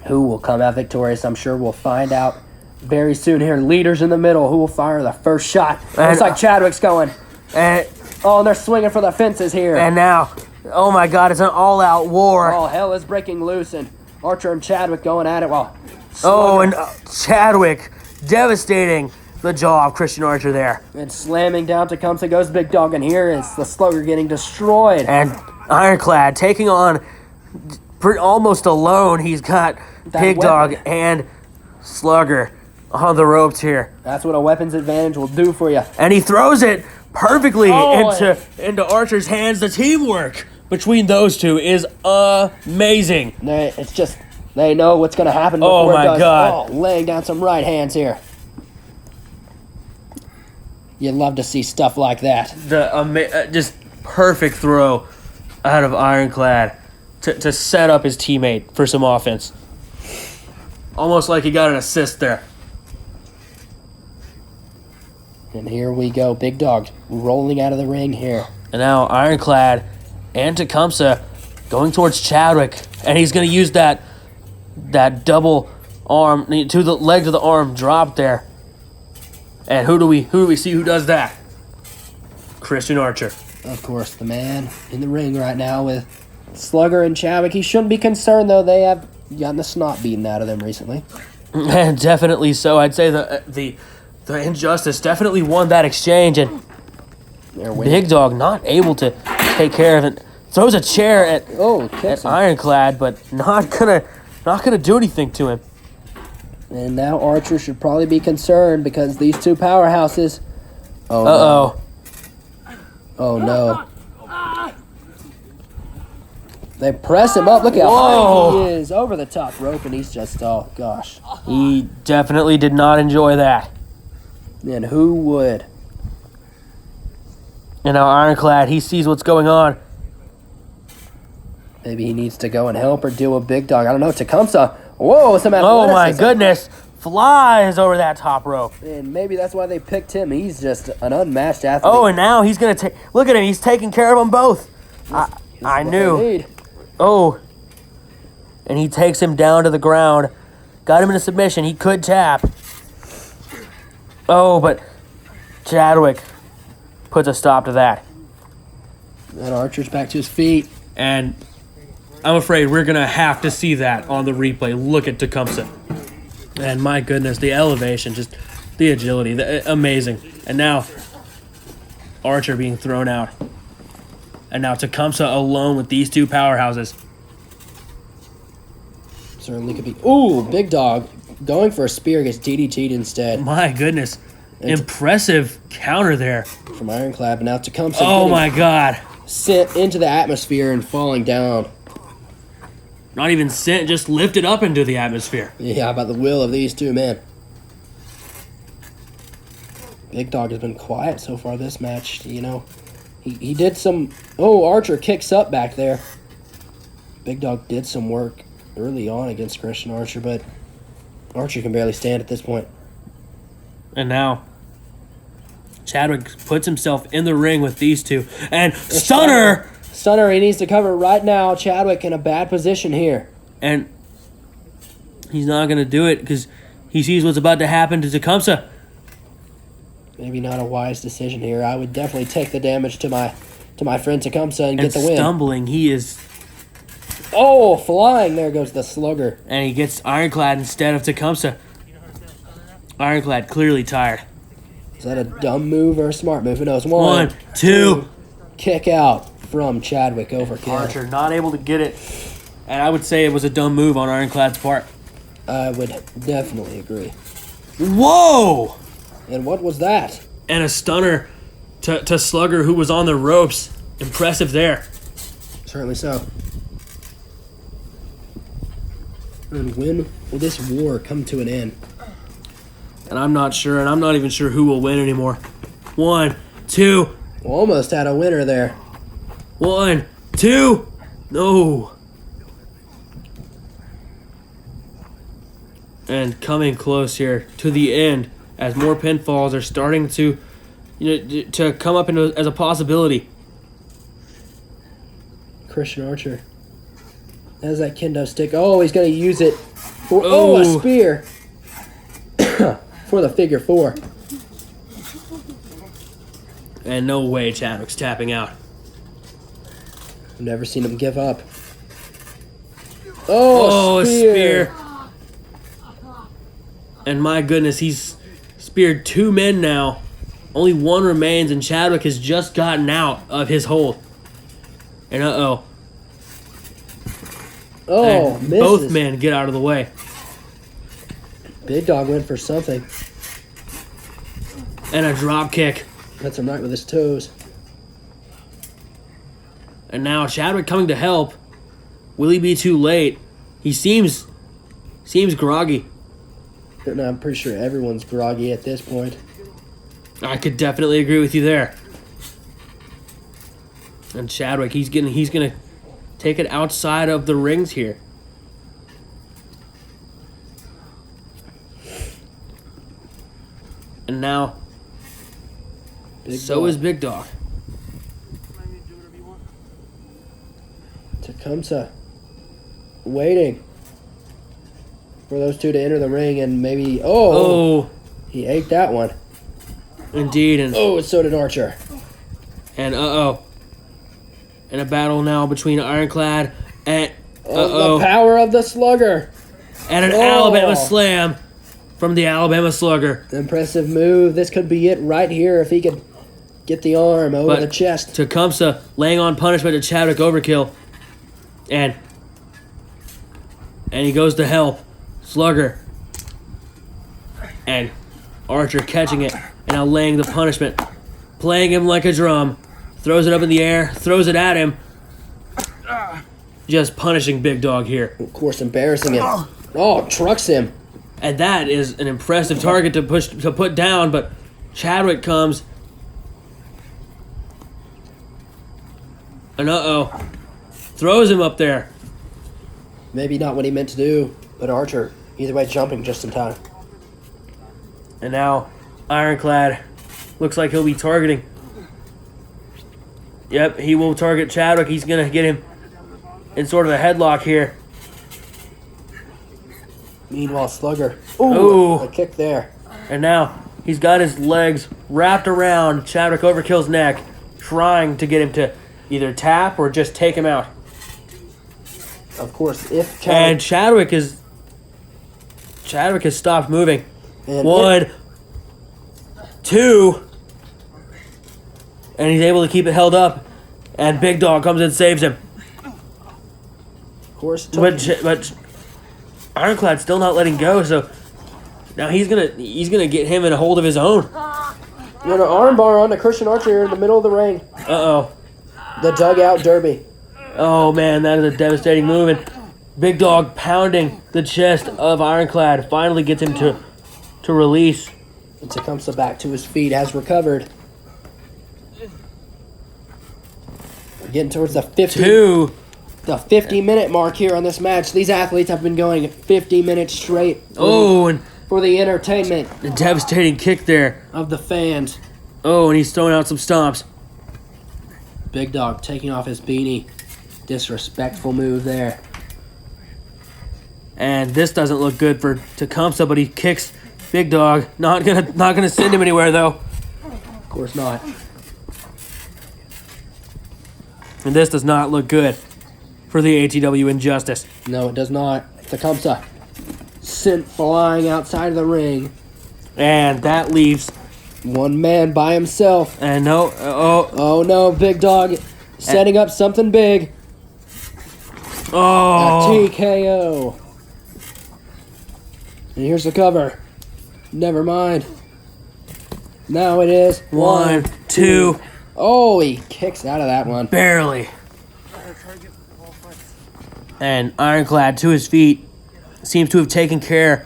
Who will come out victorious? I'm sure we'll find out very soon here. Leaders in the middle. Who will fire the first shot? Looks like Chadwick's going. And They're swinging for the fences here. And now, oh my God, it's an all-out war. Oh, hell is breaking loose, and Archer and Chadwick going at it while... And Chadwick devastating the jaw of Christian Archer there. And slamming down Tecumseh goes Big Dog, and here is the Slugger getting destroyed. And Ironclad taking on, almost alone, he's got Big Dog and Slugger on the ropes here. That's what a weapons advantage will do for you. And he throws it perfectly into Archer's hands. The teamwork between those two is amazing. It's just, they know what's going to happen before it does. God. Oh, laying down some right hands here. You'd love to see stuff like that. Just perfect throw out of Ironclad to set up his teammate for some offense. Almost like he got an assist there. And here we go. Big Dog rolling out of the ring here. And now Ironclad and Tecumseh going towards Chadwick. And he's going to use that double arm, to the leg of the arm drop there. And who do we see who does that? Christian Archer. Of course, the man in the ring right now with Slugger and Chadwick. He shouldn't be concerned, though. They have gotten the snot beaten out of them recently. Definitely so. I'd say the Injustice definitely won that exchange, and Big Dog not able to take care of it. Throws a chair at Ironclad, but not gonna do anything to him. And now Archer should probably be concerned because these two powerhouses. Oh no. They press him up. Look how high he is over the top rope, and he's just, oh gosh. He definitely did not enjoy that. And who would? And now Ironclad, he sees what's going on. Maybe he needs to go and help or deal with Big Dog. I don't know. Tecumseh. Whoa, some athleticism. Oh my goodness. Flies over that top rope. And maybe that's why they picked him. He's just an unmatched athlete. Oh, and now he's going to take... Look at him. He's taking care of them both. I knew. Oh. And he takes him down to the ground. Got him in a submission. He could tap. Oh, but Chadwick puts a stop to that. And Archer's back to his feet. And I'm afraid we're going to have to see that on the replay. Look at Tecumseh. And my goodness, the elevation, just the agility, amazing. And now Archer being thrown out. And now Tecumseh alone with these two powerhouses. Certainly could be. Ooh, Big Dog going for a spear gets DDT'd instead. My goodness. Impressive counter there. From Ironclad, but now Tecumseh. Oh my God. Sent into the atmosphere and falling down. Not even sent, just lifted up into the atmosphere. Yeah, about the will of these two men. Big Dog has been quiet so far this match, you know. He did some... Oh, Archer kicks up back there. Big Dog did some work early on against Christian Archer, but Archer can barely stand at this point. And now Chadwick puts himself in the ring with these two. And Stunner! Stunner, he needs to cover right now. Chadwick in a bad position here. And he's not going to do it because he sees what's about to happen to Tecumseh. Maybe not a wise decision here. I would definitely take the damage to my friend Tecumseh and get the win. Stumbling, he is... Oh, flying. There goes the Slugger. And he gets Ironclad instead of Tecumseh. Ironclad clearly tired. Is that a dumb move or a smart move? Who knows? One, two. Kick out from Chadwick, overkill. Archer not able to get it. And I would say it was a dumb move on Ironclad's part. I would definitely agree. Whoa! And what was that? And a stunner to Slugger, who was on the ropes. Impressive there. Certainly so. And when will this war come to an end? And I'm not sure, and I'm not even sure who will win anymore. 1, 2, Almost had a winner there. 1, 2. No. And coming close here to the end, as more pinfalls are starting to, to come up as a possibility. Christian Archer has that kendo stick. Oh, he's going to use it for a Oh. spear for the figure 4. And no way Chadwick's tapping out. I've never seen him give up. Oh, A spear. And my goodness, he's speared 2 men now. Only 1 remains, and Chadwick has just gotten out of his hold. And Oh, and misses. both men get out of the way. Big Dog went for something. And a drop kick. That's him right with his toes. And now Chadwick coming to help. Will he be too late? He seems groggy. And I'm pretty sure everyone's groggy at this point. I could definitely agree with you there. And Chadwick, he's gonna take it outside of the rings here. And now, so is Big Dog. Tecumseh waiting for those two to enter the ring, and maybe he ate that one. Indeed, and So did Archer. and and a battle now between Ironclad and The power of the Slugger. and an Alabama Slam from the Alabama Slugger. Impressive move. This could be it right here if he could get the arm over the chest. Tecumseh laying on punishment to Chadwick overkill. And he goes to help Slugger. And Archer catching it and now laying the punishment. Playing him like a drum. Throws it up in the air, throws it at him. Just punishing Big Dog here. Of course, embarrassing him. Oh, trucks him. And that is an impressive target to put down, but Chadwick comes. And throws him up there. Maybe not what he meant to do, but Archer, either way, jumping just in time. And now Ironclad looks like he'll be targeting. Yep, he will target Chadwick. He's going to get him in sort of a headlock here. Meanwhile, Slugger. Ooh. A kick there. And now he's got his legs wrapped around Chadwick Overkill's neck, trying to get him to either tap or just take him out. Of course, if And Chadwick has stopped moving. And 1, 2, and he's able to keep it held up. And Big Dog comes and saves him. Of course, But Ironclad's still not letting go, so now he's gonna get him in a hold of his own. you know, armbar on the Christian Archer in the middle of the ring. The dugout derby. Oh man, that is a devastating move. And Big Dog pounding the chest of Ironclad finally gets him to release. And Tecumseh back to his feet, has recovered. We're getting towards the 50-minute mark here on this match. These athletes have been going 50 minutes straight. And For the entertainment a devastating kick there. of the fans. And he's throwing out some stomps. Big Dog taking off his beanie. Disrespectful move there. And this doesn't look good for Tecumseh, but he kicks Big Dog. Not gonna send him anywhere though. Of course not. And this does not look good for the ATW Injustice. No, it does not. Tecumseh sent flying outside of the ring. And that leaves. One man by himself. And no. Oh no, Big Dog setting up something big. A TKO. And here's the cover. Never mind. Now it is 1, 2. Oh, he kicks out of that one. Barely. And Ironclad, to his feet, seems to have taken care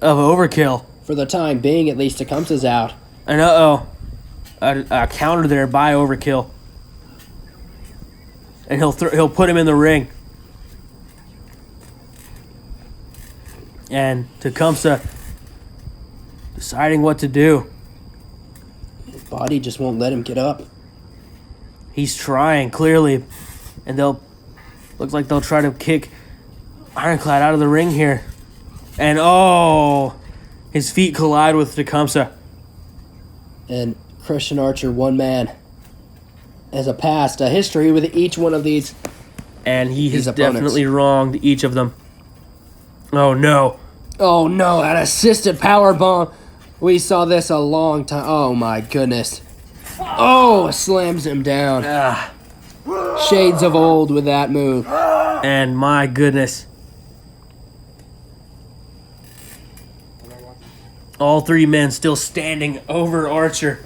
of Overkill. For the time being, at least, Tecumseh's out. And a counter there by Overkill. And he'll put him in the ring. And Tecumseh deciding what to do. His body just won't let him get up. He's trying, clearly. And looks like they'll try to kick Ironclad out of the ring here. And his feet collide with Tecumseh. And Christian Archer, one man, has a history with each one of these. And he has opponents. definitely wronged each of them. Oh no. Oh no, an assisted power bomb. We saw this a long time. Oh my goodness. Oh, slams him down. Shades of old with that move. And my goodness. All three men still standing over Archer.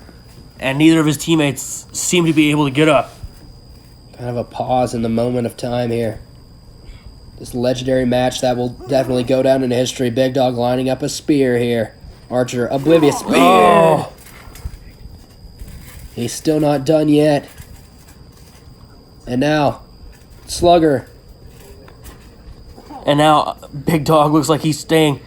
And neither of his teammates seem to be able to get up. Kind of a pause in the moment of time here. This legendary match that will definitely go down in history. Big Dog lining up a spear here. Archer, oblivious spear. Oh. He's still not done yet. And now, Slugger. And now Big Dog looks like he's staying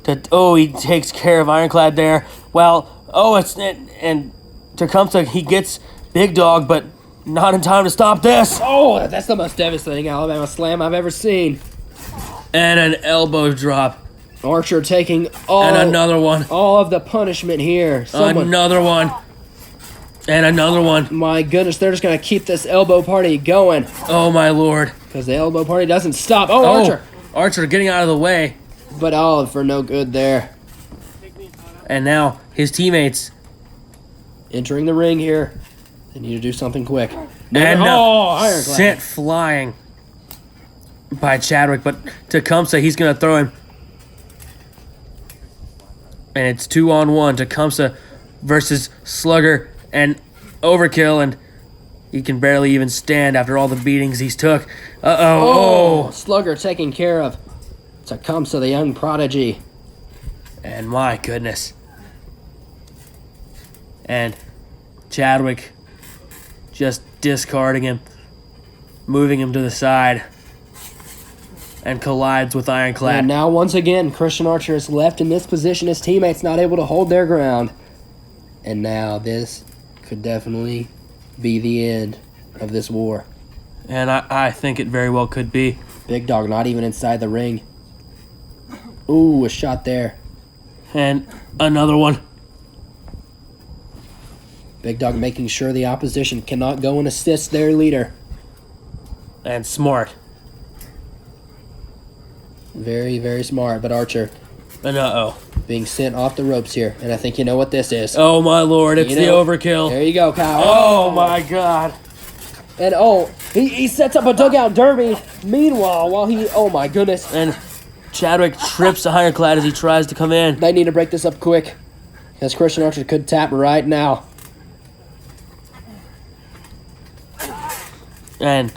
he takes care of Ironclad there. Well, and Tecumseh, he gets Big Dog, but not in time to stop this. Oh, that's the most devastating Alabama slam I've ever seen. And an elbow drop. Archer taking And another one. all of the punishment here. Another one. And another one. My goodness, they're just going to keep this elbow party going. Oh, my Lord. Because the elbow party doesn't stop. Oh, Archer. Archer getting out of the way. But for no good there. And now his teammates. Entering the ring here. They need to do something quick. And Ironclad. sent flying by Chadwick. But Tecumseh, he's going to throw him. And it's 2-on-1. Tecumseh versus Slugger and Overkill. And he can barely even stand after all the beatings he's took. Slugger taken care of. Tecumseh, the young prodigy. And my goodness. And Chadwick just discarding him, moving him to the side, and collides with Ironclad. And now, once again, Christian Archer is left in this position. His teammates not able to hold their ground. And now this could definitely be the end of this war. And I think it very well could be. Big Dog not even inside the ring. Ooh, a shot there. And another one. Big Dog making sure the opposition cannot go and assist their leader. And smart. Very, very smart, but Archer And being sent off the ropes here. And I think you know what this is. Oh my Lord, it's the overkill. There you go, Kyle. Oh my God. And he sets up a dugout derby. Meanwhile, oh my goodness. And Chadwick trips the Ironclad as he tries to come in. They need to break this up quick. Because Christian Archer could tap right now. And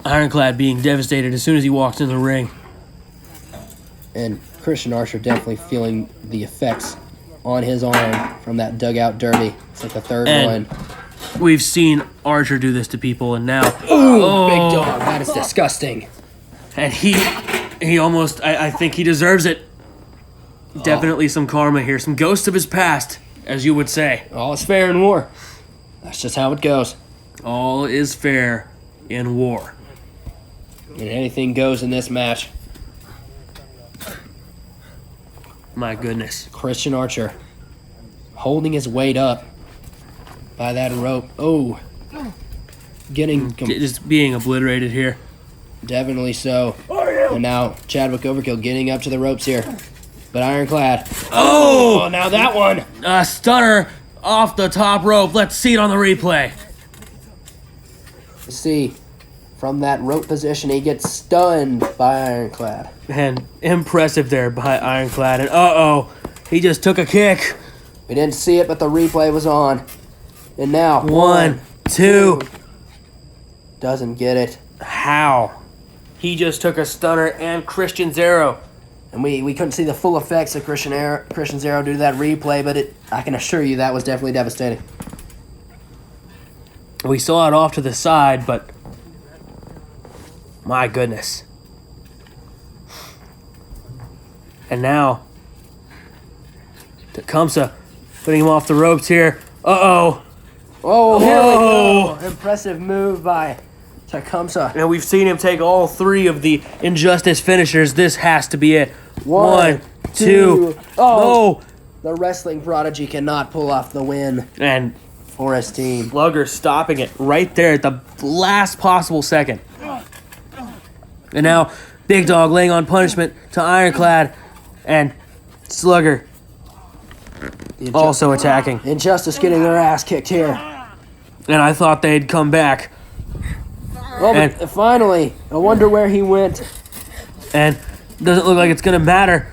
Ironclad being devastated as soon as he walks in the ring. And Christian Archer definitely feeling the effects on his arm from that dugout derby. It's like the third one. We've seen Archer do this to people, and now... Ooh, Big Dog. That is disgusting. And he almost... I think he deserves it. Definitely some karma here. Some ghosts of his past, as you would say. All is fair in war. That's just how it goes. All is fair in war. And anything goes in this match. My goodness. Christian Archer holding his weight up by that rope. Oh. Just being obliterated here. Definitely so. And now Chadwick Overkill getting up to the ropes here. But Ironclad. Oh, now that one. A stunner off the top rope. Let's see it on the replay. See, from that rope position, he gets stunned by Ironclad. And impressive there by Ironclad. And he just took a kick. We didn't see it, but the replay was on. And now, 1, 2. Doesn't get it. How? He just took a stunner and Christian Zero. And we couldn't see the full effects of Christian Zero due to that replay, but I can assure you that was definitely devastating. We saw it off to the side, but my goodness. And now, Tecumseh putting him off the ropes here. Uh-oh. Oh, here Whoa. we go. Impressive move by Tecumseh. And we've seen him take all 3 of the Injustice finishers. This has to be it. 1, 2. Oh, the wrestling prodigy cannot pull off the win And for his team. Slugger stopping it right there at the last possible second. And now, Big Dog laying on punishment to Ironclad. And Slugger also attacking. Injustice getting their ass kicked here. And I thought they'd come back. Oh, but finally, I wonder where he went. And doesn't look like it's going to matter.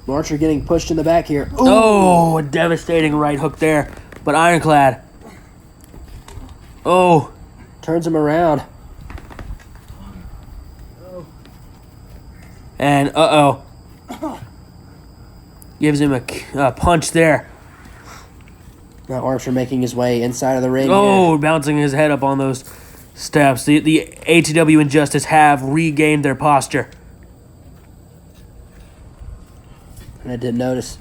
Archer getting pushed in the back here. Ooh. Oh, a devastating right hook there. But Ironclad. Oh. Turns him around. And uh-oh. Gives him a punch there. Now Archer making his way inside of the ring. Oh, here. bouncing his head up on those steps. The ATW Injustice have regained their posture. And I did notice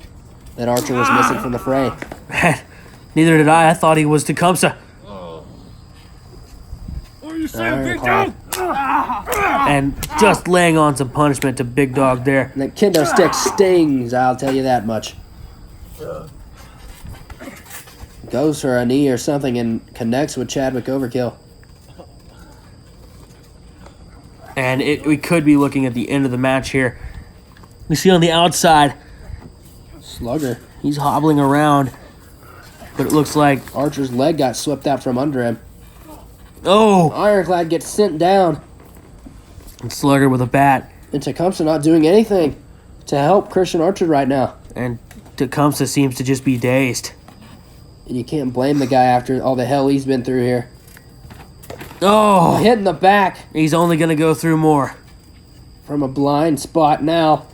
that Archer was missing from the fray. Neither did I. I thought he was Tecumseh. What are you saying, Big Dog? And just laying on some punishment to Big Dog there. And the kendo stick stings, I'll tell you that much. Goes for a knee or something and connects with Chadwick Overkill. And we could be looking at the end of the match here. We see on the outside, Slugger. he's hobbling around. But it looks like... Archer's leg got swept out from under him. Oh! Ironclad gets sent down. And Slugger with a bat. And Tecumseh not doing anything to help Christian Archer right now. And Tecumseh seems to just be dazed. And you can't blame the guy after all the hell he's been through here. Oh! Hit in the back He's only going to go through more. from a blind spot now.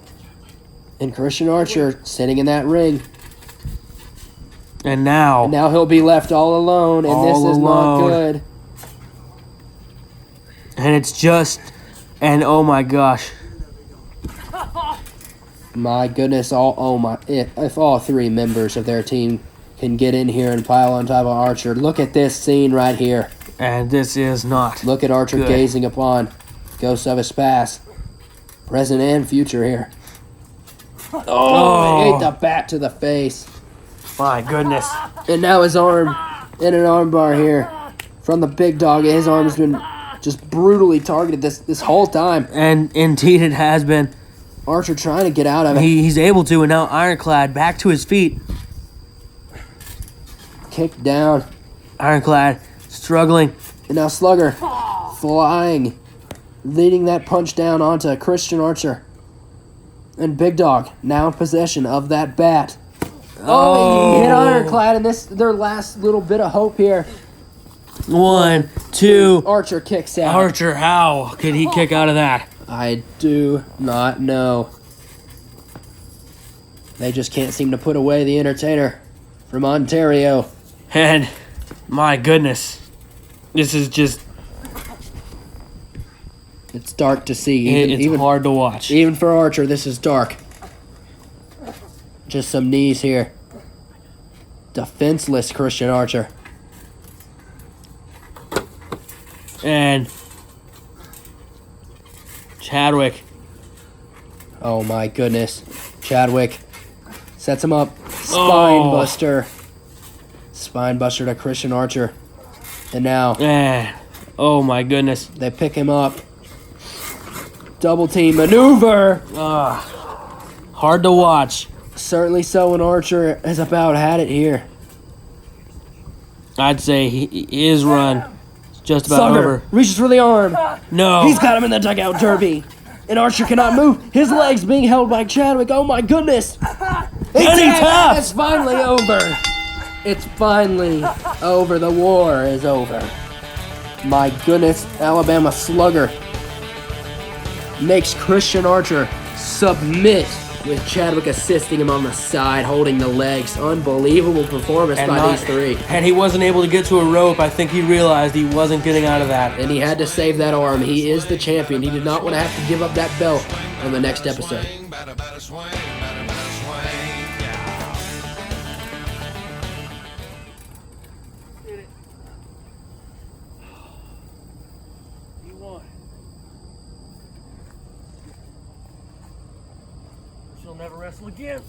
And Christian Archer sitting in that ring. And now... Now he'll be left all alone, and this is not good. And it's just... And oh my gosh. My goodness, if all 3 members of their team can get in here and pile on top of Archer. Look at this scene right here. And this is not... Look at Archer good. gazing upon ghosts of his past, present and future here. Oh, he ate the bat to the face. My goodness. And now his arm in an armbar here from the Big Dog. His arm's been just brutally targeted this whole time. And indeed it has been. Archer trying to get out of it. He's able to, and now Ironclad back to his feet. Kicked down. Ironclad struggling. And now Slugger flying, leading that punch down onto Christian Archer. And Big Dog now in possession of that bat. Oh, he hit Ironclad, and this their last little bit of hope here. 1, 2. Archer kicks out. Archer, how could he kick out of that? I do not know. They just can't seem to put away the entertainer from Ontario. And my goodness, this is just... It's dark to see. It's hard to watch. Even for Archer, this is dark. Just some knees here. Defenseless Christian Archer. And Chadwick. Oh my goodness. Chadwick sets him up. Spine buster. Spine buster to Christian Archer. And now And oh my goodness. they pick him up. Double team maneuver. Hard to watch. Certainly so, and Archer has about had it here. I'd say his run is just about Slugger over. reaches for the arm. No. He's got him in the dugout derby. And Archer cannot move. His legs being held by Chadwick. Oh my goodness. It's finally over. It's finally over. The war is over. My goodness, Alabama Slugger makes Christian Archer submit with Chadwick assisting him on the side, holding the legs. Unbelievable performance by these three. And he wasn't able to get to a rope. I think he realized he wasn't getting out of that. And he had to save that arm. He is the champion. He did not want to have to give up that belt on the next episode. She'll never wrestle again.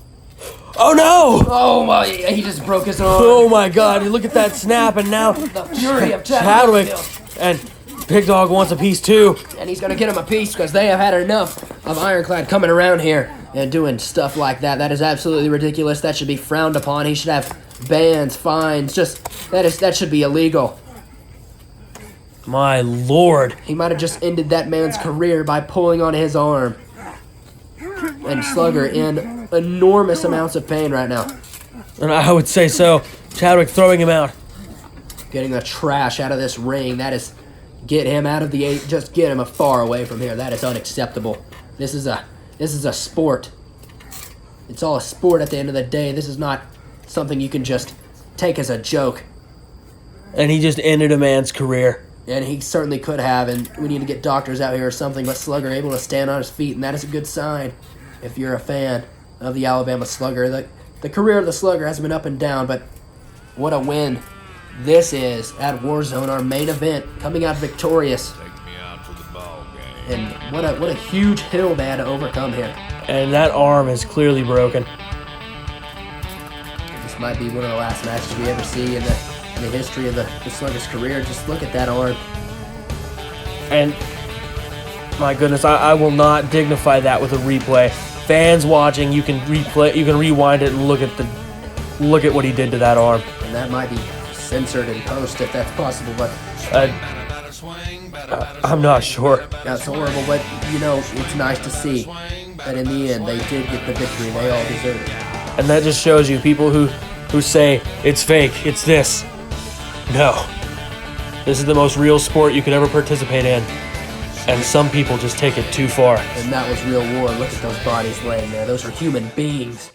Oh no! Oh my, he just broke his arm. Oh my god, you look at that snap, and now The fury of Chadwick and Big Dog wants a piece too. And he's going to get him a piece because they have had enough of Ironclad coming around here and doing stuff like that. That is absolutely ridiculous. That should be frowned upon. He should have bans, fines. That should be illegal. My lord. He might have just ended that man's career by pulling on his arm. And Slugger in enormous amounts of pain right now. And I would say so. Chadwick throwing him out. Getting the trash out of this ring. That is, get him out of the eight. Just get him far away from here. That is unacceptable. This is a sport. It's all a sport at the end of the day. This is not something you can just take as a joke. And he just ended a man's career. And he certainly could have, and we need to get doctors out here or something, but Slugger able to stand on his feet, and that is a good sign if you're a fan of the Alabama Slugger. The career of the Slugger has been up and down, but what a win this is at Warzone, our main event, coming out victorious. And what a huge hill they had to overcome here. And that arm is clearly broken. This might be one of the last matches we ever see in the history of the Slugger's career. Just look at that arm. And my goodness, I will not dignify that with a replay. Fans watching, you can rewind it and look at what he did to that arm. And that might be censored in post if that's possible, but I'm not sure. that's horrible. But you know, it's nice to see that in the end they did get the victory. They all deserve it. And that just shows you people who say it's fake, it's this. No. This is the most real sport you could ever participate in. And some people just take it too far. And that was real war. Look at those bodies laying there. Those are human beings.